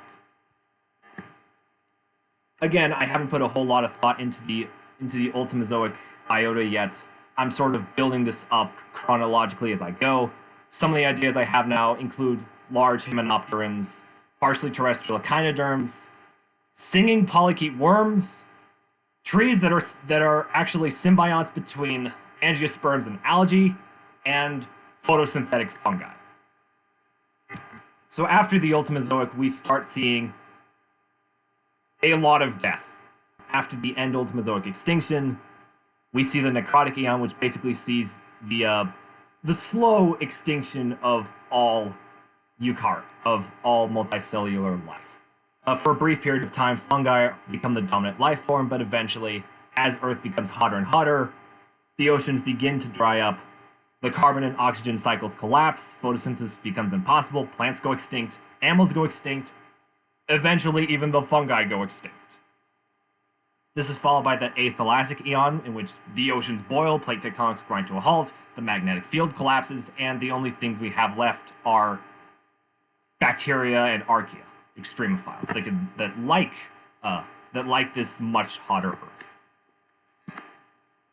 Again, I haven't put a whole lot of thought into the Ultimazoic iota yet. I'm sort of building this up chronologically as I go. Some of the ideas I have now include large hymenopterans, partially terrestrial echinoderms, singing polychaete worms, trees that are actually symbionts between angiosperms and algae, and photosynthetic fungi. So after the Ultimazoic, we start seeing a lot of death. After the end Ultimazoic extinction, we see the necrotic eon, which basically sees the slow extinction of all eukarya, of all multicellular life. For a brief period of time, fungi become the dominant life form, but eventually, as Earth becomes hotter and hotter, the oceans begin to dry up, the carbon and oxygen cycles collapse, photosynthesis becomes impossible, plants go extinct, animals go extinct, eventually even the fungi go extinct. This is followed by the Athalassic eon, in which the oceans boil, plate tectonics grind to a halt, the magnetic field collapses, and the only things we have left are bacteria and archaea, extremophiles, that like this much hotter Earth.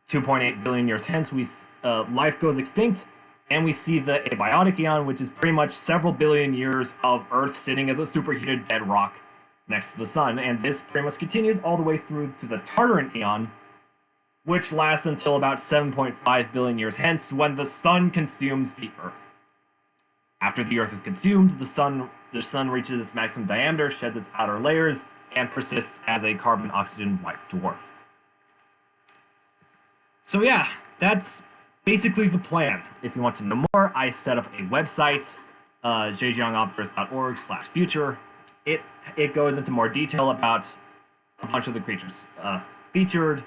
2.8 billion years hence, life goes extinct, and we see the abiotic eon, which is pretty much several billion years of Earth sitting as a superheated bedrock next to the sun, and this pretty much continues all the way through to the Tartaran eon, which lasts until about 7.5 billion years hence, when the sun consumes the Earth. After the Earth is consumed, the sun reaches its maximum diameter, sheds its outer layers, and persists as a carbon-oxygen white dwarf. So yeah, that's basically the plan. If you want to know more, I set up a website, zhejiangopterus.org/future. It goes into more detail about a bunch of the creatures featured,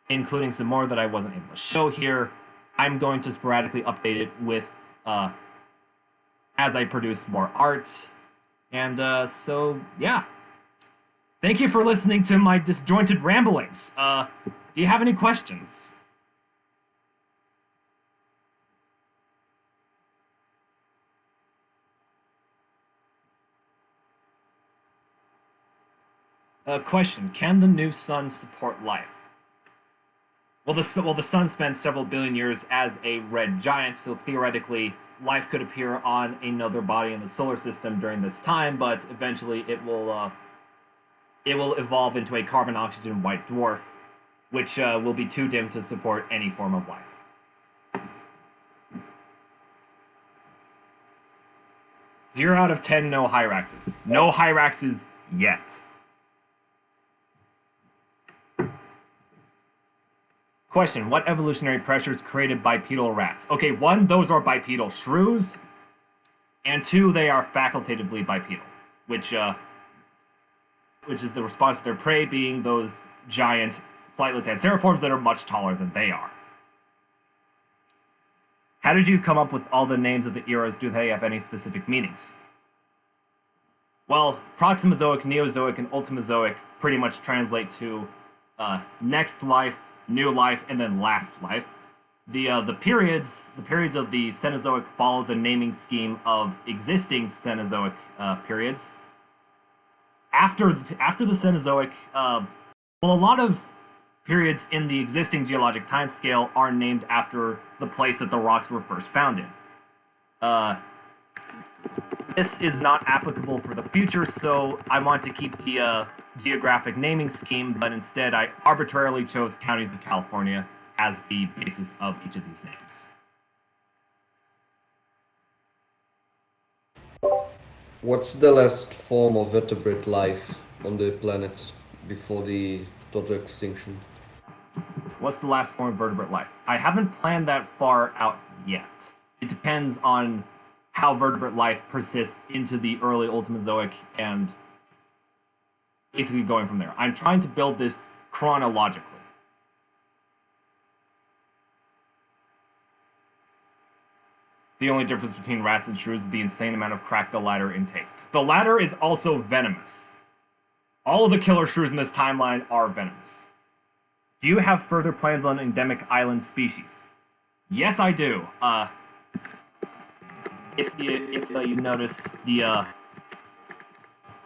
including some more that I wasn't able to show here. I'm going to sporadically update it with as I produce more art. And so, yeah. Thank you for listening to my disjointed ramblings. Do you have any questions? Question: can the new sun support life? Well, the sun spent several billion years as a red giant, so theoretically, life could appear on another body in the solar system during this time, but eventually it will evolve into a carbon-oxygen white dwarf, which will be too dim to support any form of life. Zero out of 10, no Hyraxes. No Hyraxes yet. Question: what evolutionary pressures created bipedal rats? Okay, one, those are bipedal shrews, and two, they are facultatively bipedal, which is the response to their prey being those giant flightless anseriforms that are much taller than they are. How did you come up with all the names of the eras? Do they have any specific meanings? Well, Proximazoic, Neozoic, and Ultimazoic pretty much translate to next life, new life, and then last life. The periods of the Cenozoic follow the naming scheme of existing Cenozoic periods. After the Cenozoic, well, a lot of periods in the existing geologic timescale are named after the place that the rocks were first found in. This is not applicable for the future, so I want to keep the geographic naming scheme, but instead I arbitrarily chose counties of California as the basis of each of these names. What's the last form of vertebrate life on the planet before the total extinction? What's the last form of vertebrate life? I haven't planned that far out yet. It depends on how vertebrate life persists into the early Ultimazoic and basically going from there. I'm trying to build this chronologically. The only difference between rats and shrews is the insane amount of crack the latter intakes. The latter is also venomous. All of the killer shrews in this timeline are venomous. Do you have further plans on endemic island species? Yes, I do. If you noticed, the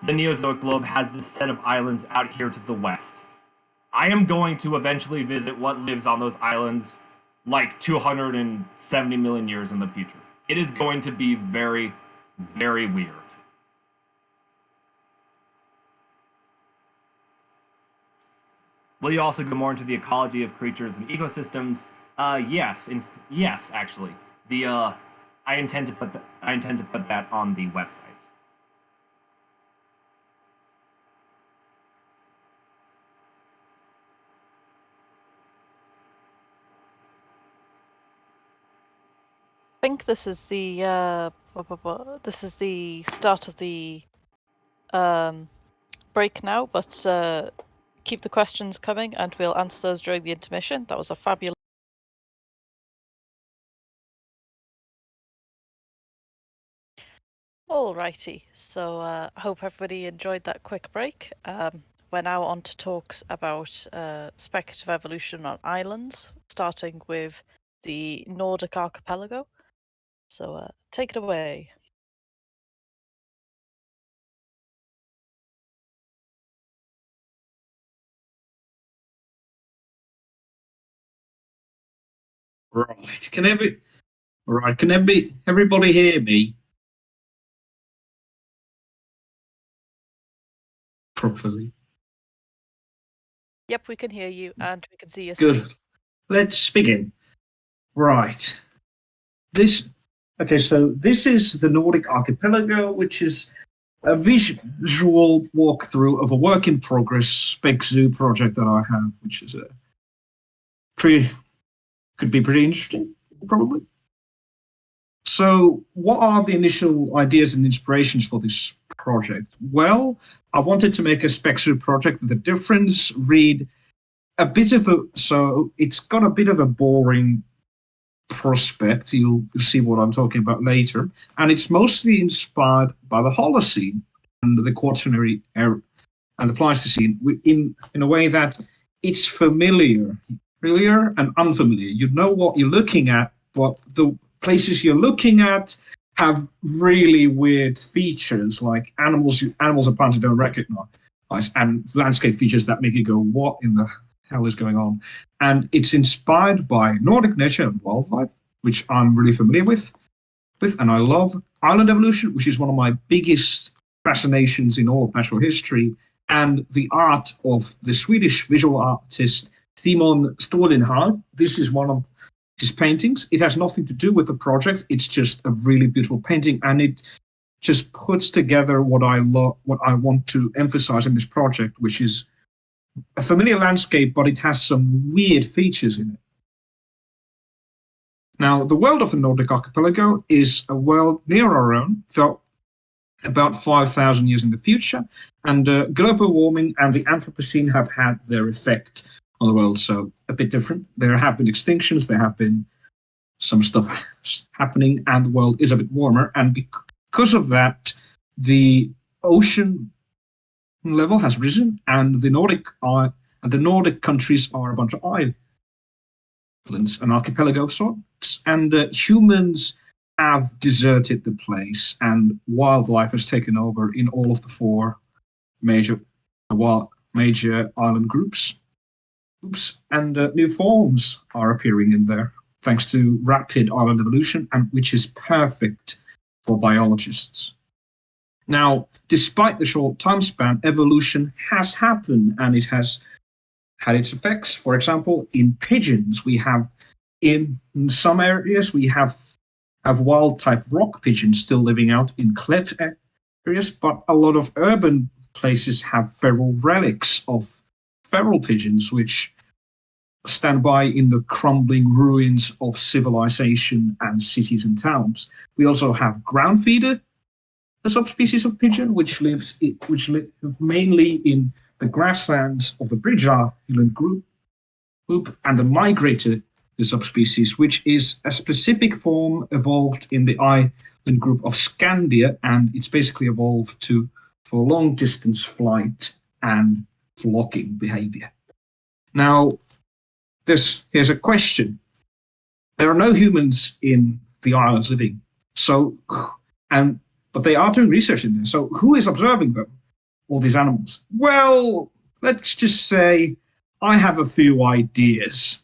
Neozoic globe has this set of islands out here to the west. I am going to eventually visit what lives on those islands like 270 million years in the future. It is going to be very, very weird. Will you also go more into the ecology of creatures and ecosystems? Yes, actually. I intend to put that on the website. I think this is the start of the break now, but keep the questions coming and we'll answer those during the intermission. That was a fabulous. Alrighty, so I hope everybody enjoyed that quick break. We're now on to talks about speculative evolution on islands, starting with the Nordic Archipelago. So take it away. Right. Can everybody hear me properly? Yep, we can hear you and we can see your screen. Good. Let's begin. Right. So this is the Nordic Archipelago, which is a visual walkthrough of a work in progress Speczoo project that I have, which is could be pretty interesting, probably. So what are the initial ideas and inspirations for this project? Well, I wanted to make a Speczoo project with a difference, so it's got a bit of a boring prospect. You'll see what I'm talking about later. And it's mostly inspired by the Holocene and the Quaternary era and the Pleistocene in a way that it's familiar and unfamiliar. You know what you're looking at, but the places you're looking at have really weird features, like animals and plants you don't recognize, and landscape features that make you go, what in the hell is going on? And it's inspired by Nordic nature and wildlife, which I'm really familiar with, and I love island evolution, which is one of my biggest fascinations in all of natural history, and the art of the Swedish visual artist Simon Stålenhag. This is one of his paintings. It has nothing to do with the project. It's just a really beautiful painting, and it just puts together what I want to emphasize in this project, which is a familiar landscape, but it has some weird features in it. Now, the world of the Nordic Archipelago is a world near our own, felt about 5,000 years in the future, and global warming and the Anthropocene have had their effect on the world, so a bit different. There have been extinctions, there have been some stuff happening, and the world is a bit warmer. And because of that, the ocean level has risen, and the Nordic countries are a bunch of islands, an archipelago of sorts, and humans have deserted the place, and wildlife has taken over in all of the four major island groups. And new forms are appearing in there, thanks to rapid island evolution, and which is perfect for biologists. Now, despite the short time span, evolution has happened, and it has had its effects. For example, in pigeons, we have in some areas we have wild type rock pigeons still living out in cleft areas, but a lot of urban places have feral relics of feral pigeons, which stand by in the crumbling ruins of civilization and cities and towns. We also have ground feeder, a subspecies of pigeon which live mainly in the grasslands of the Bridge Island group, and the migrator, the subspecies, which is a specific form evolved in the island group of Scandia, and it's basically evolved for long distance flight and flocking behavior. Now, here's a question. There are no humans in the islands living, but they are doing research in there. So who is observing them, all these animals? Well, let's just say I have a few ideas.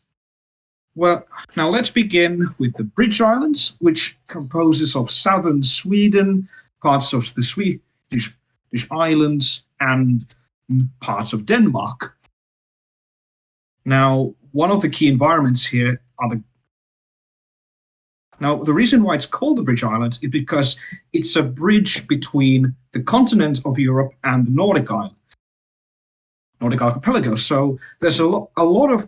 Well, now let's begin with the Bridge Islands, which composes of southern Sweden, parts of the Swedish islands, and parts of Denmark. Now, one of the key environments here are the reason why it's called the Bridge Islands is because it's a bridge between the continent of Europe and the Nordic archipelago. So there's a lot of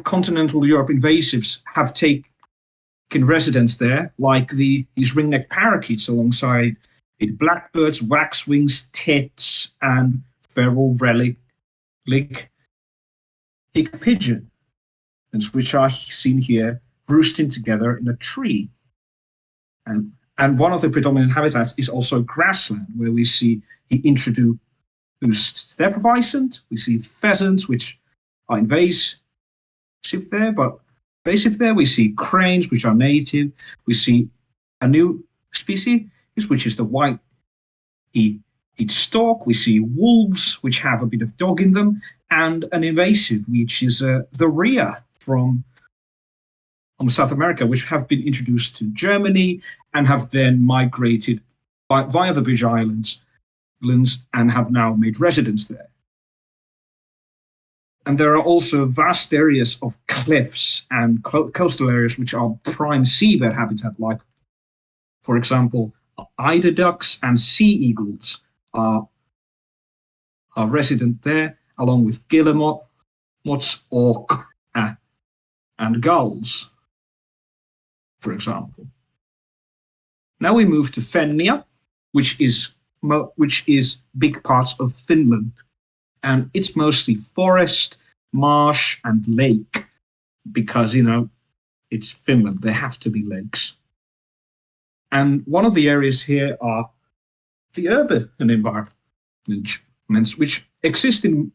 continental Europe invasives have taken residence there, like these ringneck parakeets alongside blackbirds, waxwings, tits, and feral relic pigeons, which are seen here roosting together in a tree. And one of the predominant habitats is also grassland, where we see he introduced steppe viscent. We see pheasants, which are invasive there, but invasive there. We see cranes, which are native. We see a new species, which is the white-eared stork. We see wolves, which have a bit of dog in them, and an invasive, which is the rhea from South America, which have been introduced to Germany and have then migrated via the Bridge Islands and have now made residence there. And there are also vast areas of cliffs and coastal areas which are prime seabed habitat, like, for example, eider ducks and sea eagles are resident there, along with guillemots, auk, and gulls, for example. Now we move to Fennia, which is big parts of Finland, and it's mostly forest, marsh, and lake, because it's Finland. There have to be lakes. And one of the areas here are the urban environments, which exist in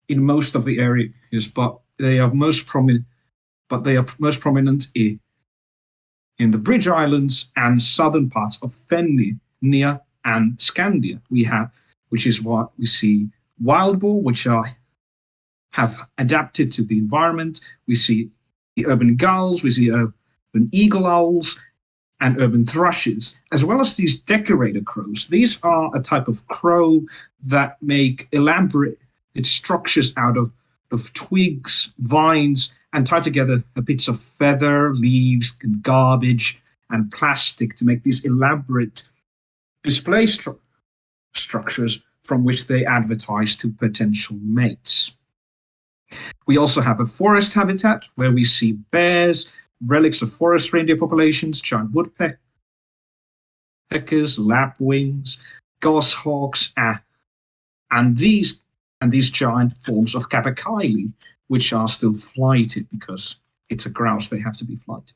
most of the areas, but they are most prominent. In the Bridge Islands and southern parts of Fennia and Scandia. Which is what we see wild boar, which have adapted to the environment. We see the urban gulls, we see urban eagle owls, and urban thrushes, as well as these decorator crows. These are a type of crow that make elaborate structures out of twigs, vines, and tie together bits of feather, leaves, and garbage, and plastic to make these elaborate display structures from which they advertise to potential mates. We also have a forest habitat where we see bears, relics of forest reindeer populations, giant woodpeckers, lapwings, goshawks, and these giant forms of capercaillie, which are still flighted because it's a grouse, they have to be flighted.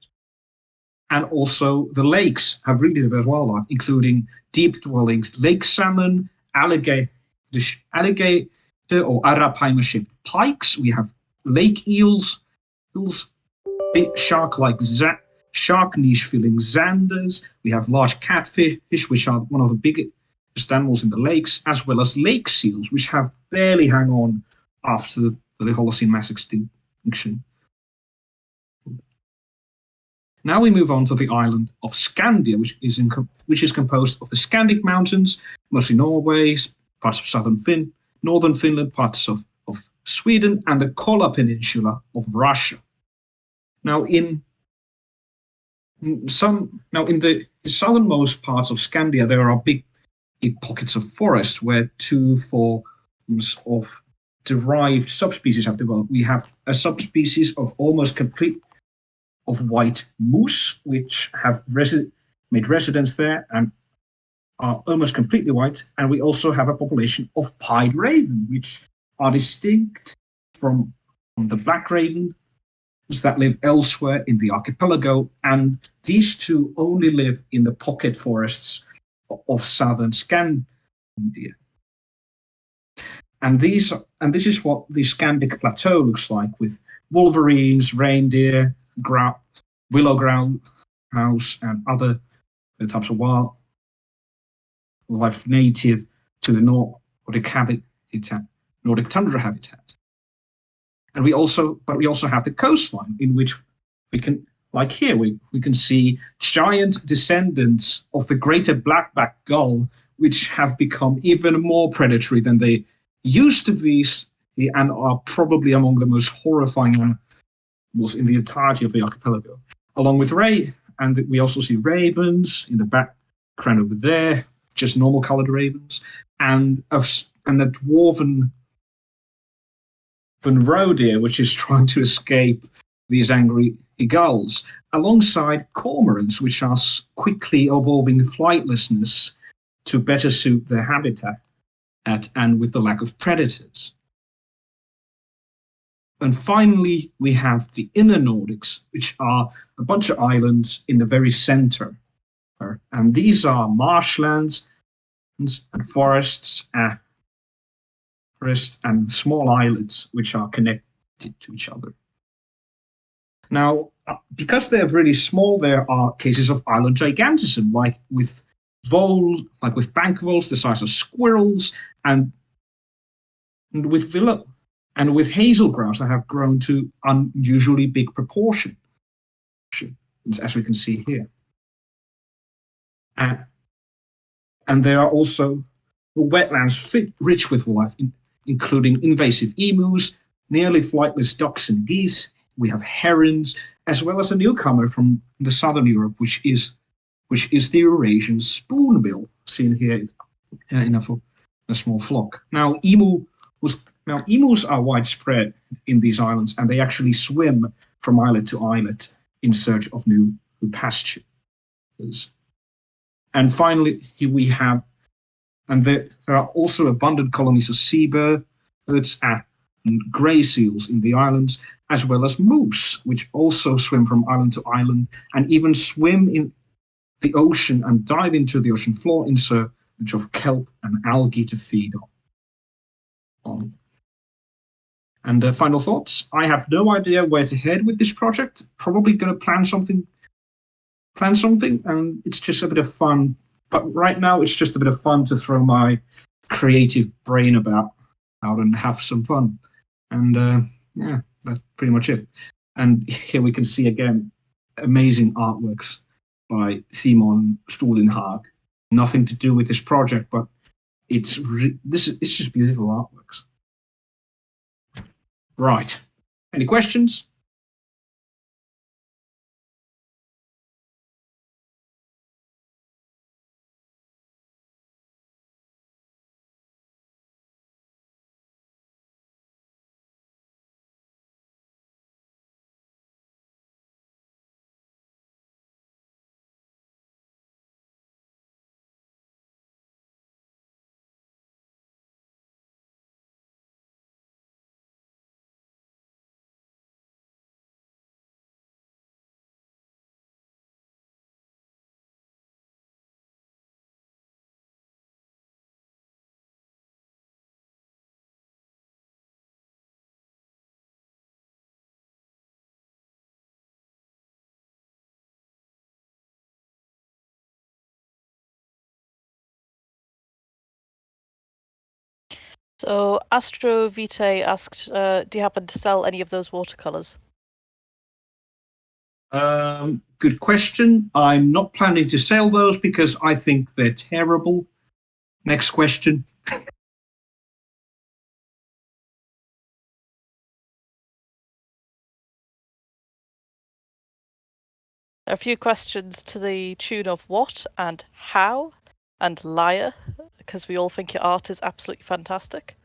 And also the lakes have really diverse wildlife, including deep dwellings, lake salmon, alligator or arapaima-shaped pikes. We have lake eels, shark-like shark niche-filling zanders. We have large catfish, which are one of the biggest animals in the lakes, as well as lake seals, which have barely hung on after the Holocene mass extinction. Now we move on to the island of Scandia, which is composed of the Scandic Mountains, mostly Norway, parts of northern Finland, parts of Sweden, and the Kola Peninsula of Russia. Now, in the southernmost parts of Scandia, there are big pockets of forest where 2 forms of derived subspecies have developed. We have a subspecies of almost complete of white moose, which have made residence there and are almost completely white. And we also have a population of pied raven, which are distinct from the black raven that live elsewhere in the archipelago. And these two only live in the pocket forests of southern Scandia. And this is what the Scandic Plateau looks like, with wolverines, reindeer, willow grouse, and other types of wildlife native to the Nordic tundra habitat. And we also have the coastline, in which we can, like here, we can see giant descendants of the greater blackback gull, which have become even more predatory than they used to be, and are probably among the most horrifying animals in the entirety of the archipelago. Along with and we also see ravens in the background over there, just normal colored ravens, and a dwarven roe deer, which is trying to escape these angry gulls, alongside cormorants, which are quickly evolving flightlessness to better suit their habitat and with the lack of predators. And finally, we have the inner Nordics, which are a bunch of islands in the very center. And these are marshlands and forests and small islets which are connected to each other. Now, because they're really small, there are cases of island gigantism, like with bank voles the size of squirrels, and with hazel grouse that have grown to unusually big proportions, as we can see here. And there are also wetlands rich with wildlife, including invasive emus, nearly flightless ducks and geese. We have herons, as well as a newcomer from the southern Europe, which is the Eurasian spoonbill, seen here in a small flock. Now, emus are widespread in these islands, and they actually swim from islet to islet in search of new pastures. And finally, here we have, and there are also abundant colonies of seabirds and grey seals in the islands, as well as moose, which also swim from island to island and even swim in the ocean and dive into the ocean floor in search of kelp and algae to feed on. And final thoughts. I have no idea where to head with this project. Probably going to plan something, and it's just a bit of fun. But right now, it's just a bit of fun to throw my creative brain out and have some fun. And yeah, that's pretty much it. And here we can see again amazing artworks by Simon Stuhlenhag. Nothing to do with this project, but it's just beautiful artworks. Right. Any questions? So Astro Vitae asked, do you happen to sell any of those watercolors? Good question. I'm not planning to sell those because I think they're terrible. Next question. There are a few questions to the tune of what and how and liar, because we all think your art is absolutely fantastic.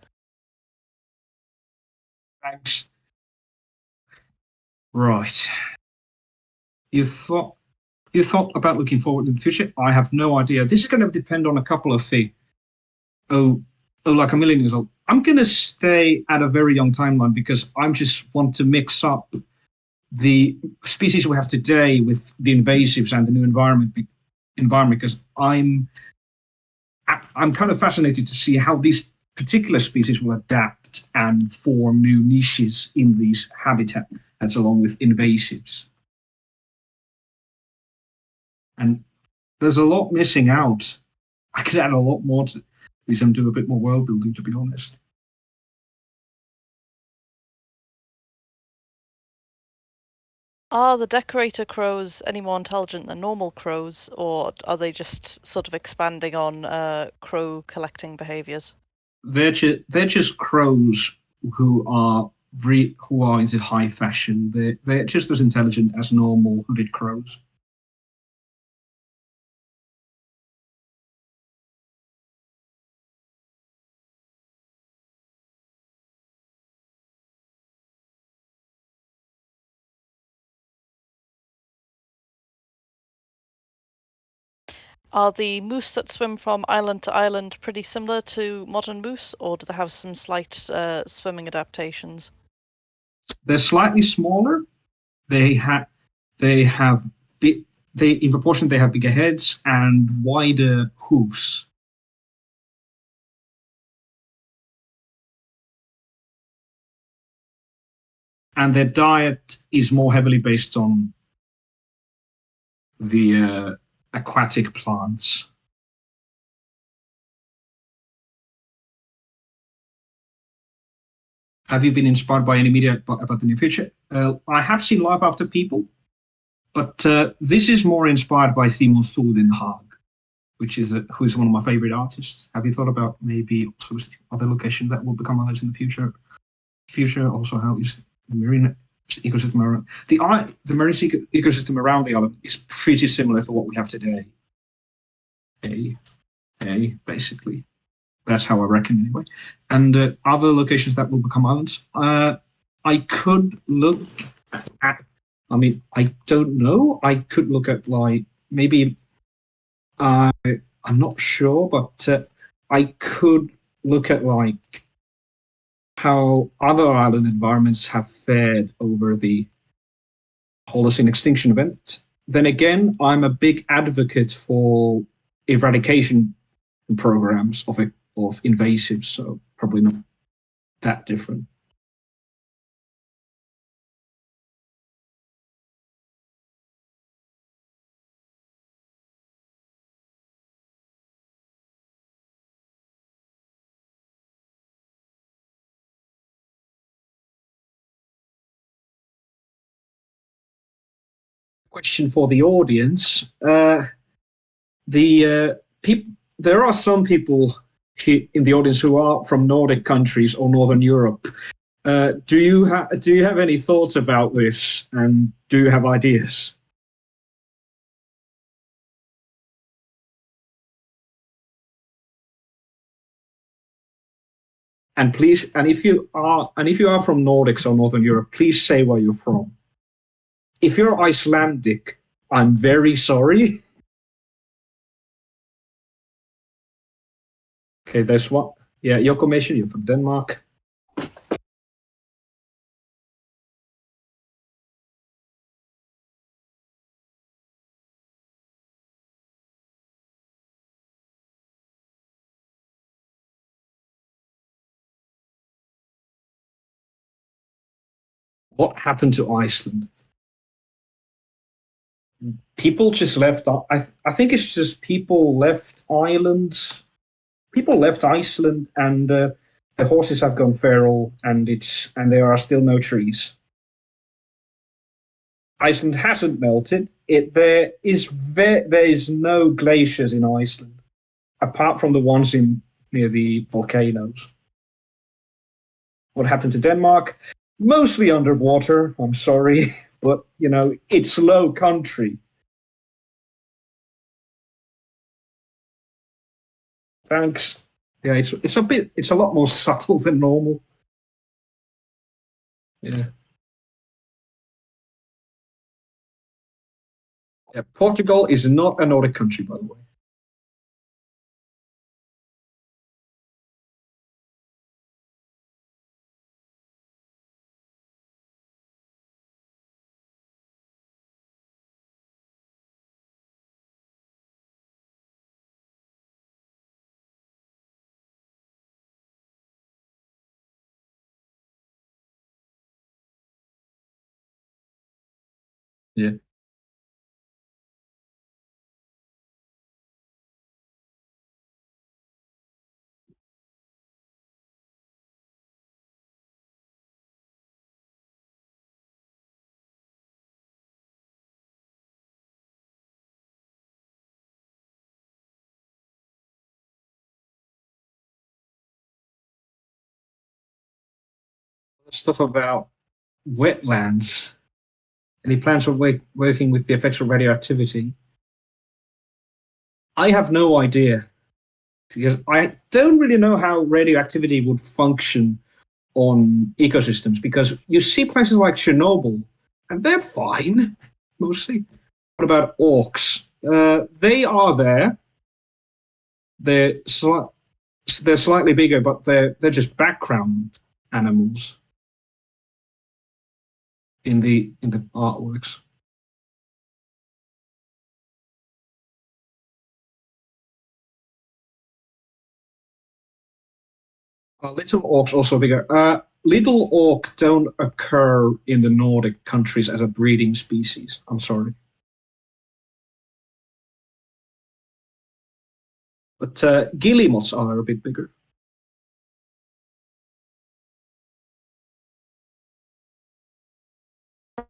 Thanks. Right. You thought about looking forward in the future? I have no idea. This is going to depend on a couple of things. Like a million years old. I'm going to stay at a very young timeline because I just want to mix up the species we have today with the invasives and the new environment because I'm kind of fascinated to see how these particular species will adapt and form new niches in these habitats along with invasives. And there's a lot missing out. I could add a lot more to these and do a bit more world building, to be honest. Are the decorator crows any more intelligent than normal crows, or are they just sort of expanding on crow collecting behaviors? They're just crows who are into high fashion. They're just as intelligent as normal hooded crows. Are the moose that swim from island to island pretty similar to modern moose, or do they have some slight swimming adaptations? They're slightly smaller. In proportion they have bigger heads and wider hooves. And their diet is more heavily based on the aquatic plants. Have you been inspired by any media about the near future? I have seen Life After People, but this is more inspired by Simon Stord in Haag, who is one of my favorite artists. Have you thought about maybe also other locations that will become others in the future? Also, how is the marine ecosystem around the marine ecosystem around the island is pretty similar to what we have today. Basically. That's how I reckon anyway. And other locations that will become islands. I could look at, I don't know. I could look at like maybe, I'm not sure, but I could look at like how other island environments have fared over the Holocene extinction event. Then again, I'm a big advocate for eradication programs of invasives, so probably not that different. Question for the audience. There are some people in the audience who are from Nordic countries or Northern Europe. Do you have any thoughts about this, and do you have ideas? And please, if you are from Nordics or Northern Europe, please say where you're from. If you're Icelandic, I'm very sorry. Okay, there's one. Yeah, your commission, you're from Denmark. What happened to Iceland? People just left. I think it's just people left Iceland, and The horses have gone feral, and there are still no trees. Iceland hasn't melted. There is no glaciers in Iceland, apart from the ones near the volcanoes. What happened to Denmark? Mostly underwater. I'm sorry, but it's low country. Thanks. Yeah, it's a lot more subtle than normal. Yeah. Yeah, Portugal is not a Nordic country, by the way. Yeah. Stuff about wetlands. Any plans for working with the effects of radioactivity? I have no idea. Because I don't really know how radioactivity would function on ecosystems, because you see places like Chernobyl, and they're fine, mostly. What about orcs? They are there. They're slightly bigger, but they're just background animals in the artworks. Little orcs also bigger. Little orc don't occur in the Nordic countries as a breeding species. I'm sorry. But guillemots are a bit bigger.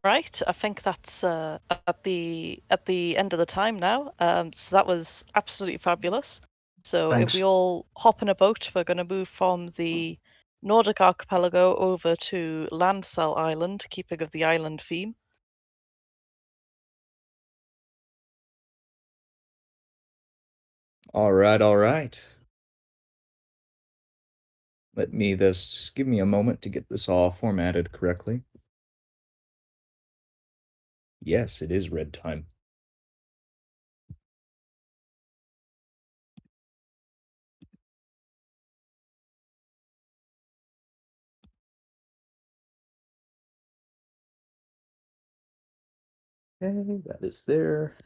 Right, I think that's at the end of the time now. So that was absolutely fabulous. So Thanks. if we all hop in a boat, we're going to move from the Nordic archipelago over to Lansdell Island, keeping of the island theme. All right, all right. Give me a moment to get this all formatted correctly. Yes, it is red time. Okay, that is there.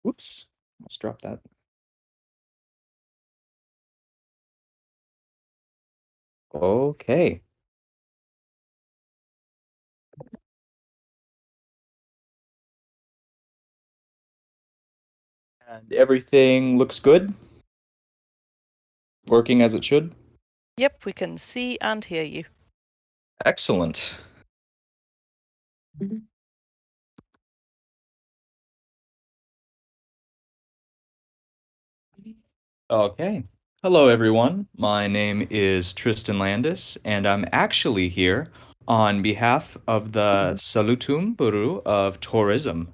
Whoops, let's drop that. Okay. And everything looks good? Working as it should? Yep, we can see and hear you. Excellent. Okay. Hello, everyone. My name is Tristan Landis, and I'm actually here on behalf of the Salutum Buru of Tourism.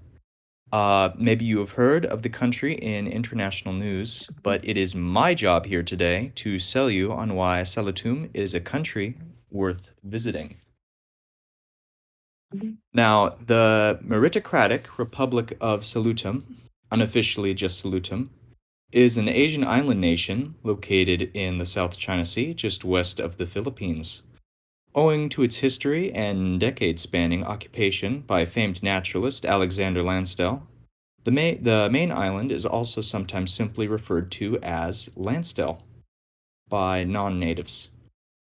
Maybe you have heard of the country in international news, but it is my job here today to sell you on why Salutum is a country worth visiting. Now, the meritocratic Republic of Salutum, unofficially just Salutum, is an Asian island nation located in the South China Sea, just west of the Philippines. Owing to its history and decade-spanning occupation by famed naturalist Alexander Lansdell, the main island is also sometimes simply referred to as Lansdell by non-natives.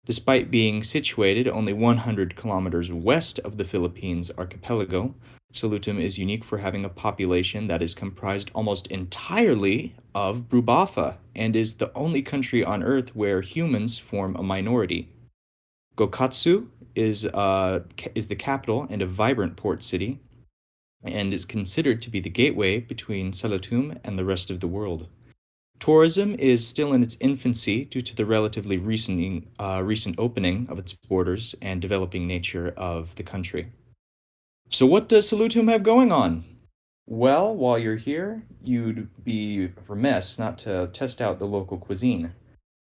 Despite being situated only 100 kilometers west of the Philippines archipelago, Salutum is unique for having a population that is comprised almost entirely of Brubafa and is the only country on Earth where humans form a minority. Gokatsu is the capital and a vibrant port city, and is considered to be the gateway between Salutum and the rest of the world. Tourism is still in its infancy due to the relatively recent opening of its borders and developing nature of the country. So what does Salutum have going on? Well, while you're here, you'd be remiss not to test out the local cuisine.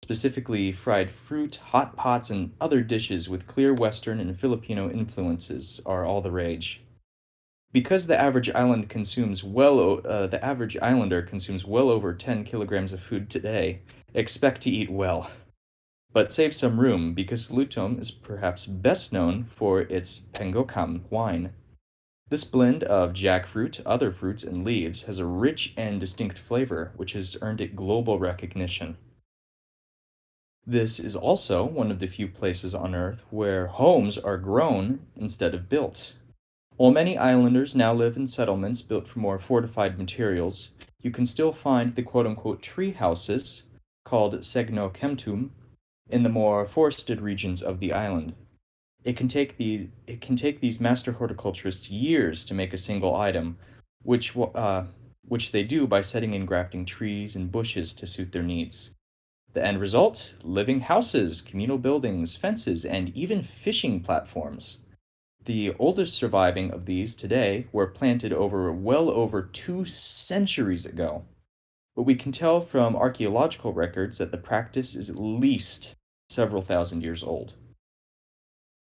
Specifically, fried fruit, hot pots, and other dishes with clear Western and Filipino influences are all the rage. Because the average islander consumes well over 10 kilograms of food today, expect to eat well. But save some room, because Salutum is perhaps best known for its pengokam wine. This blend of jackfruit, other fruits, and leaves has a rich and distinct flavor, which has earned it global recognition. This is also one of the few places on Earth where homes are grown instead of built. While many islanders now live in settlements built from more fortified materials, you can still find the quote-unquote tree houses, called segno kemtum, in the more forested regions of the island. It can take these master horticulturists years to make a single item, which they do by setting and grafting trees and bushes to suit their needs. The end result? Living houses, communal buildings, fences, and even fishing platforms. The oldest surviving of these today were planted well over 2 centuries ago. But we can tell from archaeological records that the practice is at least several thousand years old.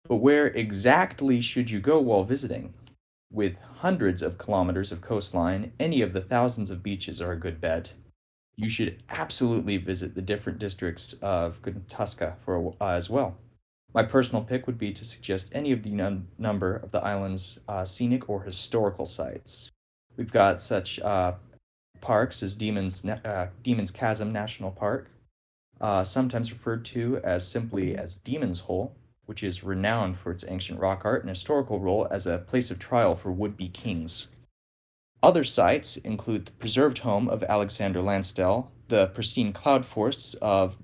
But where exactly should you go while visiting? With hundreds of kilometers of coastline, any of the thousands of beaches are a good bet. You should absolutely visit the different districts of Guntuska as well. My personal pick would be to suggest any of the number of the island's scenic or historical sites. We've got such parks as Demon's Chasm National Park, sometimes referred to as simply as Demon's Hole, which is renowned for its ancient rock art and historical role as a place of trial for would-be kings. Other sites include the preserved home of Alexander Lansdell, the pristine cloud forests of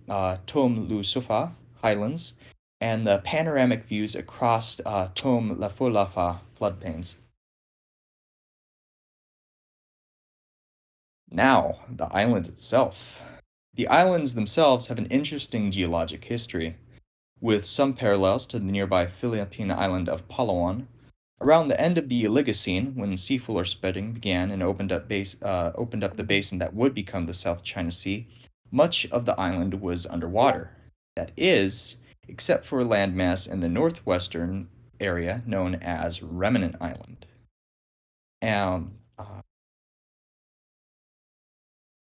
Tom Lu Sufa Highlands, and the panoramic views across Tom Lafolafa floodplains. Now, the island itself. The islands themselves have an interesting geologic history, with some parallels to the nearby Philippine island of Palawan. Around the end of the Oligocene, when seafloor spreading began and opened up the basin that would become the South China Sea, much of the island was underwater. That is, except for a landmass in the northwestern area known as Remnant Island.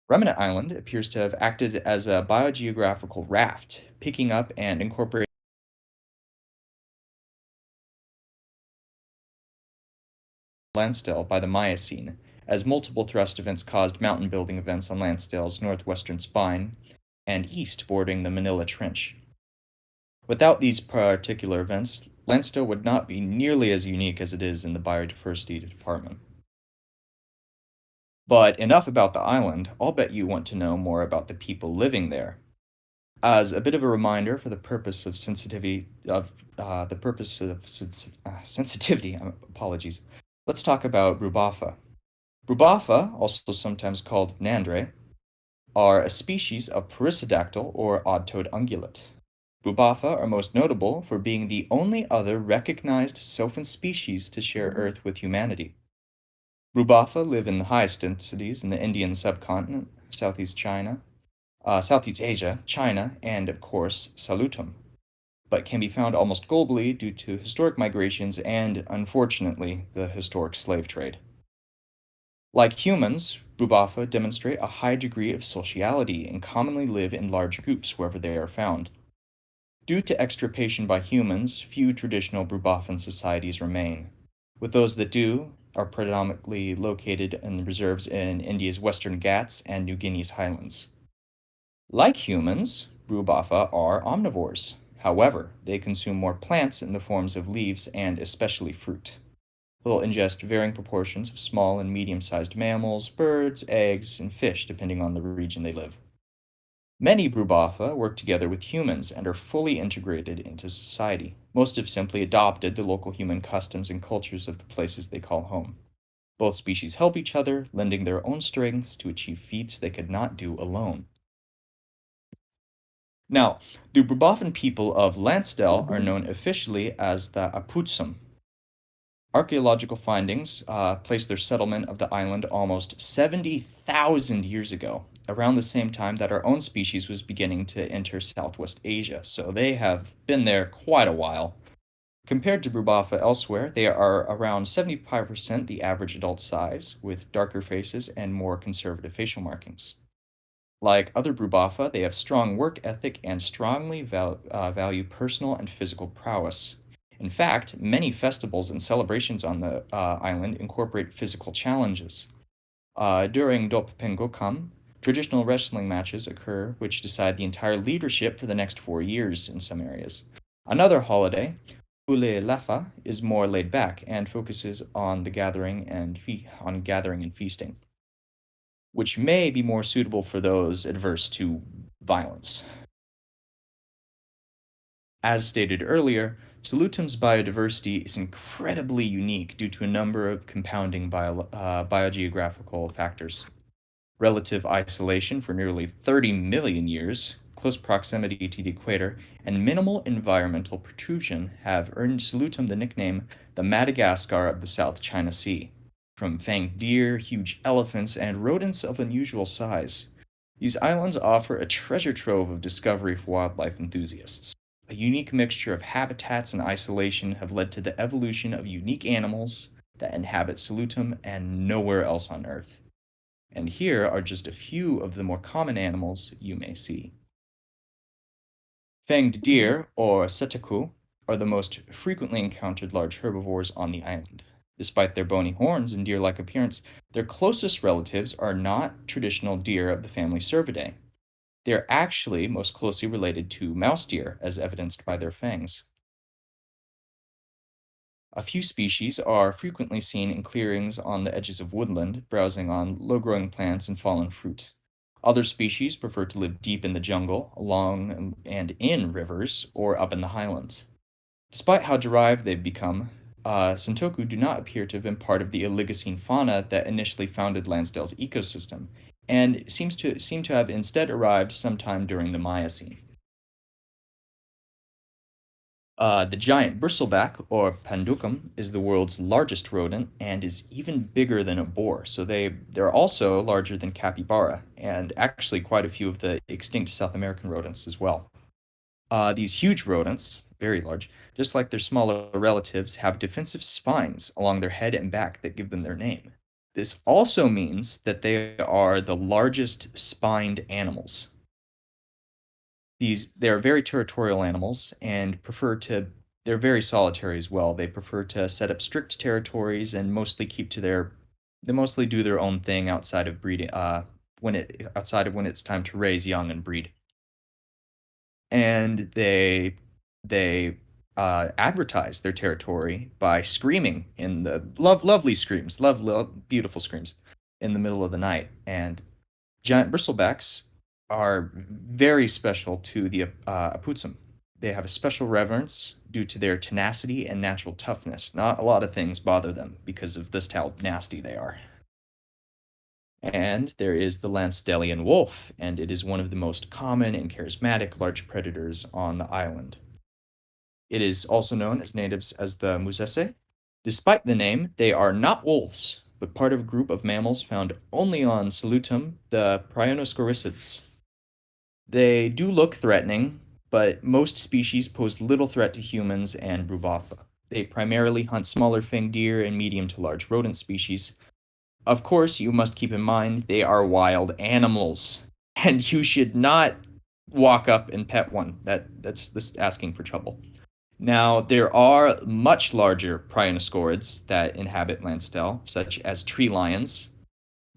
Remnant Island appears to have acted as a biogeographical raft, picking up and incorporating Lansdell by the Miocene, as multiple thrust events caused mountain building events on Lansdell's northwestern spine and east bordering the Manila Trench. Without these particular events, Lansdell would not be nearly as unique as it is in the biodiversity department. But enough about the island. I'll bet you want to know more about the people living there. As a bit of a reminder for the purpose of sensitivity, apologies. Let's talk about Brubafa. Brubafa, also sometimes called Nandre, are a species of perissodactyl or odd-toed ungulate. Brubafa are most notable for being the only other recognized Sophan species to share Earth with humanity. Brubafa live in the highest densities in the Indian subcontinent, Southeast Asia, China, and of course, Salutum, but can be found almost globally due to historic migrations and, unfortunately, the historic slave trade. Like humans, Brubafa demonstrate a high degree of sociality and commonly live in large groups wherever they are found. Due to extirpation by humans, few traditional Brubafan societies remain. With those that do, are predominantly located in reserves in India's Western Ghats and New Guinea's highlands. Like humans, Brubafa are omnivores, However, they consume more plants in the forms of leaves and especially fruit. They'll ingest varying proportions of small and medium-sized mammals, birds, eggs, and fish, depending on the region they live. Many Brubafa work together with humans and are fully integrated into society. Most have simply adopted the local human customs and cultures of the places they call home. Both species help each other, lending their own strengths to achieve feats they could not do alone. Now, the Brubafan people of Lansdell are known officially as the Aputsum. Archaeological findings place their settlement of the island almost 70,000 years ago, around the same time that our own species was beginning to enter Southwest Asia, so they have been there quite a while. Compared to Brubafa elsewhere, they are around 75% the average adult size, with darker faces and more conservative facial markings. Like other Brubafa, they have strong work ethic and strongly value personal and physical prowess. In fact, many festivals and celebrations on the island incorporate physical challenges. During Dopengokam, traditional wrestling matches occur which decide the entire leadership for the next 4 years in some areas. Another holiday, Ule Lafa, is more laid back and focuses on the gathering and feasting, which may be more suitable for those adverse to violence. As stated earlier, Salutum's biodiversity is incredibly unique due to a number of compounding biogeographical factors. Relative isolation for nearly 30 million years, close proximity to the equator, and minimal environmental protrusion have earned Salutum the nickname the Madagascar of the South China Sea. From fanged deer, huge elephants, and rodents of unusual size, these islands offer a treasure trove of discovery for wildlife enthusiasts. A unique mixture of habitats and isolation have led to the evolution of unique animals that inhabit Salutum and nowhere else on Earth. And here are just a few of the more common animals you may see. Fanged deer, or Speczoo, are the most frequently encountered large herbivores on the island. Despite their bony horns and deer-like appearance, their closest relatives are not traditional deer of the family Cervidae. They are actually most closely related to mouse deer, as evidenced by their fangs. A few species are frequently seen in clearings on the edges of woodland, browsing on low-growing plants and fallen fruit. Other species prefer to live deep in the jungle, along and in rivers, or up in the highlands. Despite how derived they've become, Sentoku do not appear to have been part of the Oligocene fauna that initially founded Lansdell's ecosystem, and seem to have instead arrived sometime during the Miocene. The giant bristleback, or Panducum, is the world's largest rodent and is even bigger than a boar, so they're also larger than capybara, and actually quite a few of the extinct South American rodents as well. These huge rodents, very large, just like their smaller relatives, have defensive spines along their head and back that give them their name. This also means that they are the largest spined animals. They are very territorial animals and they're very solitary as well. They prefer to set up strict territories and mostly they mostly do their own thing outside of breeding, when it's time to raise young and breed. And they advertise their territory by screaming in the lovely screams, beautiful screams in the middle of the night. And giant bristlebacks are very special to the Aputsum. They have a special reverence due to their tenacity and natural toughness. Not a lot of things bother them because of just how nasty they are. And there is the Lansdellian wolf, and it is one of the most common and charismatic large predators on the island. It is also known as natives as the Musese. Despite the name, they are not wolves, but part of a group of mammals found only on Salutum, the Prionoscoricids. They do look threatening, but most species pose little threat to humans and Brubafa. They primarily hunt smaller fanged deer and medium to large rodent species. Of course, you must keep in mind they are wild animals, and you should not walk up and pet one. That's asking for trouble. Now, there are much larger Prionoscorids that inhabit Lansdell, such as tree lions,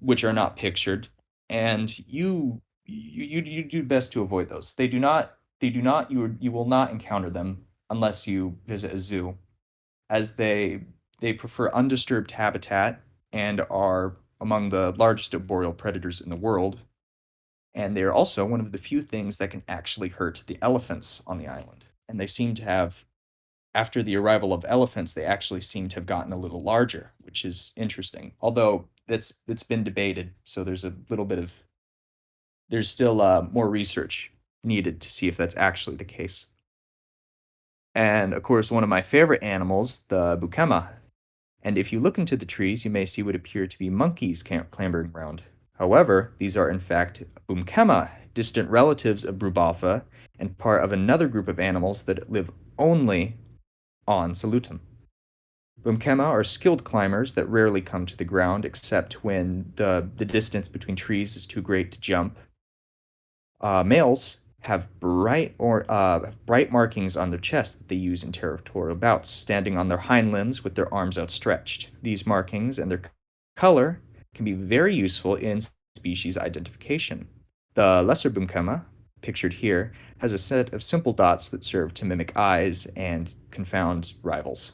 which are not pictured, and you do best to avoid those. They do not they do not. You will not encounter them unless you visit a zoo, as they prefer undisturbed habitat and are among the largest arboreal predators in the world. And they are also one of the few things that can actually hurt the elephants on the island. And they seem to have, after the arrival of elephants, they actually seem to have gotten a little larger, which is interesting. Although it's been debated, so there's still more research needed to see if that's actually the case. And of course, one of my favorite animals, the bukema. And if you look into the trees, you may see what appear to be monkeys clambering around. However, these are in fact bukema, distant relatives of Brubalfa, and part of another group of animals that live only on Salutum. Bukema are skilled climbers that rarely come to the ground except when the distance between trees is too great to jump. Males have bright markings on their chest that they use in territorial bouts, standing on their hind limbs with their arms outstretched. These markings and their color can be very useful in species identification. The lesser bukema, pictured here, has a set of simple dots that serve to mimic eyes and confound rivals.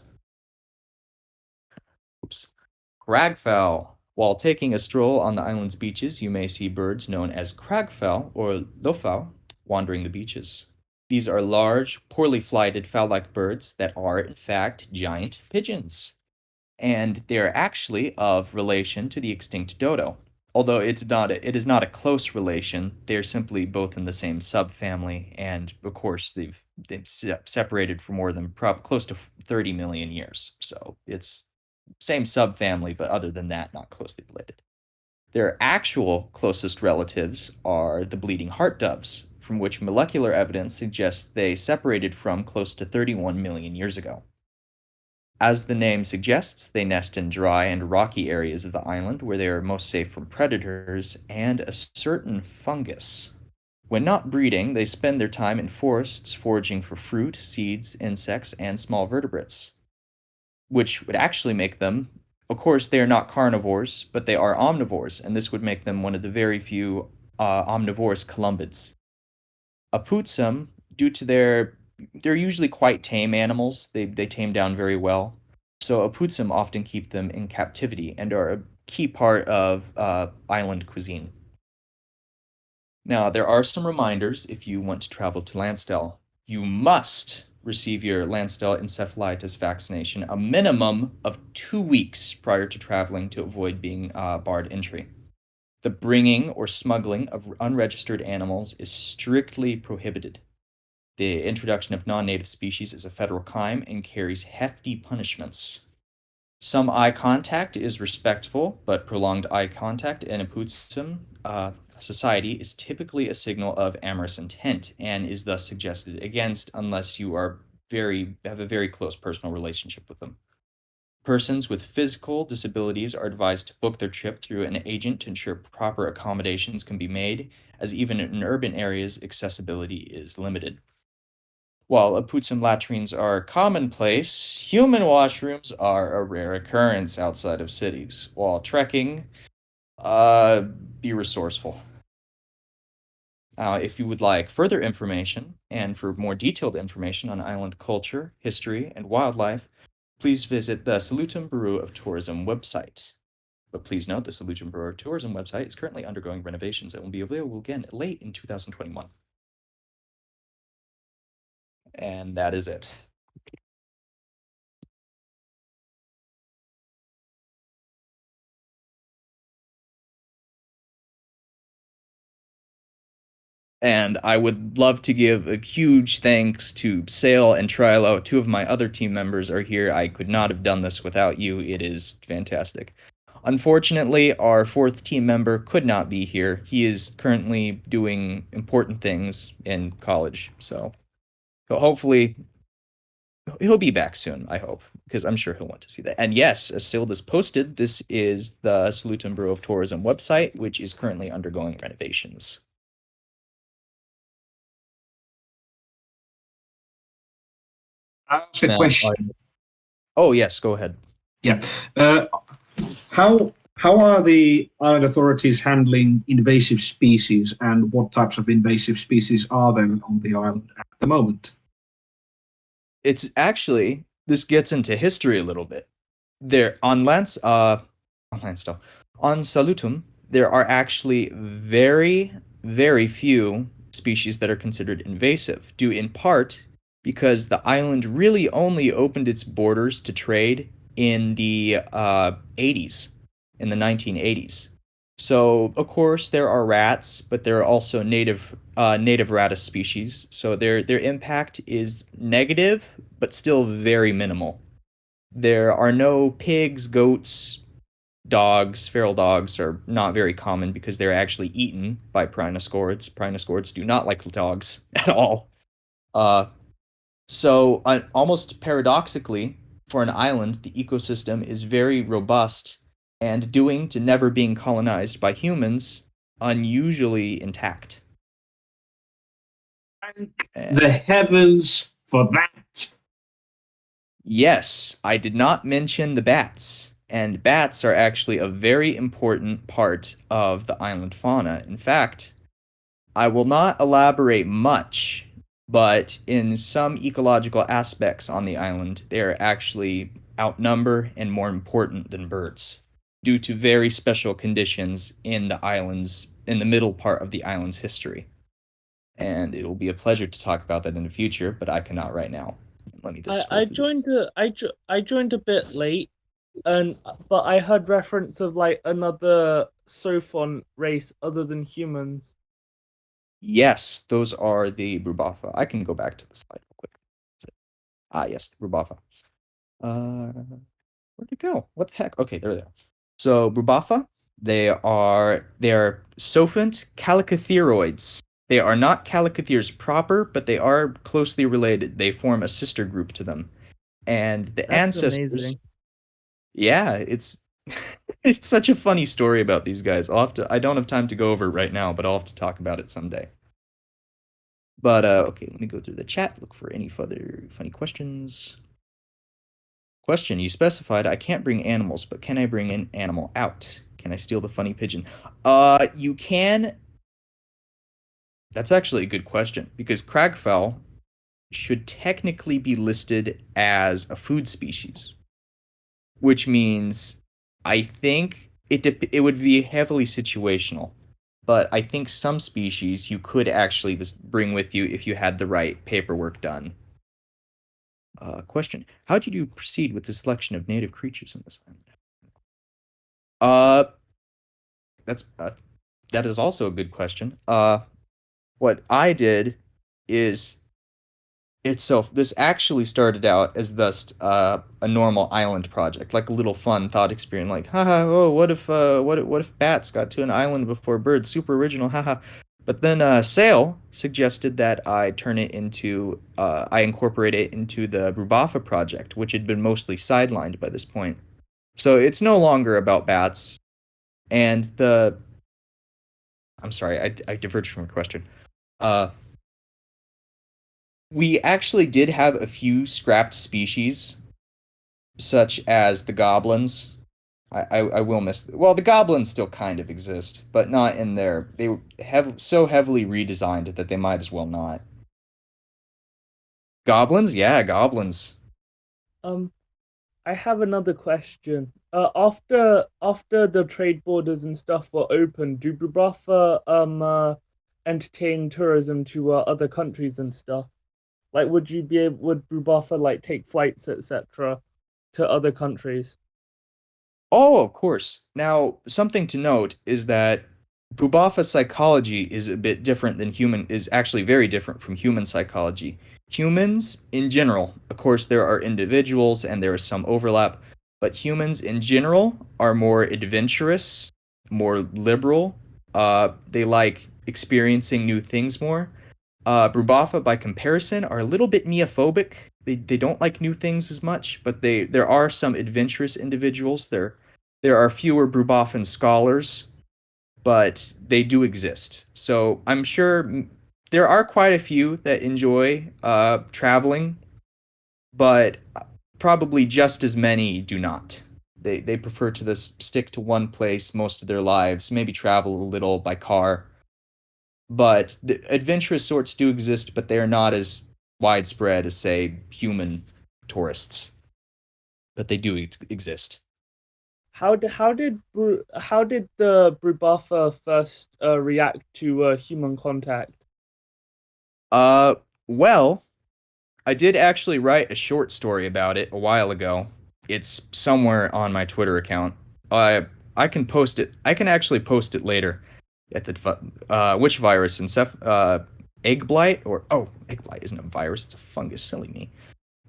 Cragfowl. While taking a stroll on the island's beaches, you may see birds known as cragfowl or lofau wandering the beaches. These are large, poorly flighted fowl-like birds that are, in fact, giant pigeons. And they are actually of relation to the extinct dodo. Although it is not a close relation, they're simply both in the same subfamily, and of course they've separated for more than close to 30 million years. So it's same subfamily, but other than that, not closely related. Their actual closest relatives are the bleeding heart doves, from which molecular evidence suggests they separated from close to 31 million years ago. As the name suggests, they nest in dry and rocky areas of the island where they are most safe from predators and a certain fungus. When not breeding, they spend their time in forests foraging for fruit, seeds, insects, and small vertebrates, which would actually make them, of course, they are not carnivores, but they are omnivores, and this would make them one of the very few omnivorous columbids. Aputsum, due to they're usually quite tame animals. They tame down very well. So aputsum often keep them in captivity and are a key part of island cuisine. Now, there are some reminders if you want to travel to Lansdell. You must receive your Lansdell encephalitis vaccination a minimum of 2 weeks prior to traveling to avoid being barred entry. The bringing or smuggling of unregistered animals is strictly prohibited. The introduction of non-native species is a federal crime and carries hefty punishments. Some eye contact is respectful, but prolonged eye contact in a Aputsum society is typically a signal of amorous intent and is thus suggested against unless you have a very close personal relationship with them. Persons with physical disabilities are advised to book their trip through an agent to ensure proper accommodations can be made, as even in urban areas, accessibility is limited. While Aputsum latrines are commonplace, human washrooms are a rare occurrence outside of cities. While trekking, be resourceful. If you would like further information and for more detailed information on island culture, history, and wildlife, please visit the Salutum Bureau of Tourism website. But please note the Salutum Bureau of Tourism website is currently undergoing renovations and will be available again late in 2021. And that is it. And I would love to give a huge thanks to Sale and Trilo. 2 of my other team members are here. I could not have done this without you. It is fantastic. Unfortunately, our 4th team member could not be here. He is currently doing important things in college. So hopefully he'll be back soon, I hope, because I'm sure he'll want to see that. And yes, as Silda's posted, this is the Salutum Bureau of Tourism website, which is currently undergoing renovations. Ask a question. Oh, yes, go ahead. Yeah. How How are the island authorities handling invasive species, and what types of invasive species are there on the island at the moment? It's actually, this gets into history a little bit. There on Lansdell, on Salutum, there are actually very, very few species that are considered invasive, due in part because the island really only opened its borders to trade in the 80s, in the 1980s. So, of course, there are rats, but there are also native ratus species. So their impact is negative, but still very minimal. There are no pigs, goats, dogs. Feral dogs are not very common because they're actually eaten by Prinoscords. Prinoscords do not like dogs at all. So, almost paradoxically, for an island, the ecosystem is very robust and doing to never being colonized by humans, unusually intact. Thank the heavens for that. Yes, I did not mention the bats. And bats are actually a very important part of the island fauna. In fact, I will not elaborate much, but in some ecological aspects on the island, they are actually outnumber and more important than birds due to very special conditions in the middle part of the island's history. And it will be a pleasure to talk about that in the future, but I cannot right now. Let me just I joined a bit late, but I heard reference of like another Sophon race other than humans. Yes, those are the Brubafa. I can go back to the slide real quick. Yes, Brubafa. Where'd it go? What the heck? Okay, they're there. So Brubafa, they are sophont calicotheroids. They are not calicotheres proper, but they are closely related. They form a sister group to them. And the That's ancestors. amazing. Yeah, it's it's such a funny story about these guys. I don't have time to go over it right now, but I'll have to talk about it someday. But okay, let me go through the chat, look for any further funny questions. Question, you specified I can't bring animals, but can I bring an animal out? Can I steal the funny pigeon? You can. That's actually a good question, because cragfowl should technically be listed as a food species, which means I think it would be heavily situational. But I think some species you could actually bring with you if you had the right paperwork done. Question, how did you proceed with the selection of native creatures in this island? That is also a good question. What I did is this actually started out as a normal island project, like a little fun thought experiment, like haha, oh, what if bats got to an island before birds? Super original, haha. But then Sale suggested that I incorporate it into the Brubafa project, which had been mostly sidelined by this point. So it's no longer about bats. And I'm sorry, I diverged from your question. We actually did have a few scrapped species, such as the goblins. I will miss. Well, the goblins still kind of exist, but not in there. They have so heavily redesigned that they might as well not. Goblins? Yeah, goblins. I have another question. After the trade borders and stuff were open, do Brubafa entertain tourism to other countries and stuff? Like, would Brubafa like take flights, etc., to other countries? Oh, of course. Now, something to note is that Brubafa psychology is a bit different is actually very different from human psychology. Humans, in general, of course, there are individuals and there is some overlap, but humans in general are more adventurous, more liberal. They like experiencing new things more. Brubafa, by comparison, are a little bit neophobic. They don't like new things as much, but there are some adventurous individuals. There are fewer Brubafan scholars, but they do exist. So I'm sure there are quite a few that enjoy traveling, but probably just as many do not. They prefer to stick to one place most of their lives, maybe travel a little by car. But the adventurous sorts do exist, but they are not as widespread as, say, human tourists. But they do exist. How did the Brubaffa first react to human contact? Well, I did actually write a short story about it a while ago. It's somewhere on my Twitter account. I can post it. I can actually post it later. At the which virus? Egg blight egg blight isn't a virus. It's a fungus. Silly me.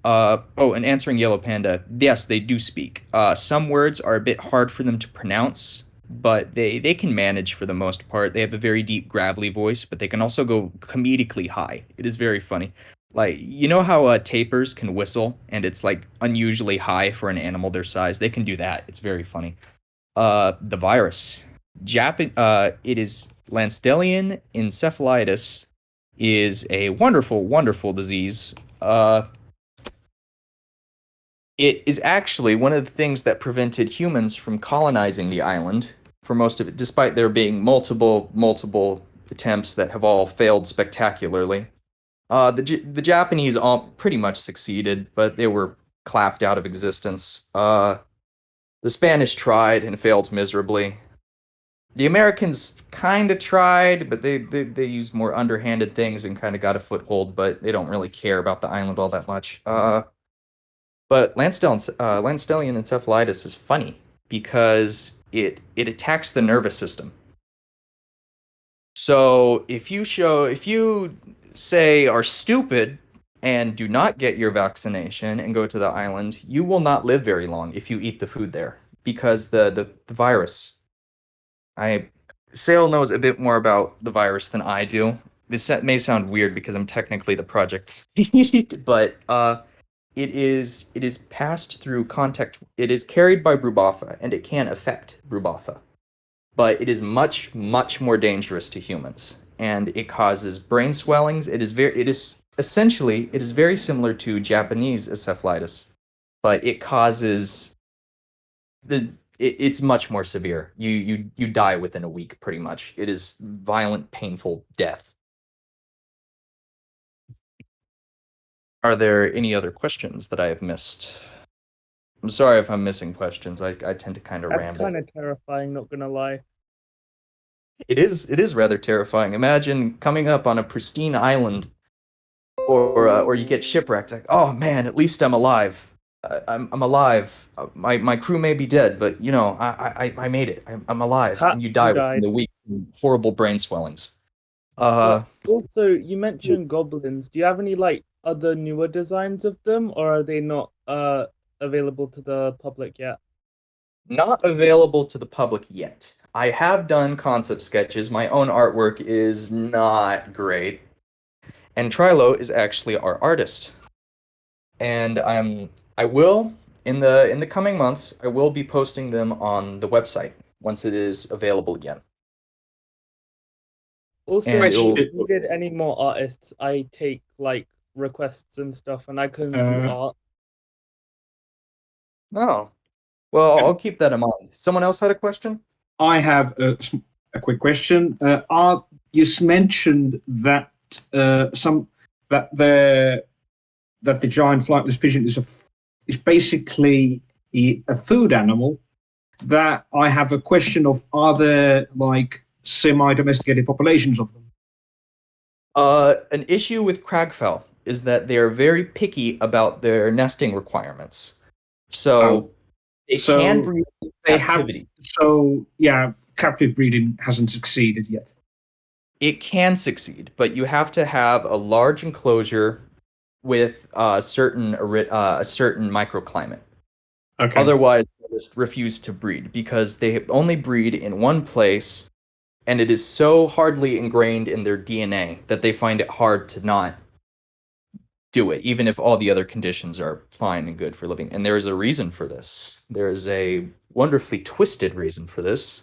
And answering Yellow Panda. Yes, they do speak. Some words are a bit hard for them to pronounce, but they can manage for the most part. They have a very deep, gravelly voice, but they can also go comedically high. It is very funny. Like, you know how tapirs can whistle, and it's like unusually high for an animal their size? They can do that. It's very funny. The virus. It is Lansdellian encephalitis is a wonderful, wonderful disease. It is actually one of the things that prevented humans from colonizing the island for most of it, despite there being multiple attempts that have all failed spectacularly. The Japanese all pretty much succeeded, but they were clapped out of existence. The Spanish tried and failed miserably. The Americans kind of tried, but they used more underhanded things and kind of got a foothold, but they don't really care about the island all that much. But Lansdellian encephalitis is funny because it attacks the nervous system. So if you say are stupid and do not get your vaccination and go to the island, you will not live very long if you eat the food there because the virus. Sale knows a bit more about the virus than I do. This may sound weird because I'm technically the project lead, but it is passed through contact. It is carried by Brubaffa, and it can affect Brubaffa, but it is much, much more dangerous to humans, and it causes brain swellings. It is very similar to Japanese encephalitis, but it causes it's much more severe. You die within a week, pretty much. It is violent, painful death. Are there any other questions that I have missed? I'm sorry if I'm missing questions. I tend to kind of ramble. That's kind of terrifying, not gonna lie. It is rather terrifying. Imagine coming up on a pristine island, or you get shipwrecked. Like, oh man, at least I'm alive. I'm alive. My crew may be dead, but you know, I made it. I'm alive. And you die within the week from horrible brain swellings. Also, you mentioned goblins. Do you have any other newer designs of them, or are they not available to the public yet? Not available to the public yet. I have done concept sketches. My own artwork is not great. And Trilo is actually our artist. And I will in the coming months, I will be posting them on the website once it is available again. Also, if you did any more artists, I take requests and stuff, and I can do art. Oh, well, I'll keep that in mind. Someone else had a question? I have a quick question. You mentioned that the giant flightless pigeon is basically a food animal. That I have a question of: are there semi-domesticated populations of them? An issue with cragfowl is that they are very picky about their nesting requirements. So they can breed in captivity. Captive breeding hasn't succeeded yet. It can succeed, but you have to have a large enclosure with a certain microclimate. Okay. Otherwise, they just refuse to breed because they only breed in one place, and it is so hardly ingrained in their DNA that they find it hard to not do it, even if all the other conditions are fine and good for living. And there is a reason for this. There is a wonderfully twisted reason for this.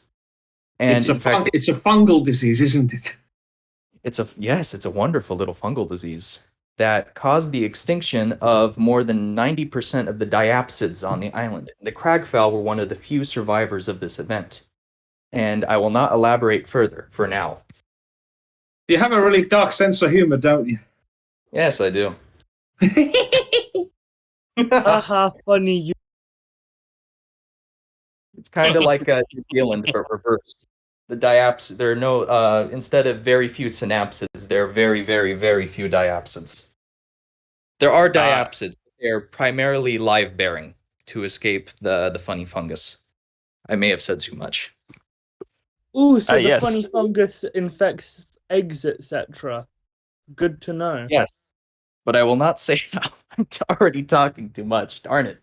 And it's a fungal disease, isn't it? It's a wonderful little fungal disease. that caused the extinction of more than 90% of the diapsids on the island. The cragfowl were one of the few survivors of this event. And I will not elaborate further for now. You have a really dark sense of humor, don't you? Yes, I do. Haha, funny you. It's kind of like New Zealand, but reversed. The diapsids, there are no, instead of very few synapsids, there are very, very, very few diapsids. There are diapsids, but they're primarily live-bearing to escape the funny fungus. I may have said too much. Ooh, so the yes. funny fungus infects eggs, etc. Good to know. Yes, but I will not say that. I'm already talking too much. Darn it.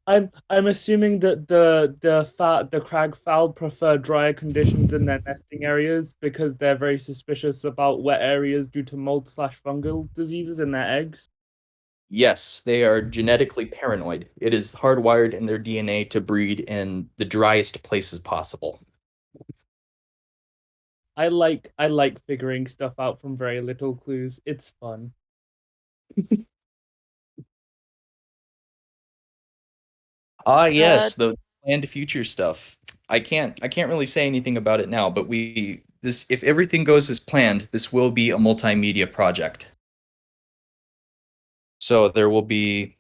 I'm assuming that the cragfowl prefer drier conditions in their nesting areas because they're very suspicious about wet areas due to mold/fungal diseases in their eggs. Yes, they are genetically paranoid. It is hardwired in their DNA to breed in the driest places possible. I like figuring stuff out from very little clues. It's fun. Yes, the planned future stuff. I can't really say anything about it now, but if everything goes as planned, this will be a multimedia project. So there will be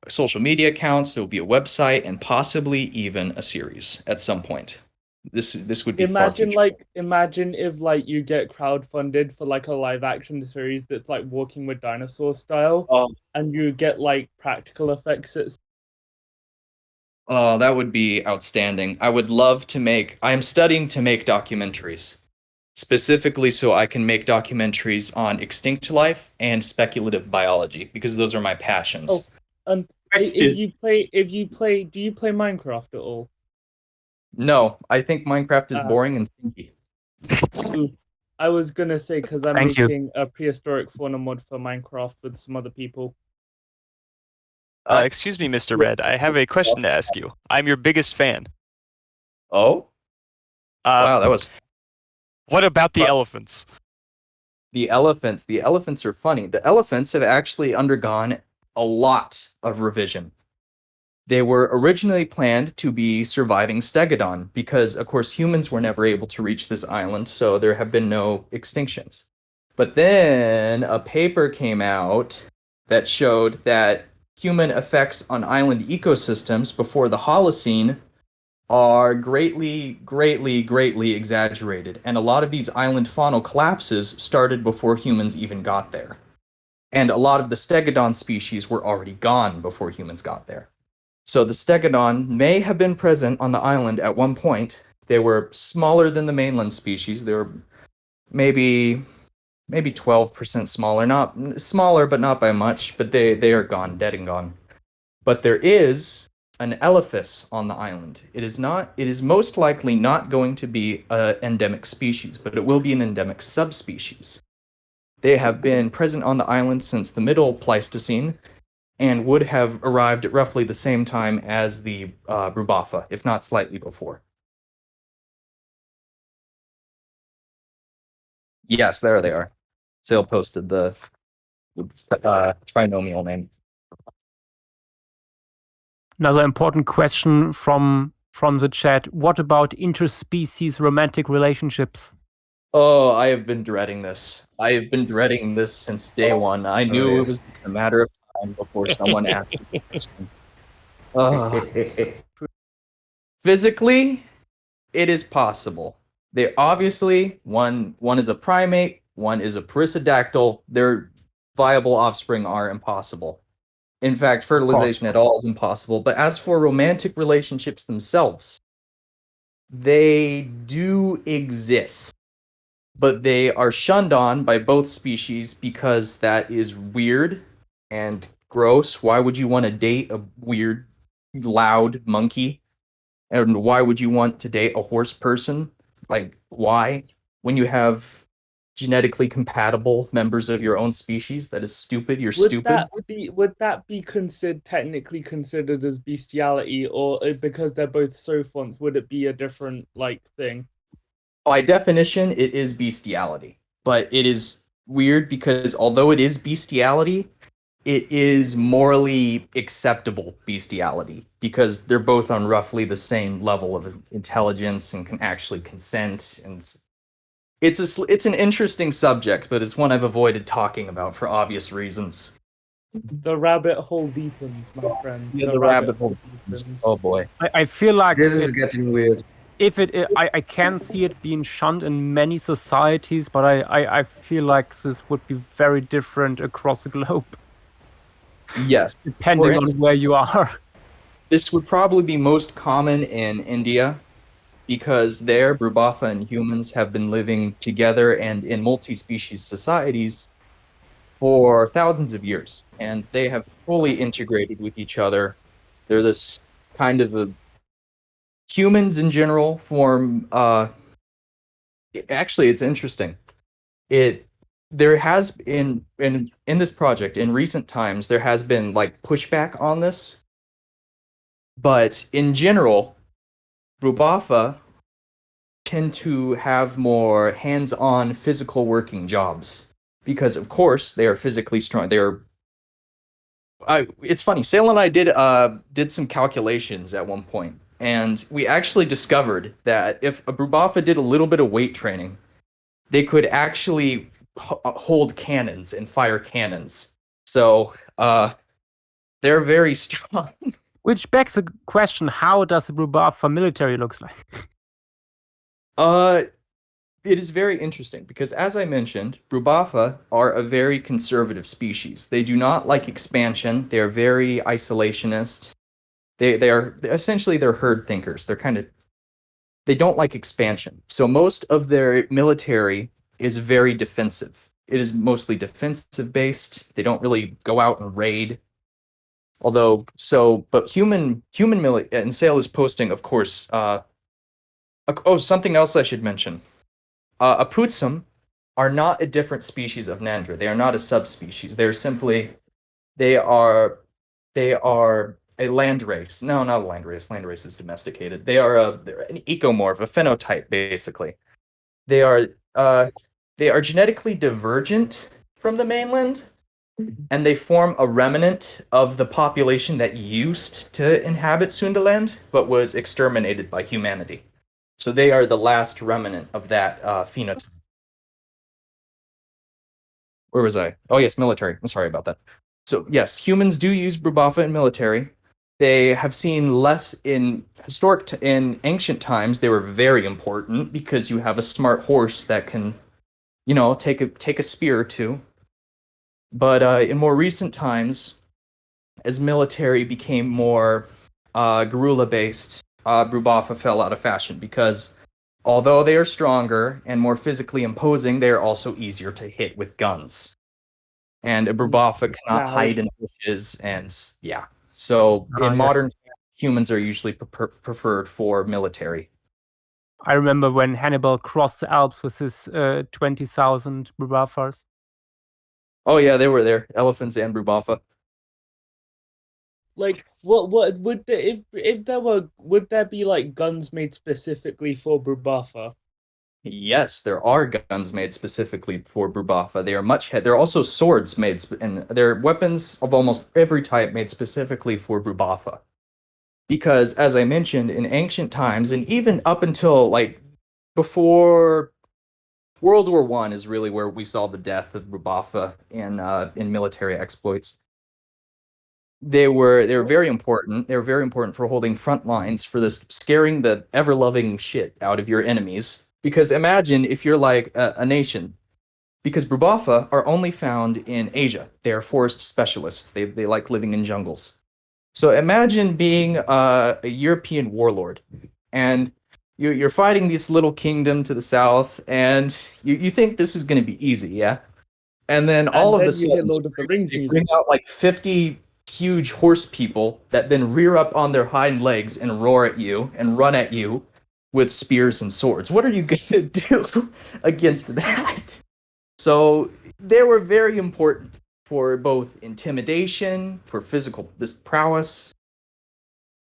social media accounts, there will be a website, and possibly even a series at some point. This would be imagine if like you get crowdfunded for like a live action series that's like Walking with Dinosaurs style, and you get like practical effects. Oh, that would be outstanding. I would love to I am studying to make documentaries, specifically so I can make documentaries on extinct life and speculative biology, because those are my passions. Oh, and do you play Minecraft at all? No, I think Minecraft is boring and stinky. I was gonna say, because I'm making a prehistoric fauna mod for Minecraft with some other people. Excuse me, Mr. Red. I have a question to ask you. I'm your biggest fan. Oh? Wow, that was... What about the elephants? The elephants are funny. The elephants have actually undergone a lot of revision. They were originally planned to be surviving stegodon because, of course, humans were never able to reach this island, so there have been no extinctions. But then a paper came out that showed that human effects on island ecosystems before the Holocene are greatly, greatly, greatly exaggerated. And a lot of these island faunal collapses started before humans even got there. And a lot of the stegodon species were already gone before humans got there. So the stegodon may have been present on the island at one point. They were smaller than the mainland species. They were maybe 12% smaller. Not smaller, but not by much. But they are gone, dead and gone. But there is an elephas on the island. It is most likely not going to be an endemic species, but it will be an endemic subspecies. They have been present on the island since the Middle Pleistocene, and would have arrived at roughly the same time as the Rubafa, if not slightly before. Yes, there they are. Sale posted the trinomial name. Another important question from the chat. What about interspecies romantic relationships? Oh, I have been dreading this. I have been dreading this since day one. I knew it was a matter of time before someone asked the question. Physically, it is possible. They obviously, one is a primate, one is a perissodactyl. Their viable offspring are impossible. In fact, fertilization at all is impossible. But as for romantic relationships themselves, they do exist. But they are shunned on by both species because that is weird and gross. Why would you want to date a weird, loud monkey? And why would you want to date a horse person? Like, why? When you have genetically compatible members of your own species, that is stupid. You're stupid. Would that be technically considered as bestiality, or because they're both sophonts, would it be a different thing? By definition, it is bestiality, but it is weird because although it is bestiality, it is morally acceptable bestiality because they're both on roughly the same level of intelligence and can actually consent. And it's an interesting subject, but it's one I've avoided talking about for obvious reasons. The rabbit hole deepens, my friend. Yeah, the rabbit hole deepens. Oh boy. I feel like This is getting weird. if I can see it being shunned in many societies, but I feel like this would be very different across the globe. Yes. Depending on where you are. This would probably be most common in India because there, Brubafa and humans have been living together and in multi-species societies for thousands of years, and they have fully integrated with each other. They're this kind of a humans in general form. Actually, it's interesting. There has in this project in recent times there has been like pushback on this, but in general, Brubafa tend to have more hands-on physical working jobs because, of course, they are physically strong. It's funny. Sale and I did some calculations at one point, and we actually discovered that if a Brubafa did a little bit of weight training, they could actually hold cannons and fire cannons. So they're very strong. Which begs the question: how does the Brubafa military looks like? It is very interesting because, as I mentioned, Brubafa are a very conservative species. They do not like expansion. They are very isolationist. They are essentially they're herd thinkers. They don't like expansion. So most of their military is very defensive. It is mostly defensive based. They don't really go out and raid. But human military, and Sale is posting, of course. Something else I should mention. Aputsum are not a different species of Nandra. They are not a subspecies. They are a land race. No, not a land race. Land race is domesticated. They're an ecomorph, a phenotype, basically. They are genetically divergent from the mainland, and they form a remnant of the population that used to inhabit Sundaland, but was exterminated by humanity. So they are the last remnant of that phenotype. Where was I? Oh yes, military. I'm sorry about that. So yes, humans do use Brubafa in military. They have seen less in in ancient times. They were very important because you have a smart horse that can, take a spear or two. But in more recent times, as military became more guerrilla-based, Brubafa fell out of fashion because although they are stronger and more physically imposing, they are also easier to hit with guns. And a Brubafa cannot hide in bushes, and yeah. So in modern times, humans are usually preferred for military. I remember when Hannibal crossed the Alps with his 20,000 Brubafas. Oh yeah, they were there. Elephants and Brubafa. Like, what would there would there be like guns made specifically for Brubafa? Yes, there are guns made specifically for Brubafa. There are also swords made, and there are weapons of almost every type made specifically for Brubafa. Because, as I mentioned, in ancient times, and even up until like before World War I, is really where we saw the death of Brubafa in military exploits. They were very important. They were very important for holding front lines, for this scaring the ever-loving shit out of your enemies. Because imagine if you're like a nation, because Brubafa are only found in Asia. They are forest specialists. They like living in jungles. So imagine being a European warlord, and you're fighting this little kingdom to the south, and you think this is going to be easy, yeah? And then all of a sudden, they bring out like 50 huge horse people that then rear up on their hind legs and roar at you and run at you with spears and swords. What are you going to do against that? So they were very important for both intimidation, for this prowess.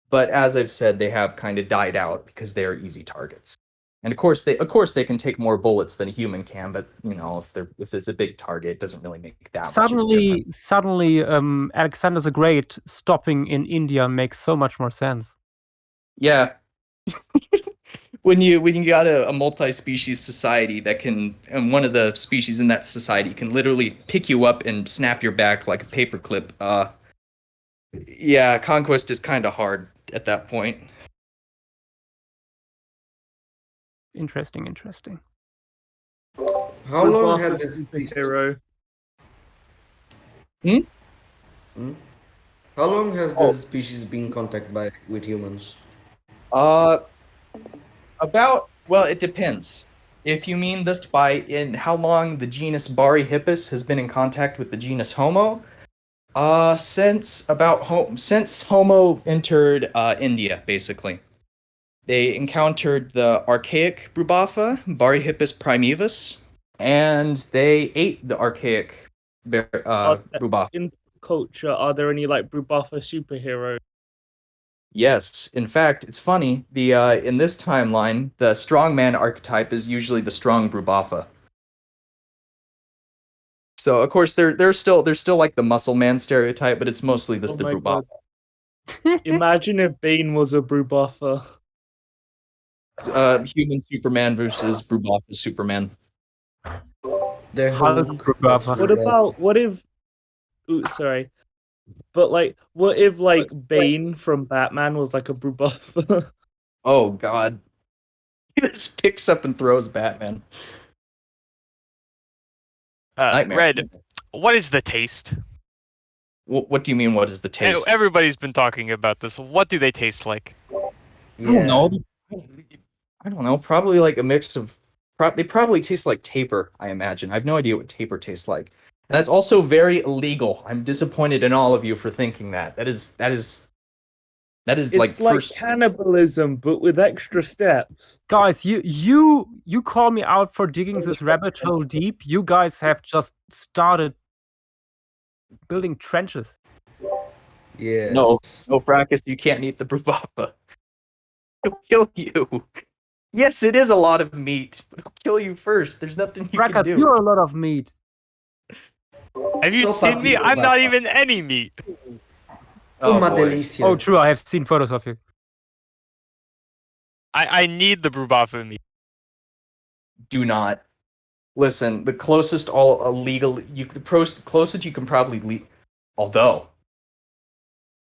But as I've said, they have kind of died out because they are easy targets. And of course they can take more bullets than a human can, but you know, if it's a big target, it doesn't really make that much of a difference. Suddenly, Alexander the Great stopping in India makes so much more sense. Yeah. when you got a multi-species society that can, and one of the species in that society can literally pick you up and snap your back like a paperclip, yeah, conquest is kind of hard at that point. Interesting. How long Buff had a this superhero. How long has this species been in contact with humans? Well, it depends. If you mean this by in how long the genus Barrhyhippus has been in contact with the genus Homo, since Homo entered India, basically. They encountered the archaic Brubaffa, Barrhyhippus primevus, and they ate the archaic Brubaffa. In culture, are there any like Brubaffa superheroes? Yes, in fact, it's funny. The in this timeline, the strongman archetype is usually the strong Brubaffa. So of course they're still like the muscle man stereotype, but it's mostly the Brubaffa. Imagine if Bane was a Brubaffa. Human Superman versus Brubaffa Superman. They're Hulk. What if? Ooh, sorry. But like, what if like Bane from Batman was like a Brubaffa? Oh God. He just picks up and throws Batman. Nightmare. Red, what is the taste? What do you mean, what is the taste? Everybody's been talking about this. What do they taste like? I don't know. I don't know. Probably like a mix of... They probably taste like taper, I imagine. I have no idea what taper tastes like. And that's also very illegal. I'm disappointed in all of you for thinking that. That is It's like first cannibalism, but with extra steps. Guys, you call me out for digging this rabbit hole deep. You guys have just started building trenches. Yeah. No, Fracas, you can't eat the Brubaffa. It'll kill you. Yes, it is a lot of meat, but it'll kill you first. There's nothing you Fracas, can do. you're a lot of meat. Have you seen me? I'm not even any meat. Oh, true. I have seen photos of you. I need the Brubaffa meat. Do not. Listen, the closest closest you can probably although.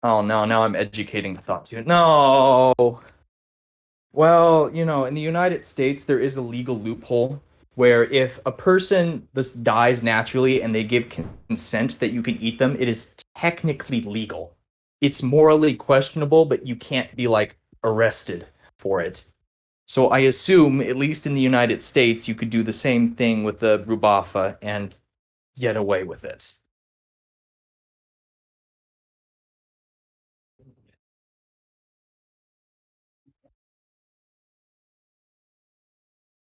Oh no, now I'm educating the thought too. No. Well, you know, in the United States there is a legal loophole where if a person just dies naturally and they give consent that you can eat them, it is technically legal. It's morally questionable, but you can't be like arrested for it. So I assume, at least in the United States, you could do the same thing with the Brubaffa and get away with it.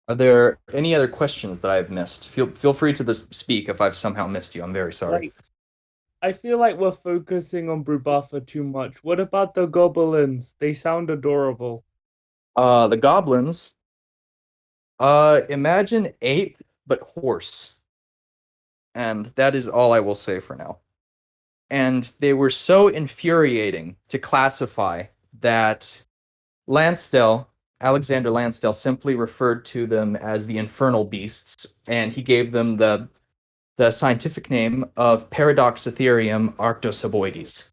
Are there any other questions that I've missed? Feel free to speak if I've somehow missed you. I'm very sorry. I feel like we're focusing on Brubaffa too much. What about the goblins? They sound adorable. The goblins. Imagine ape, but horse. And that is all I will say for now. And they were so infuriating to classify that Alexander Lansdell simply referred to them as the infernal beasts, and he gave them the scientific name of Paradoxotherium arctosaboides.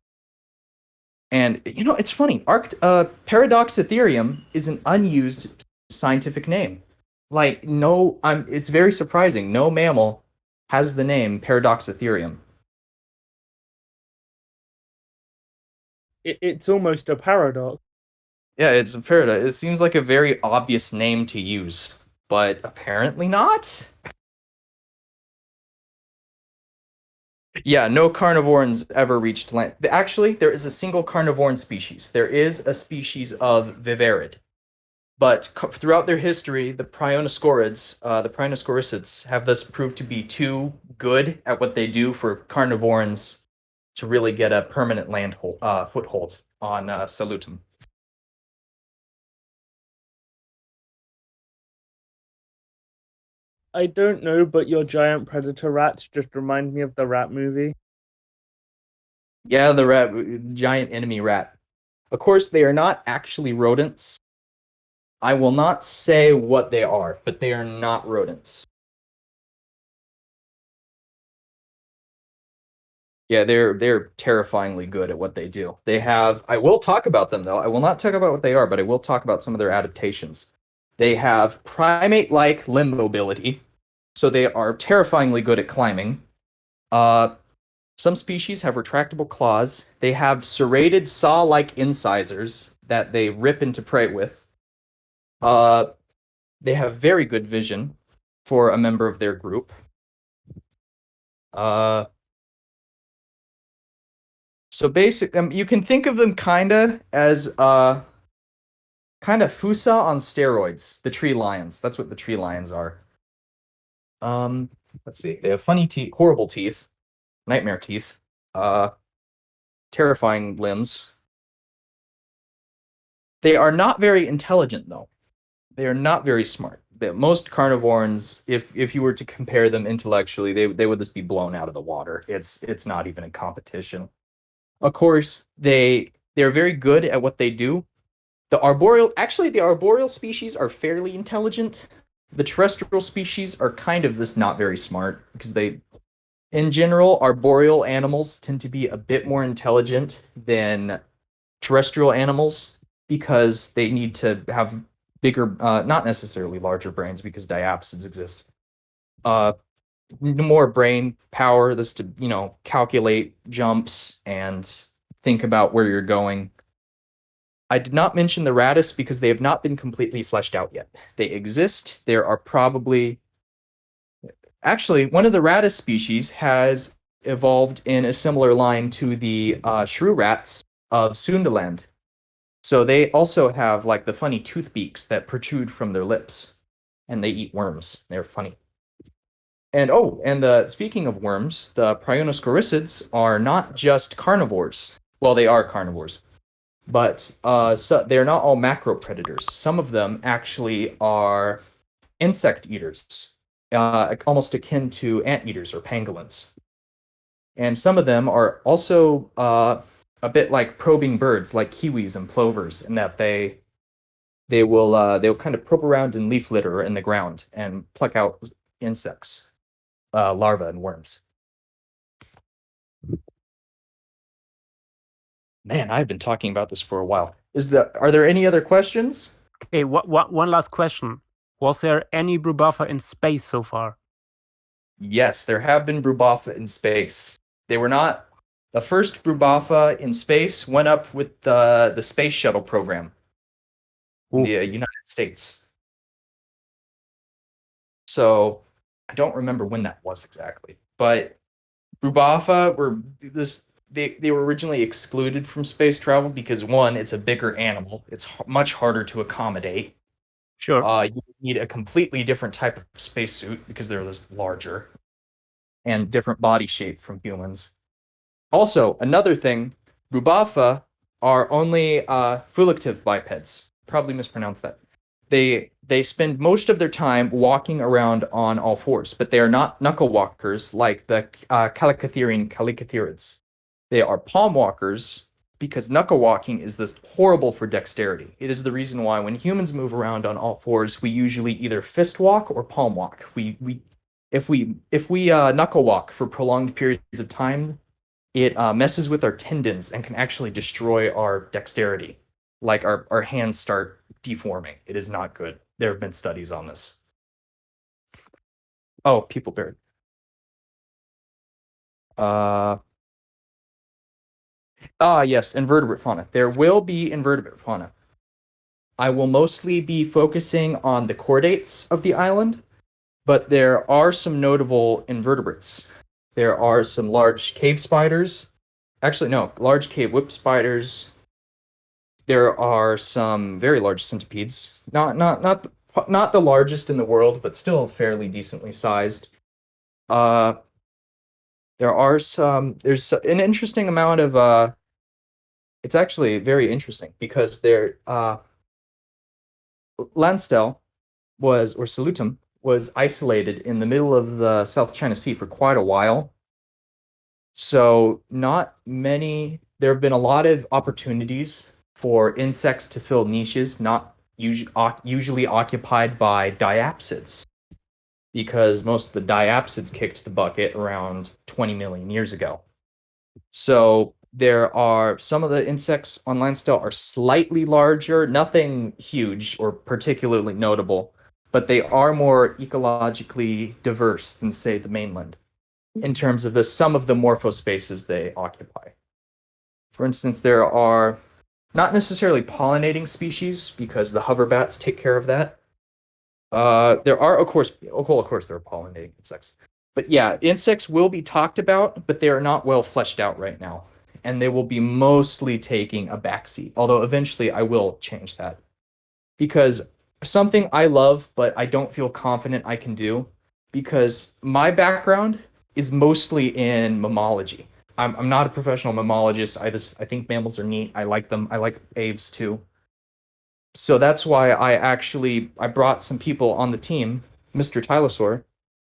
And, you know, it's funny. Paradoxotherium is an unused scientific name. Like, it's very surprising. No mammal has the name Paradoxotherium. It's almost a paradox. Yeah, it's a paradox. It seems like a very obvious name to use, but apparently not. Yeah, no carnivorans ever reached land. Actually, there is a single carnivoran species. There is a species of vivarid. But throughout their history, the Prionoscoricids have thus proved to be too good at what they do for carnivorans to really get a permanent foothold on Salutum. I don't know, but your giant predator rats just remind me of the rat movie. Yeah, the giant enemy rat. Of course, they are not actually rodents. I will not say what they are, but they are not rodents. Yeah, they're terrifyingly good at what they do. They have, I will talk about them though. I will not talk about what they are, but I will talk about some of their adaptations. They have primate-like limb mobility, so they are terrifyingly good at climbing. Some species have retractable claws. They have serrated saw-like incisors that they rip into prey with. They have very good vision for a member of their group. So basically, you can think of them kinda as kind of Fusa on steroids. The tree lions. That's what the tree lions are. Let's see. They have funny teeth, horrible teeth, nightmare teeth, terrifying limbs. They are not very intelligent, though. They are not very smart. Most carnivores, if you were to compare them intellectually, they would just be blown out of the water. It's not even a competition. Of course, they're very good at what they do. The arboreal species are fairly intelligent. The terrestrial species are kind of just not very smart because in general, arboreal animals tend to be a bit more intelligent than terrestrial animals because they need to have bigger, not necessarily larger brains because diapsids exist. More brain power, this to, calculate jumps and think about where you're going. I did not mention the Rattus because they have not been completely fleshed out yet. They exist. There are probably... Actually, one of the Rattus species has evolved in a similar line to the shrew rats of Sundaland. So they also have like the funny tooth beaks that protrude from their lips. And they eat worms. They're funny. And speaking of worms, the Prionoscoricids are not just carnivores. Well, they are carnivores. But so they're not all macro predators. Some of them actually are insect eaters, almost akin to anteaters or pangolins. And some of them are also a bit like probing birds, like kiwis and plovers, in that they'll kind of probe around in leaf litter in the ground and pluck out insects, larvae and worms. Man, I've been talking about this for a while. Are there any other questions? Okay, one last question. Was there any Brubuffa in space so far? Yes, there have been Brubuffa in space. They were not... The first Brubuffa in space went up with the space shuttle program in the United States. So, I don't remember when that was exactly. But Brubuffa they were originally excluded from space travel because, one, it's a bigger animal. It's much harder to accommodate. Sure. You need a completely different type of spacesuit because they're just larger and different body shape from humans. Also, another thing, Brubuffa are only frulective bipeds. Probably mispronounced that. They spend most of their time walking around on all fours, but they are not knuckle walkers like the calicotherids. They are palm walkers because knuckle walking is this horrible for dexterity. It is the reason why when humans move around on all fours, we usually either fist walk or palm walk. If we knuckle walk for prolonged periods of time, it messes with our tendons and can actually destroy our dexterity. Like our hands start deforming. It is not good. There have been studies on this. Oh, people buried. Yes, invertebrate fauna. There will be invertebrate fauna. I will mostly be focusing on the chordates of the island, but there are some notable invertebrates. There are some large cave spiders. Actually, no, large cave whip spiders. There are some very large centipedes. Not the largest in the world, but still fairly decently sized. There's an interesting amount of it's actually very interesting because Lansdell or Salutum was isolated in the middle of the South China Sea for quite a while. So not many, there have been a lot of opportunities for insects to fill niches not usually occupied by diapsids, because most of the diapsids kicked the bucket around 20 million years ago. So there are some of the insects on Lansdell are slightly larger, nothing huge or particularly notable, but they are more ecologically diverse than, say, the mainland in terms of some of the morphospaces they occupy. For instance, there are not necessarily pollinating species, because the hoverbats take care of that. There are, of course, there are pollinating insects. But yeah, insects will be talked about, but they are not well fleshed out right now. And they will be mostly taking a backseat, although eventually I will change that. Because something I love, but I don't feel confident I can do, because my background is mostly in mammalogy. I'm not a professional mammologist. I think mammals are neat. I like them. I like aves too. So that's why I brought some people on the team. Mr. Tylosaur,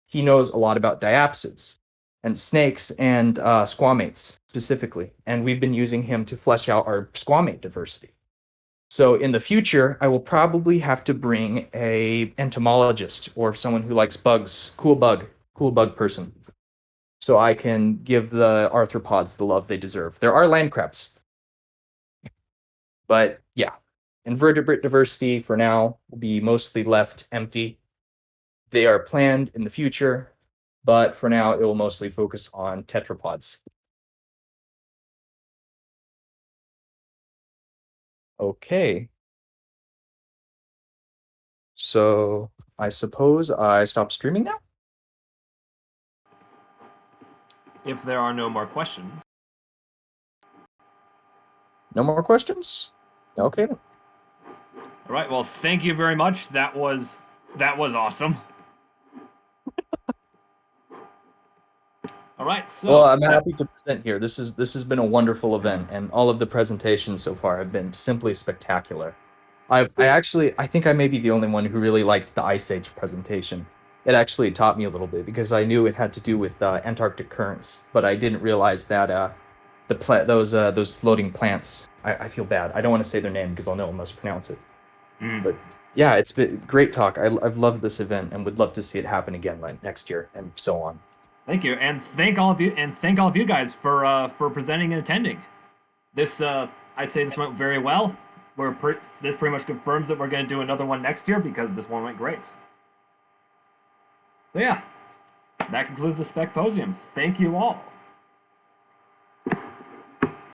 he knows a lot about diapsids and snakes and squamates specifically, and we've been using him to flesh out our squamate diversity. So in the future, I will probably have to bring a entomologist or someone who likes bugs, cool bug person, so I can give the arthropods the love they deserve. There are land crabs, but yeah, invertebrate diversity for now will be mostly left empty. They are planned in the future, but for now, it will mostly focus on tetrapods. Okay. So I suppose I stop streaming now? If there are no more questions. No more questions? Okay. All right. Well, thank you very much. That was awesome. All right. So well, I'm happy to present here. This has been a wonderful event, and all of the presentations so far have been simply spectacular. I think I may be the only one who really liked the Ice Age presentation. It actually taught me a little bit, because I knew it had to do with Antarctic currents, but I didn't realize that those floating plants. I feel bad. I don't want to say their name because I'll know I must pronounce it. But yeah, it's been a great talk. I've loved this event and would love to see it happen again next year and so on. Thank you, and thank all of you guys for presenting and attending. I'd say this went very well. This pretty much confirms that we're going to do another one next year, because this one went great. So yeah, that concludes the Specposium. Thank you all.